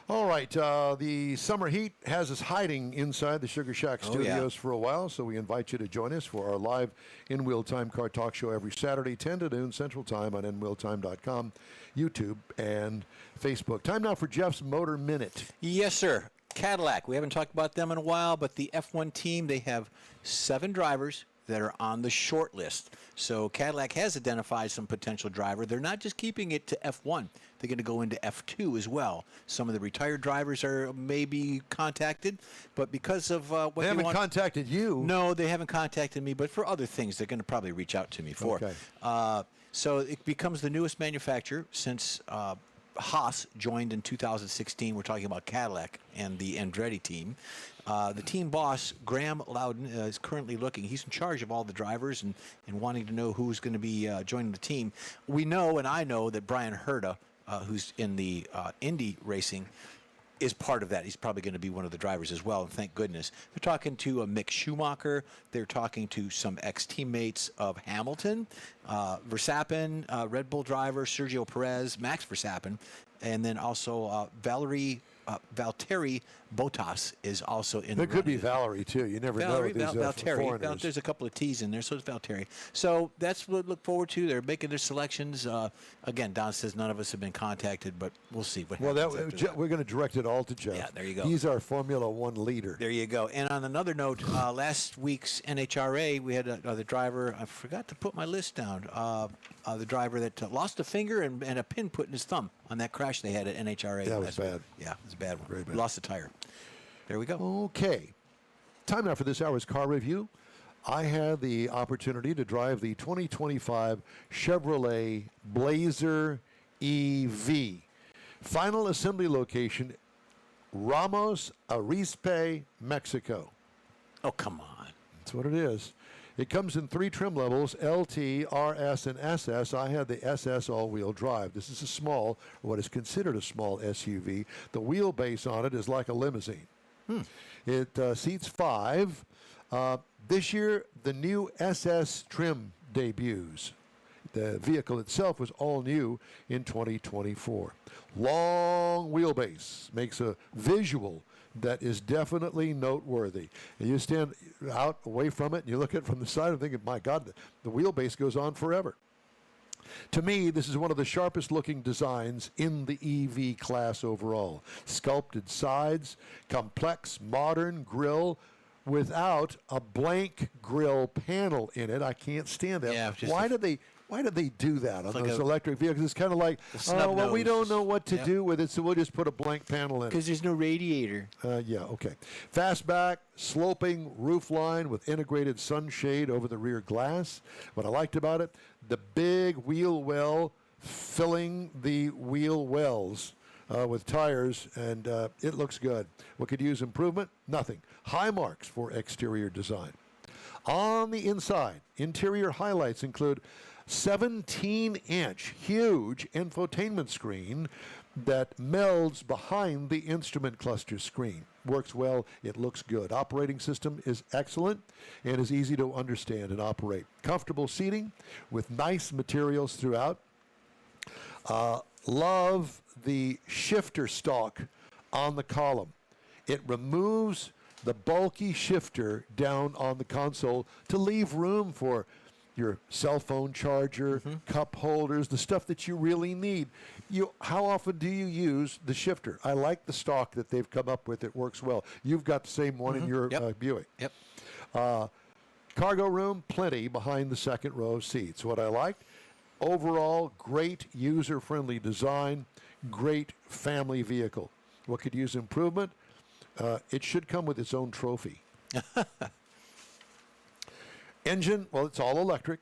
All right, the summer heat has us hiding inside the Sugar Shack studios for a while, so we invite you to join us for our live In Wheel Time Car Talk Show every Saturday, 10 to noon Central Time on InWheelTime.com, YouTube, and Facebook. Time now for Jeff's Motor Minute. Yes, sir. Cadillac. We haven't talked about them in a while, but the F1 team, they have 7 drivers that are on the short list. So Cadillac has identified some potential driver. They're not just keeping it to F1. They're going to go into F2 as well. Some of the retired drivers are maybe contacted, but because of what they haven't contacted you. No, they haven't contacted me, but for other things, they're going to probably reach out to me for. Okay. So it becomes the newest manufacturer since Haas joined in 2016. We're talking about Cadillac and the Andretti team. The team boss, Graham Loudon, is currently looking. He's in charge of all the drivers and wanting to know who's going to be joining the team. We know, and I know, that Brian Herta, who's in the Indy racing, is part of that. He's probably going to be one of the drivers as well, and thank goodness. They're talking to Mick Schumacher. They're talking to some ex-teammates of Hamilton, Verstappen, Red Bull driver, Sergio Perez, Max Verstappen, and then also Valtteri Bottas is also in. There could be Valerie too. You never know with these foreigners. There's a couple of T's in there, so it's Valtteri. So that's what to look forward to. They're making their selections. Again, Don says none of us have been contacted, but we'll see what happens. We're going to direct it all to Jeff. Yeah, there you go. He's our Formula One leader. There you go. And on another note, last week's NHRA, we had the driver. I forgot to put my list down. The driver that lost a finger and a pin put in his thumb on that crash they had at NHRA. That was bad. Yeah, it was a bad one. Very bad. Lost a tire. There we go. Okay. Time now for this hour's car review. I had the opportunity to drive the 2025 Chevrolet Blazer EV. Final assembly location, Ramos Arizpe, Mexico. Oh, come on. That's what it is. It comes in 3 trim levels, LT, RS, and SS. I had the SS all-wheel drive. This is a small, or what is considered a small SUV. The wheelbase on it is like a limousine. It seats 5. This year, the new SS trim debuts. The vehicle itself was all new in 2024. Long wheelbase makes a visual that is definitely noteworthy. And you stand out away from it and you look at it from the side and thinking, my God, the wheelbase goes on forever. To me, this is one of the sharpest looking designs in the EV class overall. Sculpted sides, complex modern grille without a blank grille panel in it. I can't stand that. Yeah, Why did they do that on those electric vehicles? It's kind of like, we don't know what to do with it, so we'll just put a blank panel in it. Because there's no radiator. Yeah, okay. Fastback, sloping roof line with integrated sunshade over the rear glass. What I liked about it, the big wheel well filling the wheel wells with tires, and it looks good. What could use improvement? Nothing. High marks for exterior design. On the inside, interior highlights include 17-inch huge infotainment screen that melds behind the instrument cluster screen. Works well. It looks good. Operating system is excellent and is easy to understand and operate. Comfortable seating with nice materials throughout. Love the shifter stalk on the column. It removes the bulky shifter down on the console to leave room for your cell phone charger, cup holders, the stuff that you really need. How often do you use the shifter? I like the stock that they've come up with. It works well. You've got the same one in your Buick. Yep. Cargo room, plenty behind the second row of seats. What I liked, overall, great user-friendly design, great family vehicle. What could use improvement? It should come with its own trophy. Engine, well, it's all electric.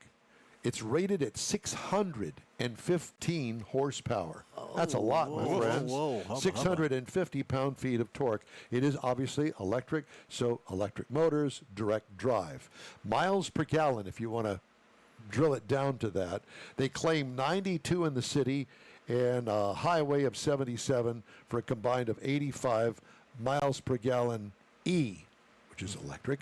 It's rated at 615 horsepower. That's a lot, my friends. Hubba, 650 pound-feet of torque. It is obviously electric, so electric motors, direct drive. Miles per gallon, if you want to drill it down to that. They claim 92 in the city and a highway of 77 for a combined of 85 miles per gallon E, which is electric.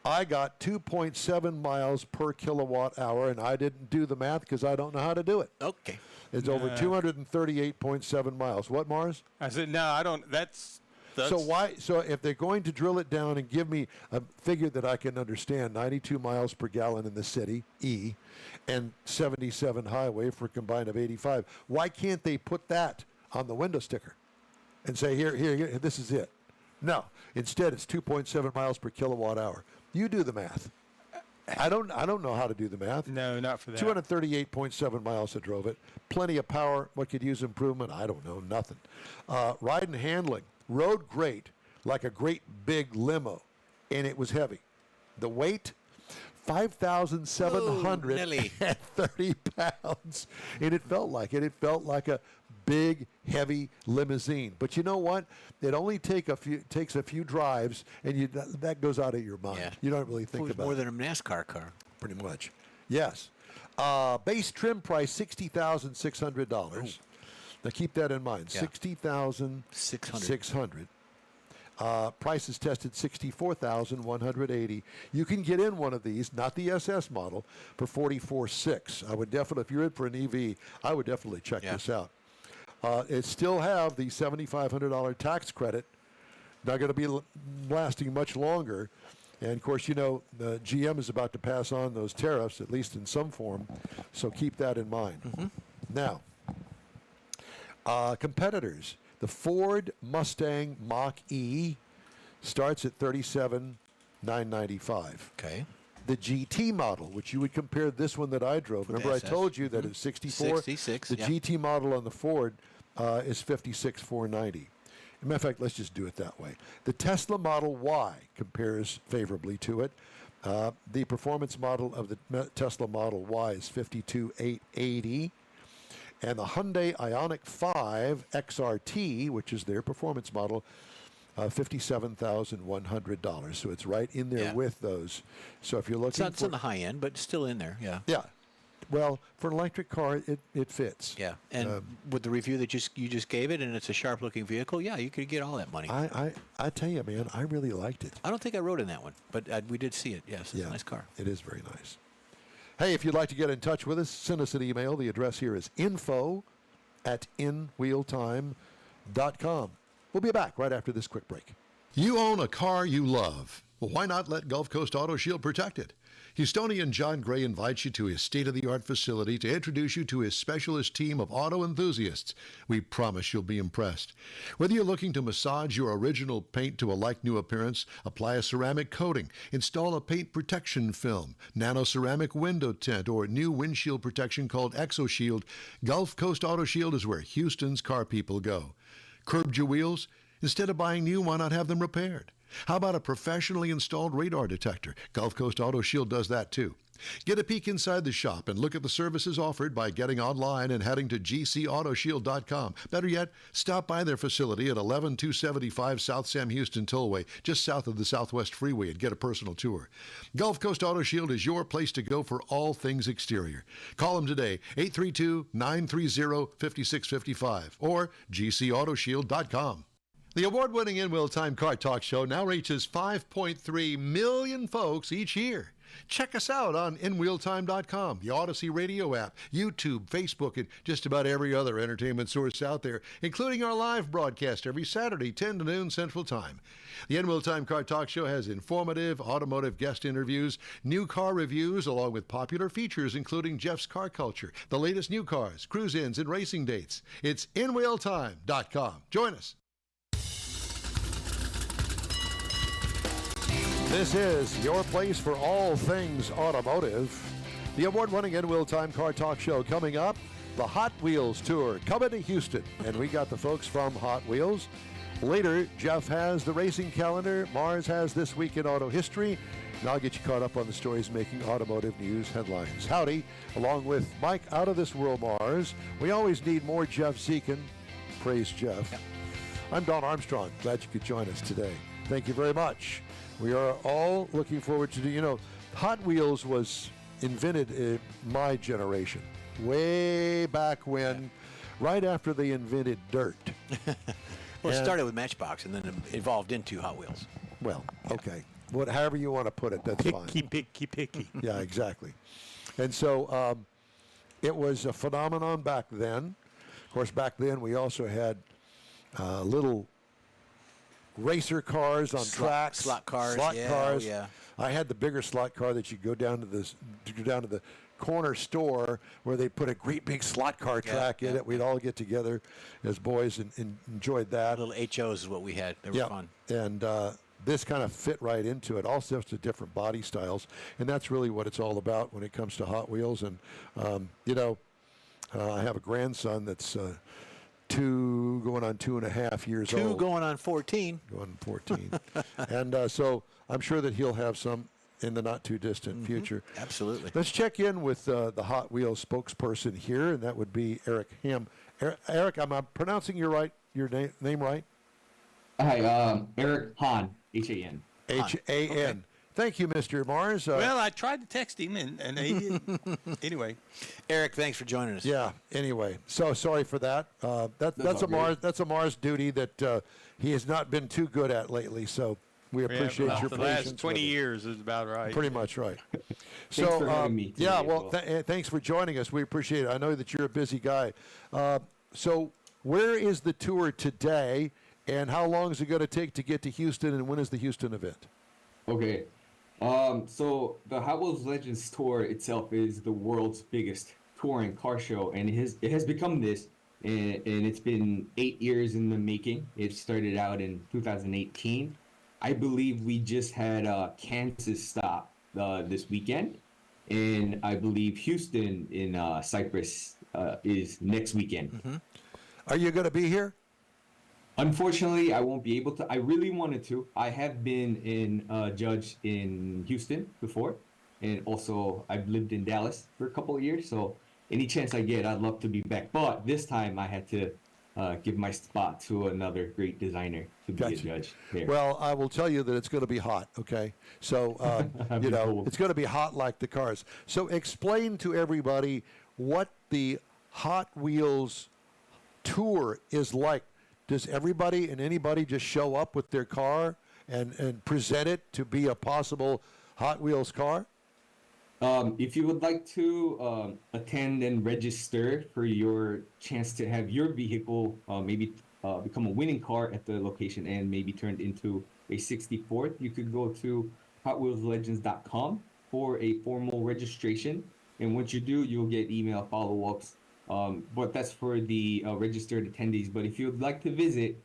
I got 2.7 miles per kilowatt hour, and I didn't do the math because I don't know how to do it. Okay. It's over 238.7 miles. What, Mars? I said, no, I don't. That's So why? So if they're going to drill it down and give me a figure that I can understand, 92 miles per gallon in the city, E, and 77 highway for a combined of 85, why can't they put that on the window sticker and say, here, this is it? No. Instead, it's 2.7 miles per kilowatt hour. You do the math. I don't know how to do the math. No, not for that. 238.7 miles I drove it. Plenty of power. What could use improvement? I don't know. Nothing. Ride and handling. Rode great, like a great big limo, and it was heavy. The weight, 5,730 pounds, and it felt like it. It felt like a big, heavy limousine. But you know what? It only takes a few drives, and that goes out of your mind. Yeah. You don't really think about more it. than a NASCAR car. Pretty much. Yes. Base trim price, $60,600. Now keep that in mind. Yeah. $60,600. Price is tested $64,180. You can get in one of these, not the SS model, for $44,600. I would definitely, if you're in for an EV, I would definitely check this out. It still have the $7,500 tax credit. Not going to be lasting much longer. And of course, you know, GM is about to pass on those tariffs, at least in some form. So keep that in mind. Mm-hmm. Now, competitors. The Ford Mustang Mach-E starts at $37,995. Okay. The GT model, which you would compare this one that I drove. Remember, I told you that it's 64. 66. The GT model on the Ford is $56,490. As a matter of fact, let's just do it that way. The Tesla Model Y compares favorably to it. The performance model of the Tesla Model Y is $52,880. And the Hyundai Ioniq 5 XRT, which is their performance model, $57,100. So it's right in there with those. So if you're looking it's on the high end, but still in there, yeah. Yeah. Well, for an electric car, it fits. Yeah. And with the review that you just gave it, and it's a sharp-looking vehicle, yeah, you could get all that money. I tell you, man, I really liked it. I don't think I rode in that one, but we did see it. Yes, it's a nice car. It is very nice. Hey, if you'd like to get in touch with us, send us an email. The address here is info@inwheeltime.com. We'll be back right after this quick break. You own a car you love. Well, why not let Gulf Coast Auto Shield protect it? Houstonian John Gray invites you to his state-of-the-art facility to introduce you to his specialist team of auto enthusiasts. We promise you'll be impressed. Whether you're looking to massage your original paint to a like-new appearance, apply a ceramic coating, install a paint protection film, nano-ceramic window tint, or new windshield protection called ExoShield, Gulf Coast Auto Shield is where Houston's car people go. Curbed your wheels? Instead of buying new, why not have them repaired? How about a professionally installed radar detector? Gulf Coast Auto Shield does that too. Get a peek inside the shop and look at the services offered by getting online and heading to gcautoshield.com. Better yet, stop by their facility at 11275 South Sam Houston Tollway, just south of the Southwest Freeway, and get a personal tour. Gulf Coast Auto Shield is your place to go for all things exterior. Call them today, 832-930-5655 or gcautoshield.com. The award-winning In Wheel Time Car Talk Show now reaches 5.3 million folks each year. Check us out on InWheelTime.com, the Odyssey Radio app, YouTube, Facebook, and just about every other entertainment source out there, including our live broadcast every Saturday, 10 to noon Central Time. The In Wheel Time Car Talk Show has informative automotive guest interviews, new car reviews, along with popular features including Jeff's Car Culture, the latest new cars, cruise-ins, and racing dates. It's InWheelTime.com. Join us. This is your place for all things automotive. The award-winning In Wheel Time Car Talk Show coming up. The Hot Wheels Tour coming to Houston. And we got the folks from Hot Wheels. Later, Jeff has the racing calendar. Mars has This Week in Auto History. and I'll get you caught up on the stories making automotive news headlines. Howdy, along with Mike Out of This World Mars. We always need more Jeff Zekin. Praise Jeff. Yep. I'm Don Armstrong. Glad you could join us today. Thank you very much. We are all looking forward to, Hot Wheels was invented in my generation, way back when, right after they invented dirt. Well, it started with Matchbox and then it evolved into Hot Wheels. Well, okay. However you want to put it, that's fine. Picky. Yeah, exactly. And so it was a phenomenon back then. Of course, back then we also had little racer cars on tracks, slot cars. Slot cars. Yeah. I had the bigger slot car that you go down to the corner store where they put a great big slot car track in it. We'd all get together as boys and enjoyed that. Little HOs is what we had. They were fun. And this kind of fit right into it. All sorts of different body styles, and that's really what it's all about when it comes to Hot Wheels. And I have a grandson that's 2 going on 2.5 years old. 2 going on 14. Going on 14. And so I'm sure that he'll have some in the not too distant future. Absolutely. Let's check in with the Hot Wheels spokesperson here, and that would be Eric Ham. Eric, am I pronouncing your name right? Hi, Eric Hahn, H-A-N. H-A-N. Okay. Thank you, Mr. Mars. Well, I tried to text him, and he didn't. Anyway. Eric, thanks for joining us. Yeah, anyway. So sorry for that. That's a Mars duty that he has not been too good at lately, so we appreciate your the patience. last 20 years is about right. Pretty much right. Thanks for having me today, yeah, well, thanks for joining us. We appreciate it. I know that you're a busy guy. So where is the tour today, and how long is it going to take to get to Houston, and when is the Houston event? Okay. So the Hot Wheels Legends Tour itself is the world's biggest touring car show, and it has become this, and it's been 8 years in the making. It started out in 2018. I believe we just had Kansas stop this weekend, and I believe Houston in Cyprus is next weekend. Mm-hmm. Are you going to be here? Unfortunately, I won't be able to. I really wanted to. I have been in judge in Houston before, and also I've lived in Dallas for a couple of years. So any chance I get, I'd love to be back. But this time I had to give my spot to another great designer to be a judge there. Well, I will tell you that it's going to be hot, okay? So, it's going to be hot like the cars. So explain to everybody what the Hot Wheels tour is like. Does everybody and anybody just show up with their car and present it to be a possible Hot Wheels car? If you would like to attend and register for your chance to have your vehicle maybe become a winning car at the location and maybe turned into a 64th, you could go to hotwheelslegends.com for a formal registration. And once you do, you'll get email follow-ups. But that's for the registered attendees. But if you would like to visit,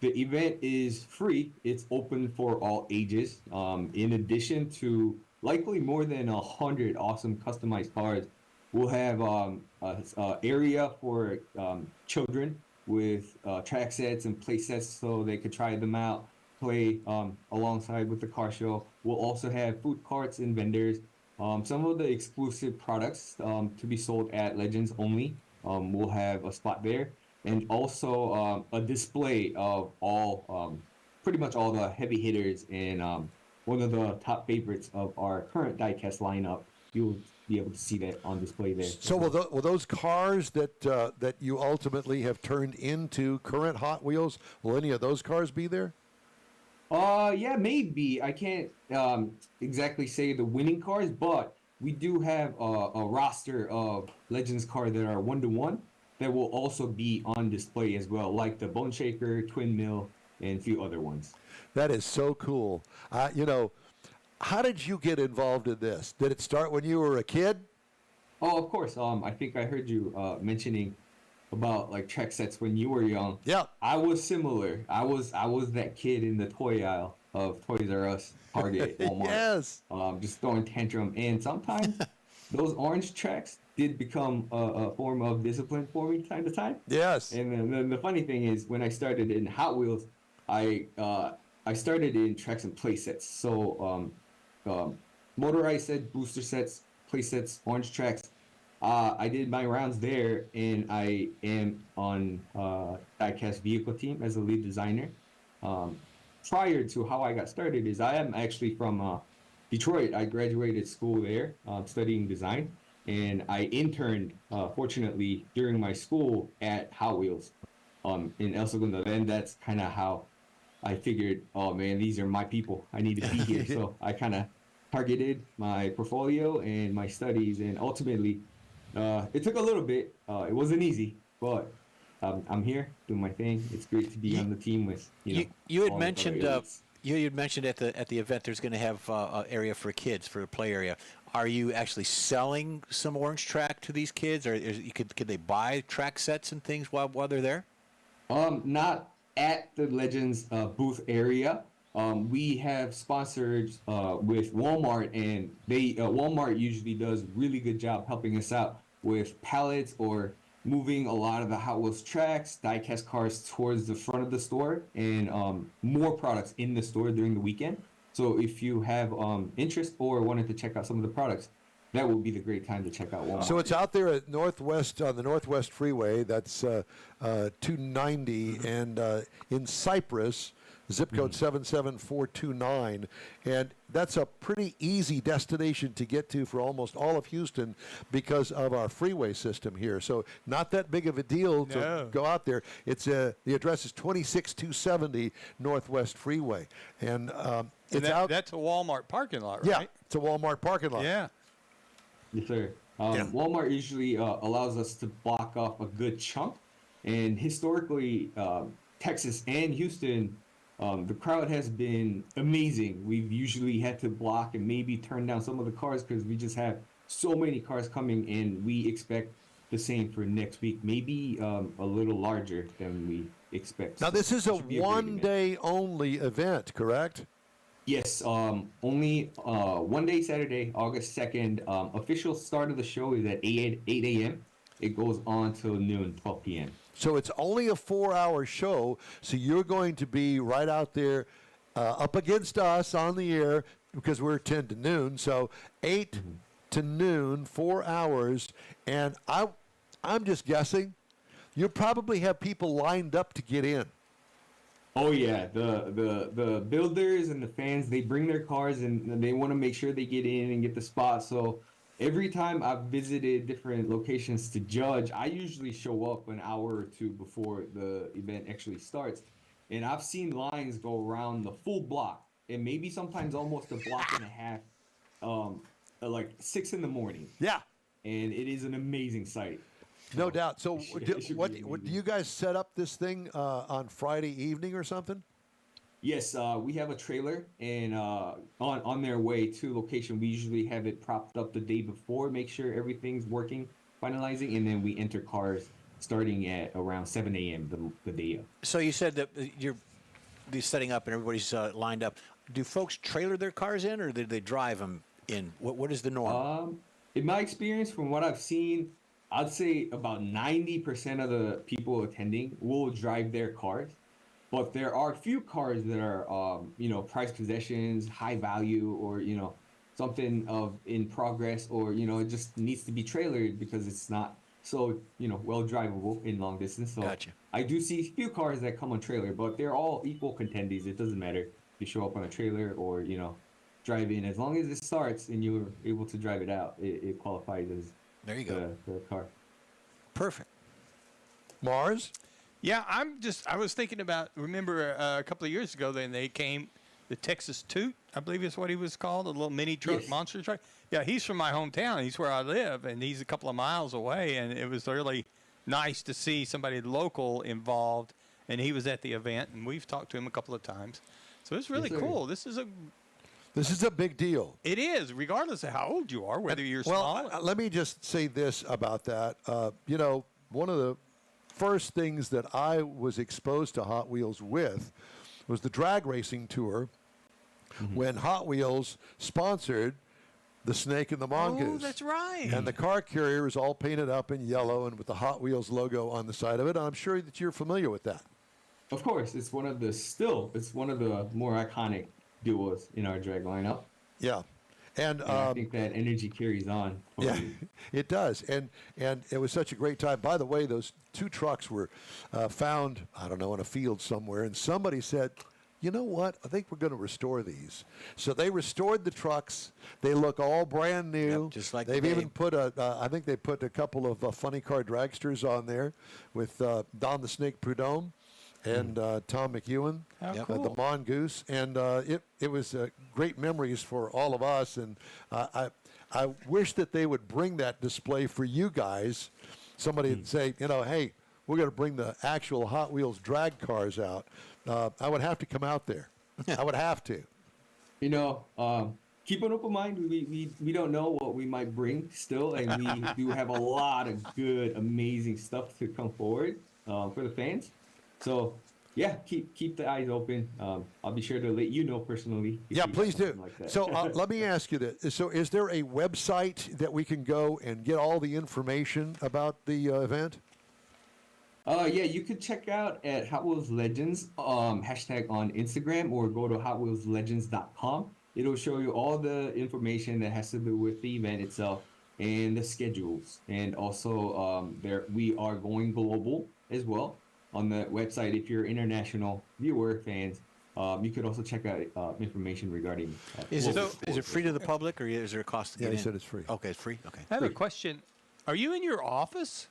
the event is free. It's open for all ages. In addition to likely more than 100 awesome customized cars, we'll have an area for children with track sets and play sets so they could try them out, play alongside with the car show. We'll also have food carts and vendors. Some of the exclusive products to be sold at Legends only. We'll have a spot there, and also a display of all, pretty much all the heavy hitters and one of the top favorites of our current diecast lineup. You'll be able to see that on display there. So will those cars that you ultimately have turned into current Hot Wheels, will any of those cars be there? Yeah, maybe. I can't exactly say the winning cars, but we do have a roster of Legends cars that are 1-to-1 that will also be on display as well, like the Bone Shaker, Twin Mill, and a few other ones. That is so cool. How did you get involved in this? Did it start when you were a kid? Oh, of course. I think I heard you mentioning about like track sets when you were young. Yeah. I was similar. I was that kid in the toy aisle of Toys R Us, Target, Walmart. Yes. Just throwing tantrum, and sometimes those orange tracks did become a form of discipline for me time to time. Yes. And then the funny thing is, when I started in Hot Wheels, I started in tracks and play sets. So motorized set, booster sets, play sets, orange tracks. I did my rounds there, and I am on diecast vehicle team as a lead designer. Prior to how I got started is I am actually from Detroit. I graduated school there, studying design, and I interned, fortunately, during my school at Hot Wheels in El Segundo. And that's kind of how I figured, oh man, these are my people. I need to be here. So I kind of targeted my portfolio and my studies, and ultimately, it took a little bit. It wasn't easy, but I'm here doing my thing. It's great to be on the team with you had all the mentioned elites. you had mentioned at the event there's going to have an area for kids, for a play area. Are you actually selling some orange track to these kids, or could they buy track sets and things while they're there? Not at the Legends booth area. We have sponsored with Walmart, and Walmart usually does a really good job helping us out with pallets or moving a lot of the Hot Wheels tracks, diecast cars towards the front of the store, and more products in the store during the weekend. So if you have interest or wanted to check out some of the products, that would be the great time to check out Walmart. So it's out there at Northwest, on the Northwest Freeway. That's 290, and in Cypress, zip code 77429, and that's a pretty easy destination to get to for almost all of Houston because of our freeway system here. So not that big of a deal to go out there. It's the address is 26270 Northwest Freeway, and it's out. That's a Walmart parking lot, right? Yeah, it's a Walmart parking lot. Yeah. Yes, sir. Walmart usually allows us to block off a good chunk, and historically, Texas and Houston, the crowd has been amazing. We've usually had to block and maybe turn down some of the cars because we just have so many cars coming, and we expect the same for next week, maybe a little larger than we expect. Now, this is a Should be great one-day only event, correct? Yes, only 1 day, Saturday, August 2nd. Official start of the show is at 8 a.m. It goes on till noon, 12 p.m. So it's only a 4-hour show, so you're going to be right out there up against us on the air because we're 10 to noon. So 8 to noon, 4 hours, and I'm just guessing you'll probably have people lined up to get in. Oh yeah, the builders and the fans, they bring their cars and they want to make sure they get in and get the spot. So every time I've visited different locations to judge, I usually show up an hour or two before the event actually starts. And I've seen lines go around the full block, and maybe sometimes almost a block and a half, like 6 in the morning. Yeah. And it is an amazing sight. No doubt. So it should what be do you guys set up this thing on Friday evening or something? Yes, we have a trailer, and on their way to location, we usually have it propped up the day before, make sure everything's working, finalizing, and then we enter cars starting at around 7 a.m. the day of. So you said that you're setting up and everybody's lined up. Do folks trailer their cars in, or do they drive them in? What is the norm? In my experience, from what I've seen, I'd say about 90% of the people attending will drive their cars. But there are a few cars that are, prized possessions, high value, or, something in progress, or, it just needs to be trailered because it's not so, well drivable in long distance. So Gotcha. I do see a few cars that come on trailer, but they're all equal contendees. It doesn't matter if you show up on a trailer or, drive in. As long as it starts and you're able to drive it out, it qualifies as There you go. the car. Perfect. Mars? Yeah, I was thinking about, remember a couple of years ago, then they came, the Texas Toot, I believe is what he was called, a little mini truck, Yes. monster truck. Yeah, he's from my hometown. He's where I live, and he's a couple of miles away, and it was really nice to see somebody local involved, and he was at the event, and we've talked to him a couple of times. So it's really Yes, sir. cool. This is a big deal. It is, regardless of how old you are, whether you're Well, small. let me just say this about that. One of the first things that I was exposed to Hot Wheels with was the drag racing tour when Hot Wheels sponsored the Snake and the Mongoose. Oh, that's right. And the car carrier is all painted up in yellow and with the Hot Wheels logo on the side of it. I'm sure that you're familiar with that. Of course, it's one of the more iconic duos in our drag lineup. Yeah. And I think that energy carries on. yeah, it does. And it was such a great time. By the way, those 2 trucks were found, I don't know, in a field somewhere. And somebody said, you know what? I think we're going to restore these. So they restored the trucks. They look all brand new. Yep, just like they've the even day. put I think they put a couple of funny car dragsters on there with Don the Snake Prudhomme and Tom McEwen, the Mongoose, and it was great memories for all of us. And I wish that they would bring that display for you guys. Somebody would say, you know, hey, we're going to bring the actual Hot Wheels drag cars out. I would have to come out there. I would have to. You know, keep an open mind. We don't know what we might bring still, and we do have a lot of good, amazing stuff to come forward for the fans. So, yeah, keep the eyes open. I'll be sure to let you know personally. if Yeah, we please have do. something like that. So let me ask you this. So is there a website that we can go and get all the information about the event? Yeah, you could check out at Hot Wheels Legends hashtag on Instagram, or go to hotwheelslegends.com. It'll show you all the information that has to do with the event itself and the schedules. And also, we are going global as well on the website. If you're international viewer fans, you could also check out information regarding. Is global it free to the public, or is there a cost to Yeah, get he in? said it's free. Okay, it's free. Okay. I have a question. Are you in your office?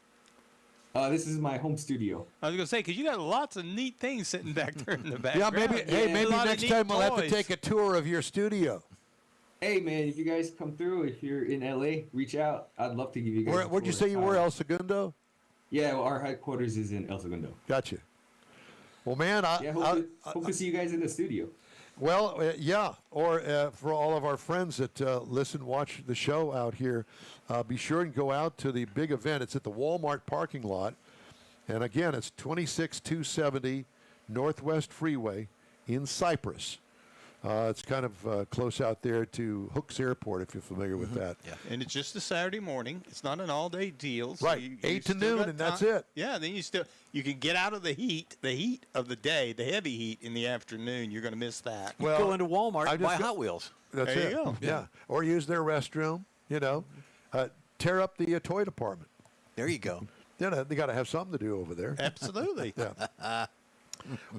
This is my home studio. I was gonna say, because you got lots of neat things sitting back there in the Yeah, background. maybe. Hey, A maybe lot of next neat time we'll have to toys. take a tour of your studio. Hey man, if you guys come through, if you're in LA, reach out. I'd love to give you guys. a Where'd you tour. say you were, El Segundo? Yeah, well, our headquarters is in El Segundo. Gotcha. Well, man, Yeah, hope to see you guys in the studio. yeah. Or for all of our friends that listen, watch the show out here, be sure and go out to the big event. It's at the Walmart parking lot. And again, it's 26270 Northwest Freeway in Cypress. It's kind of close out there to Hooks Airport, if you're familiar with that. Yeah. And it's just a Saturday morning. It's not an all-day deal. So Right, you 8 to still noon, got and that's time. it. Yeah, then you can get out of the heat of the day, the heavy heat in the afternoon. You're going to miss that. Well, Go into Walmart I and just buy got- Hot Wheels. That's There it. you go. Yeah. Or use their restroom, tear up the toy department. There you go. They got to have something to do over there. Absolutely. Yeah.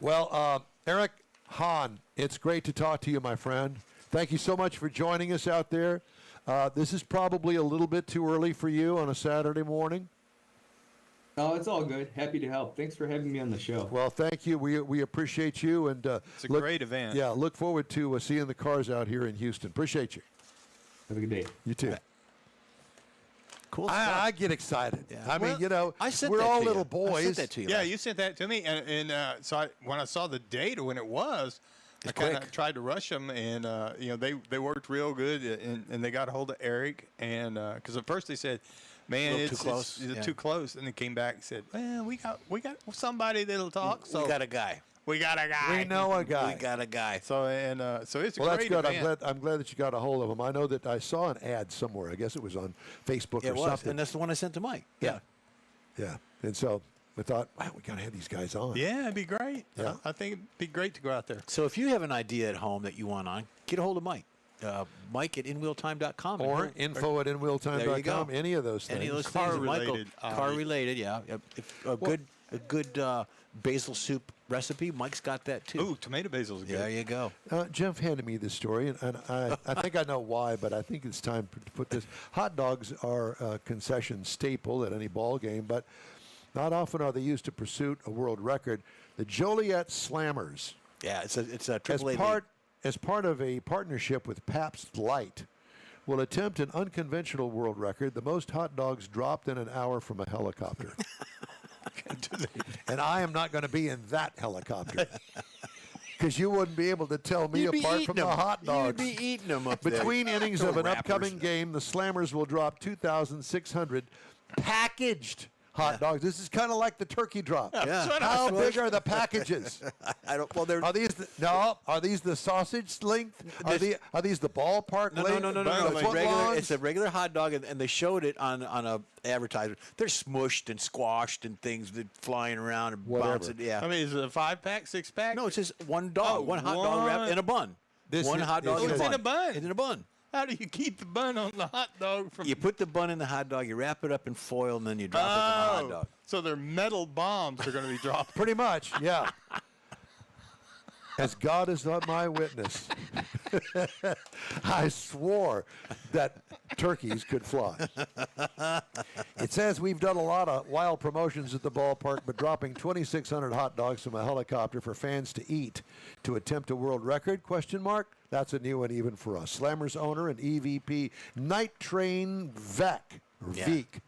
Well, Eric Hahn, it's great to talk to you, my friend. Thank you so much for joining us out there. This is probably a little bit too early for you on a Saturday morning. Oh, it's all good. Happy to help. Thanks for having me on the show. Well, thank you. We appreciate you. And It's a great event. Yeah, look forward to seeing the cars out here in Houston. Appreciate you. Have a good day. You too. Cool stuff. I get excited. Yeah. I mean, I sent we're that all to little you. I boys. sent that to you. Yeah, last- you sent that to me, and so when I saw the date of when it was, I It's kind of quick. tried to rush them, and they worked real good, and they got a hold of Eric, and because at first they said, "Man, Little too it's close." it's Yeah. too close," and they came back and said, "Well, we got somebody that'll talk." So we got a guy. we got a guy. We know a guy. We got a guy. So so it's a Well, that's great good. event. I'm glad that you got a hold of him. I know that I saw an ad somewhere. I guess it was on Facebook It or was, something. and that's the one I sent to Mike. Yeah. Yeah. And so I thought, wow, we got to have these guys on. Yeah, it'd be great. Yeah. I think it'd be great to go out there. So if you have an idea at home that you want on, get a hold of Mike. Mike at inwheeltime.com. Or info at There you inwheeltime.com. go. Any of those things. Any of those Car things. and Michael, related, car related, yeah. If a good basil soup recipe. Mike's got that too. Ooh, tomato basil's good. There you go. Jeff handed me this story, and I think I know why, but I think it's time to put this. Hot dogs are a concession staple at any ball game, but not often are they used to pursue a world record. The Joliet Slammers, Yeah, it's a as triple A. part of a partnership with Pabst Light, will attempt an unconventional world record: the most hot dogs dropped in an hour from a helicopter. And I am not going to be in that helicopter. Because you wouldn't be able to tell me You'd be apart eating from them. the hot dogs. You'd be eating them up there. Between innings No of an wrappers. upcoming game, the Slammers will drop 2,600 packaged hot dogs. This is kind of like the turkey drop. Yeah. How big are the packages? I don't. Well, they're Are these the sausage length? Are these the ballpark no, length? no, no, no, The no. It's foot regular. longs? It's a regular hot dog, and they showed it on a advertisement. They're smushed and squashed and things that flying around and Whatever. bouncing. Yeah. I mean, is it a 5-pack, 6-pack? No, it's just one dog, Oh, one hot dog wrapped one. in a bun. This one is- hot dog it's in a in bun. a bun. It's in a bun. How do you keep the bun on the hot dog from? You put the bun in the hot dog, you wrap it up in foil, and then you drop it in the hot dog. So they're metal bombs are going to be dropped. Pretty much, yeah. As God is not my witness, I swore that turkeys could fly. It says we've done a lot of wild promotions at the ballpark, but dropping 2,600 hot dogs from a helicopter for fans to eat to attempt a world record? Question mark. That's a new one even for us. Slammers owner and EVP Night Train Veek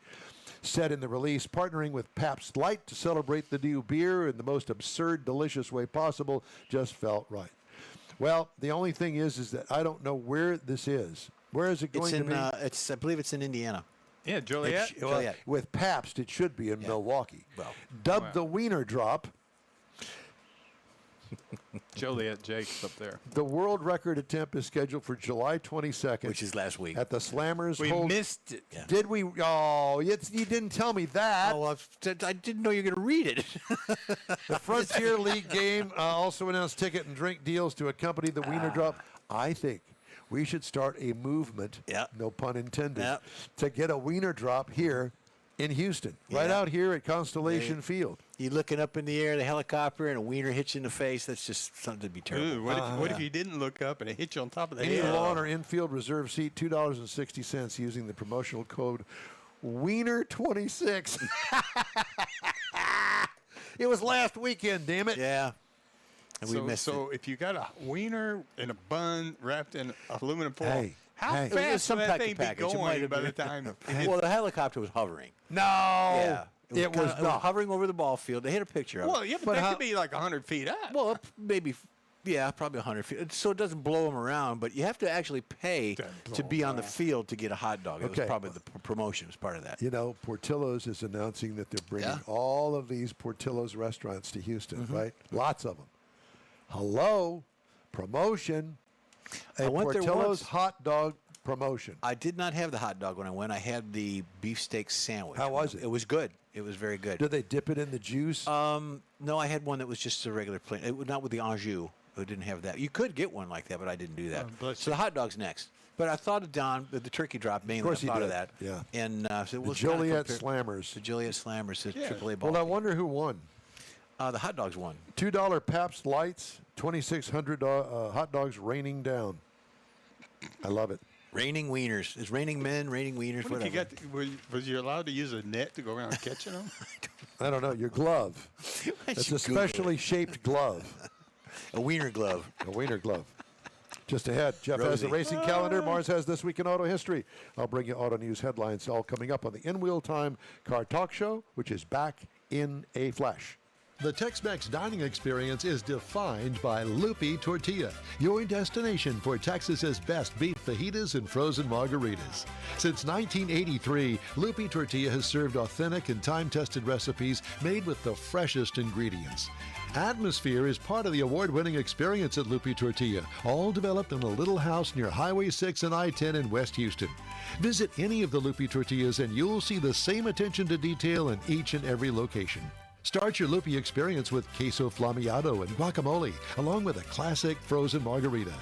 said in the release, partnering with Pabst Light to celebrate the new beer in the most absurd, delicious way possible just felt right. Well, the only thing is that I don't know where this is. Where is it going to be? I believe it's in Indiana. Yeah, Joliet. Joliet. With Pabst, it should be in Milwaukee. Well, dubbed the Wiener Drop. Joliet Jake's up there. The world record attempt is scheduled for July 22nd. Which is last week. At the Slammers. We missed it. Yeah. Did we? Oh, you didn't tell me that. Oh, well, I didn't know you were going to read it. The Frontier League game also announced ticket and drink deals to accompany the Wiener Drop. I think we should start a movement, no pun intended, to get a Wiener Drop here in Houston, right out here at Constellation Field. You're looking up in the air, the helicopter, and a wiener hits you in the face. That's just something to be terrible. Ooh, what if you didn't look up and it hit you on top of the Any head? lawn or infield reserve seat, $2.60 using the promotional code Wiener26. It was last weekend, damn it. Yeah. And we missed so if you got a wiener in a bun wrapped in aluminum foil, how It was fast some would type that of thing be package. It might going have by been- the time? Well, the helicopter was hovering. No. Yeah. It was kinda- not. hovering over the ball field. They hit a picture of it. Well, yeah, but that could be like 100 feet up. Well, maybe, probably 100 feet. So it doesn't blow them around, but you have to actually pay to be on the field to get a hot dog. It was probably the promotion was part of that. You know, Portillo's is announcing that they're bringing all of these Portillo's restaurants to Houston, right? Lots of them. Hello, promotion. A I went there Portillo's once. hot dog promotion. I did not have the hot dog when I went. I had the beefsteak sandwich. How was it? It was good. It was very good. Did they dip it in the juice? No, I had one that was just a regular plain. Not with the au jus. It didn't have that. You could get one like that, but I didn't do that. So the hot dog's next. But I thought of Don, the turkey drop mainly. course I you thought of did. that. Yeah. And so the we'll Joliet Slammers. The Joliet Slammers, the AAA ball. Well, I wonder who won. The hot dogs won. $2 Pabst Lights, 2,600 hot dogs raining down. I love it. Raining wieners. It's raining men, raining wieners, What whatever. if you was you allowed to use a net to go around catching them? I don't know. Your glove. It's a specially shaped glove. A wiener glove. A wiener glove. Just ahead, Jeff has the Rosie. racing calendar. Mars has This Week in Auto History. I'll bring you auto news headlines all coming up on the In Wheel Time Car Talk Show, which is back in a flash. The Tex-Mex dining experience is defined by Lupi Tortilla, your destination for Texas's best beef fajitas and frozen margaritas. Since 1983, Lupi Tortilla has served authentic and time-tested recipes made with the freshest ingredients. Atmosphere is part of the award-winning experience at Lupi Tortilla, all developed in a little house near Highway 6 and I-10 in West Houston. Visit any of the Lupi Tortillas and you'll see the same attention to detail in each and every location. Start your Lupi experience with queso flammeado and guacamole, along with a classic frozen margarita.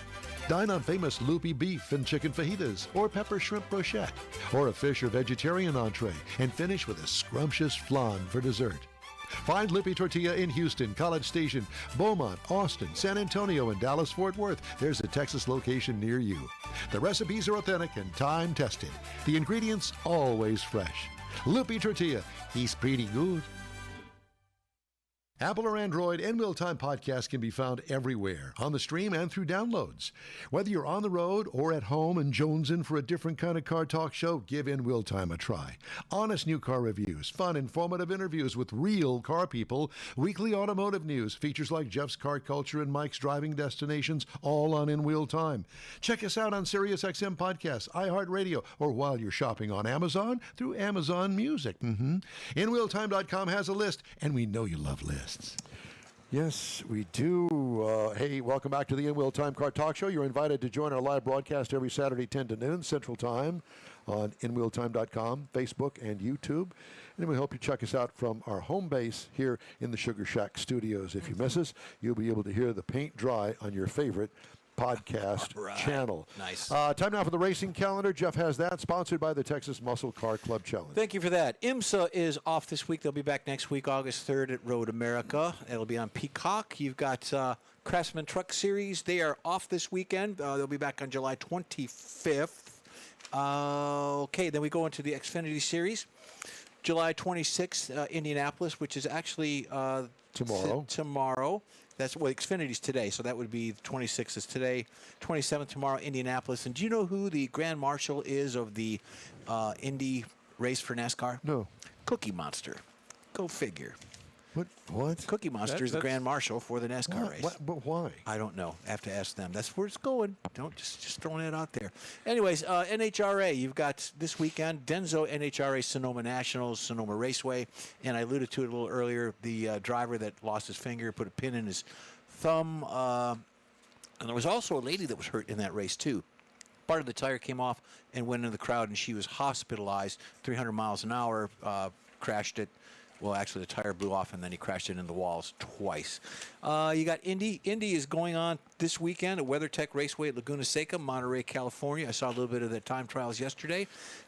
Dine on famous Lupi beef and chicken fajitas, or pepper shrimp brochette, or a fish or vegetarian entree, and finish with a scrumptious flan for dessert. Find Lupi Tortilla in Houston, College Station, Beaumont, Austin, San Antonio, and Dallas-Fort Worth. There's a Texas location near you. The recipes are authentic and time-tested. The ingredients always fresh. Lupi Tortilla, he's pretty good. Apple or Android, In Wheel Time podcast can be found everywhere, on the stream and through downloads. Whether you're on the road or at home and jonesing for a different kind of car talk show, give In Wheel Time a try. Honest new car reviews, fun, informative interviews with real car people, weekly automotive news, features like Jeff's Car Culture and Mike's Driving Destinations, all on In Wheel Time. Check us out on SiriusXM Podcasts, iHeartRadio, or while you're shopping on Amazon through Amazon Music. InWheelTime.com has a list, and we know you love lists. Yes, we do. Hey, welcome back to the In Wheel Time Car Talk Show. You're invited to join our live broadcast every Saturday, 10 to noon Central Time on InWheelTime.com, Facebook, and YouTube. And we hope you check us out from our home base here in the Sugar Shack studios. If you miss us, you'll be able to hear the paint dry on your favorite podcast Right. channel. Nice. Time now for the racing calendar. Jeff has that, sponsored by the Texas Muscle Car Club Challenge. Thank you for that. IMSA is off this week. They'll be back next week, August 3rd at Road America. It'll be on Peacock. You've got Craftsman Truck Series. They are off this weekend. They'll be back on July 25th. Okay, then we go into the Xfinity Series. July 26th, Indianapolis, which is actually Tomorrow. Tomorrow. That's Xfinity's today, so that would be the 26th is today. 27th tomorrow, Indianapolis. And do you know who the Grand Marshal is of the Indy race for NASCAR? No. Cookie Monster. Go figure. What? Cookie Monster is the that's- Grand Marshal for the NASCAR race. But why? I don't know. I have to ask them. That's where it's going. Don't just throwing it out there. Anyways, NHRA, you've got this weekend, Denso NHRA Sonoma Nationals, Sonoma Raceway. And I alluded to it a little earlier, the driver that lost his finger, put a pin in his thumb. And there was also a lady that was hurt in that race, too. Part of the tire came off and went into the crowd, and she was hospitalized, 300 miles an hour, crashed it. Well, actually, the tire blew off, and then he crashed it into the walls twice. You got Indy. Indy is going on this weekend at WeatherTech Raceway at Laguna Seca, Monterey, California. I saw a little bit of the time trials yesterday.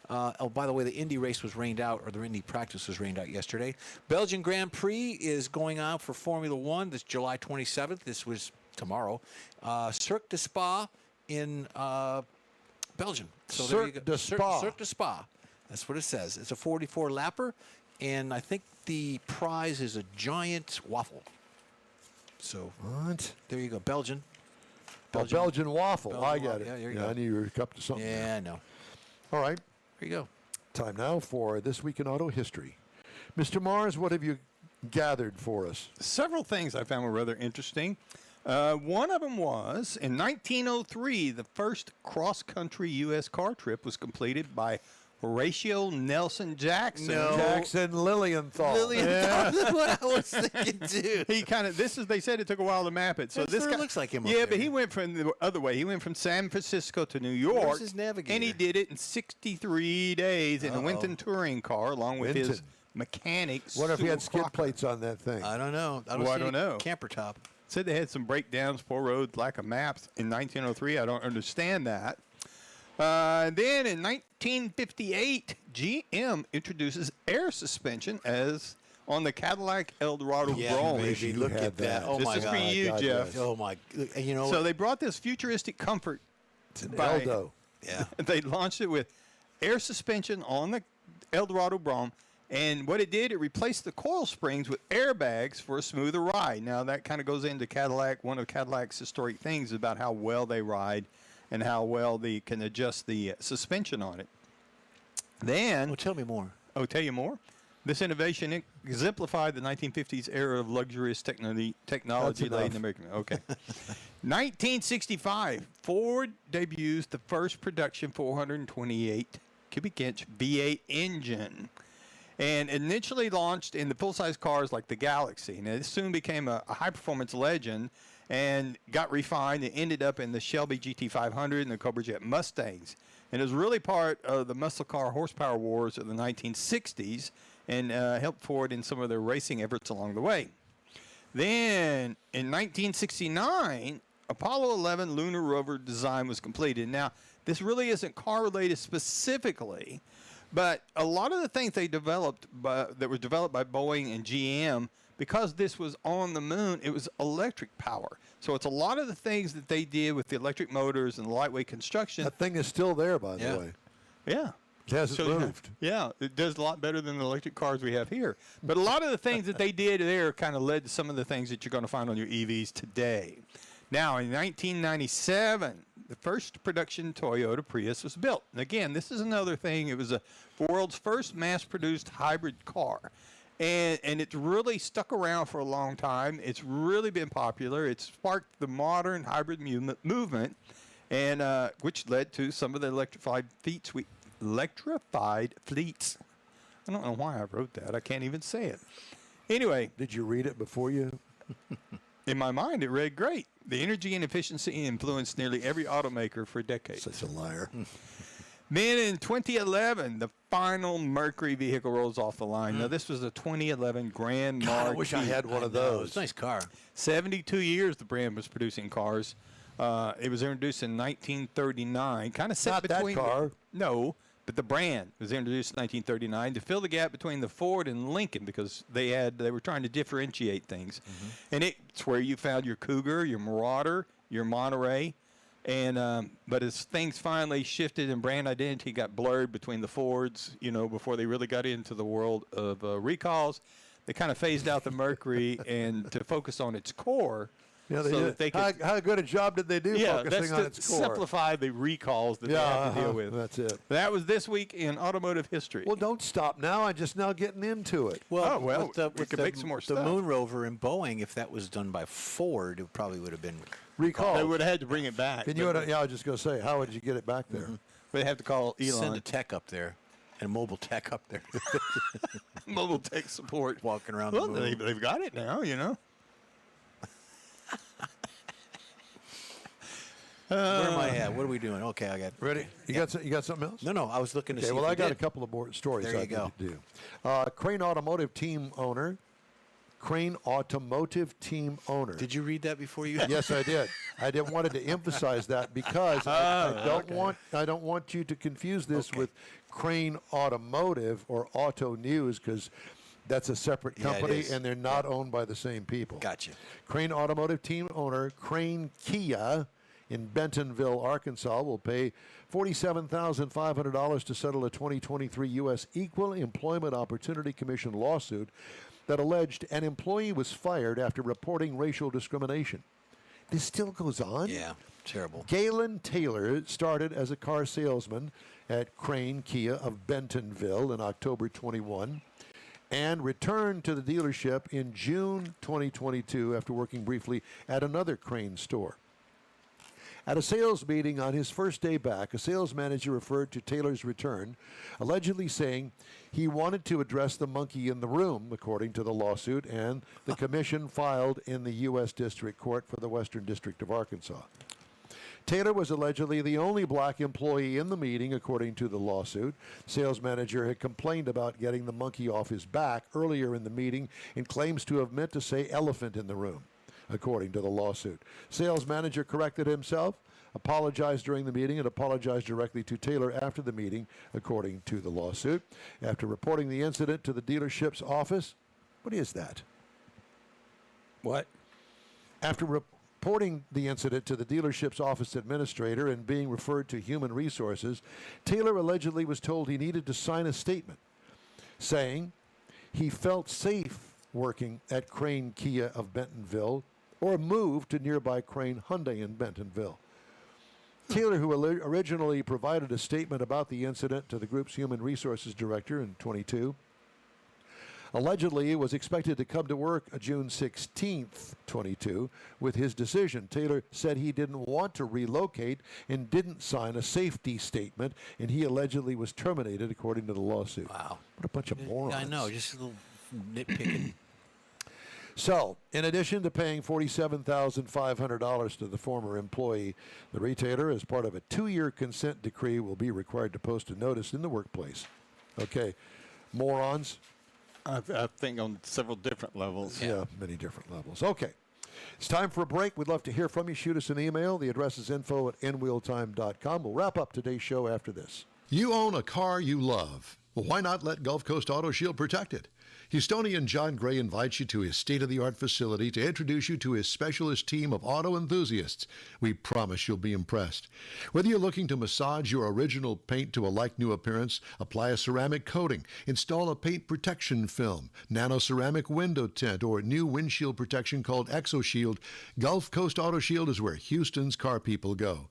Oh, by the way, the Indy race was rained out, or the Indy practice was rained out yesterday. Belgian Grand Prix is going on for Formula One this July 27th. This was tomorrow. Cirque du Spa in Belgium. So there you go. Cirque du Spa. Cirque du Spa. That's what it says. It's a 44-lapper. And I think the prize is a giant waffle. So What? there you go, Belgian. Belgian waffle. Belgian I got waffle. it. Yeah, there you go. I knew you were up to something. Yeah, I know. All right. There you go. Time now for This Week in Auto History. Mr. Mars, what have you gathered for us? Several things I found were rather interesting. One of them was, in 1903, the first cross-country U.S. car trip was completed by Horatio Nelson Jackson. No. Jackson Lilienthal. That's what I was thinking too. He kind of, they said it took a while to map it. So That this sure guy looks like him up Yeah, there. but he went from the other way. He went from San Francisco to New York. his navigator? And he did it in 63 days in a Winton touring car along with his Winton. mechanic. What if he had Sue skid Crocker. plates on that thing? I don't know. Well, I see don't any know. Camper top. Said they had some breakdowns, poor roads, lack of maps in 1903. I don't understand that. Then in 1958, GM introduces air suspension as on the Cadillac Eldorado Brougham. baby. Look You at had that. that. Oh This my is God. for you, God, Jeff. yes. Oh my. You know. So they brought this futuristic comfort. It's an by- Eldo. yeah. They launched it with air suspension on the Eldorado Brougham. And what it did, it replaced the coil springs with airbags for a smoother ride. Now, that kind of goes into Cadillac. One of Cadillac's historic things about how well they ride and how well they can adjust the suspension on it. Then, Well, tell me more. tell you more. This innovation exemplified the 1950s era of luxurious technology laid in American. Okay. 1965, Ford debuts the first production 428 cubic inch V8 engine. And initially launched in the full-size cars like the Galaxy. And it soon became a high-performance legend and got refined and ended up in the Shelby GT500 and the Cobra Jet Mustangs. And it was really part of the muscle car horsepower wars of the 1960s and helped Ford in some of their racing efforts along the way. Then, in 1969, Apollo 11 lunar rover design was completed. Now, this really isn't car-related specifically, but a lot of the things they developed that were developed by Boeing and GM, because this was on the moon, it was electric power. So it's a lot of the things that they did with the electric motors and the lightweight construction. That thing is still there, by Yeah. the way. Yeah. It hasn't So, moved. Yeah, it does a lot better than the electric cars we have here. But a lot of the things that they did there kind of led to some of the things that you're going to find on your EVs today. Now, in 1997, the first production Toyota Prius was built. And again, this is another thing. It was the world's first mass-produced hybrid car. And it's really stuck around for a long time. It's really been popular. It sparked the modern hybrid movement, and which led to some of the electrified fleets. I don't know why I wrote that. I can't even say it. Anyway, Did you read it before you? in my mind, it read great. The energy and efficiency influenced nearly every automaker for decades. Such a liar. Then in 2011, the final Mercury vehicle rolls off the line. Now, this was a 2011 Grand God, I Marquis. wish I had one of No, those. it's a nice car. 72 years the brand was producing cars. It was introduced in 1939. Kind of set Not that between car. No, but the brand was introduced in 1939 to fill the gap between the Ford and Lincoln because they were trying to differentiate things. And it's where you found your Cougar, your Marauder, your Monterey. And but as things finally shifted and brand identity got blurred between the Fords, before they really got into the world of recalls, they kind of phased out the Mercury and to focus on its core. Yeah, so that they could, how good a job did they do focusing that's on to its core? simplify the recalls that they had to deal with. That's it. That was this week in automotive history. Well, don't stop now. I'm just now getting into it. Well, we could make some more the stuff. Moon Rover and Boeing, if that was done by Ford, it probably would have been Recall. They would have had to bring it back. And I was just going to say, how would you get it back there? They'd have to call Elon. Send a tech up there, and a mobile tech up there. Mobile tech support. Walking around Well, the moon. they've got it now, Where am I at? What are we doing? Okay, I got Ready? You got something else? No, I was looking to see. Okay, well, if I we got did. a couple of more stories There you I go. need to do. Crane Automotive team owner. Did you read that before you? Yes, I did. Wanted to emphasize that because I don't want you to confuse this with Crane Automotive or Auto News because that's a separate Yeah, it company is. and they're not owned by the same people. Gotcha. Crane Automotive team owner Crane Kia in Bentonville, Arkansas, will pay $47,500 to settle a 2023 U.S. Equal Employment Opportunity Commission lawsuit that alleged an employee was fired after reporting racial discrimination. This still goes on? Yeah, terrible. Galen Taylor started as a car salesman at Crane Kia of Bentonville in October 21 and returned to the dealership in June 2022 after working briefly at another Crane store. At a sales meeting on his first day back, a sales manager referred to Taylor's return, allegedly saying he wanted to address the monkey in the room, according to the lawsuit, and the commission filed in the U.S. District Court for the Western District of Arkansas. Taylor was allegedly the only black employee in the meeting, according to the lawsuit. Sales manager had complained about getting the monkey off his back earlier in the meeting and claims to have meant to say elephant in the room, according to the lawsuit. Sales manager corrected himself, apologized during the meeting, and apologized directly to Taylor after the meeting, according to the lawsuit. After reporting the incident to the dealership's office, what is that? What? After reporting the incident to the dealership's office administrator and being referred to human resources, Taylor allegedly was told he needed to sign a statement saying he felt safe working at Crane Kia of Bentonville or moved to nearby Crane Hyundai in Bentonville. Taylor, who originally provided a statement about the incident to the group's human resources director in 22, allegedly was expected to come to work June 16th, 22. With his decision, Taylor said he didn't want to relocate and didn't sign a safety statement, and he allegedly was terminated, according to the lawsuit. Wow. What a bunch of morons. I know, just a little nitpicking. So, in addition to paying $47,500 to the former employee, the retailer, as part of a 2-year consent decree, will be required to post a notice in the workplace. Okay, morons? I think on several different levels. Yeah, many different levels. Okay, it's time for a break. We'd love to hear from you. Shoot us an email. The address is info@nwheeltime.com. We'll wrap up today's show after this. You own a car you love. Well, why not let Gulf Coast Auto Shield protect it? Houstonian John Gray invites you to his state-of-the-art facility to introduce you to his specialist team of auto enthusiasts. We promise you'll be impressed. Whether you're looking to massage your original paint to a like-new appearance, apply a ceramic coating, install a paint protection film, nano-ceramic window tint, or new windshield protection called ExoShield, Gulf Coast Auto Shield is where Houston's car people go.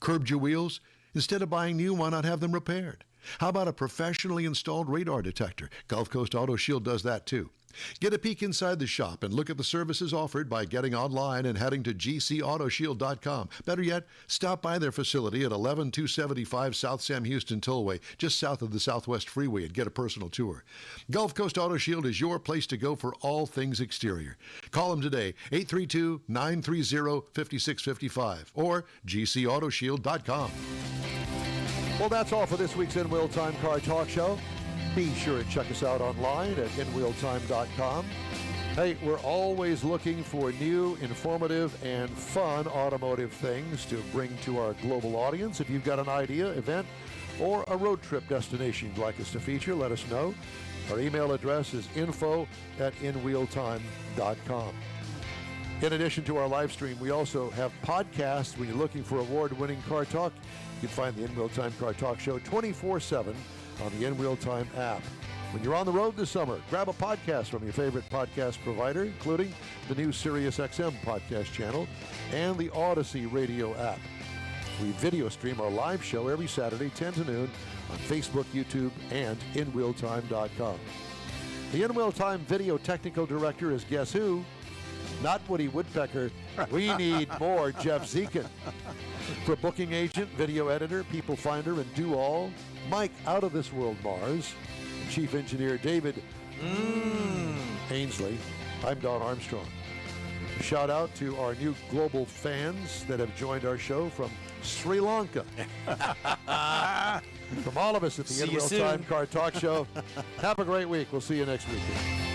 Curbed your wheels? Instead of buying new, why not have them repaired? How about a professionally installed radar detector? Gulf Coast Auto Shield does that too. Get a peek inside the shop and look at the services offered by getting online and heading to gcautoshield.com. Better yet, stop by their facility at 11275 South Sam Houston Tollway, just south of the Southwest Freeway, and get a personal tour. Gulf Coast Auto Shield is your place to go for all things exterior. Call them today, 832-930-5655 or gcautoshield.com. Well, that's all for this week's In Wheel Time Car Talk Show. Be sure to check us out online at inwheeltime.com. Hey, we're always looking for new, informative, and fun automotive things to bring to our global audience. If you've got an idea, event, or a road trip destination you'd like us to feature, let us know. Our email address is info@inwheeltime.com. In addition to our live stream, we also have podcasts. When you're looking for award-winning car talk, you can find the In Wheel Time Car Talk Show 24/7 on the In Wheel Time app. When you're on the road this summer, grab a podcast from your favorite podcast provider, including the new SiriusXM podcast channel and the Odyssey radio app. We video stream our live show every Saturday, 10 to noon, on Facebook, YouTube, and InWheelTime.com. The In Wheel Time video technical director is guess who? Not Woody Woodpecker. We need more Jeff Zekin. For booking agent, video editor, people finder, and do all, Mike Out of This World Mars. Chief Engineer David Ainsley. I'm Don Armstrong. Shout out to our new global fans that have joined our show from Sri Lanka. From all of us at the In Wheel Time Car Talk Show, have a great week. We'll see you next weekend.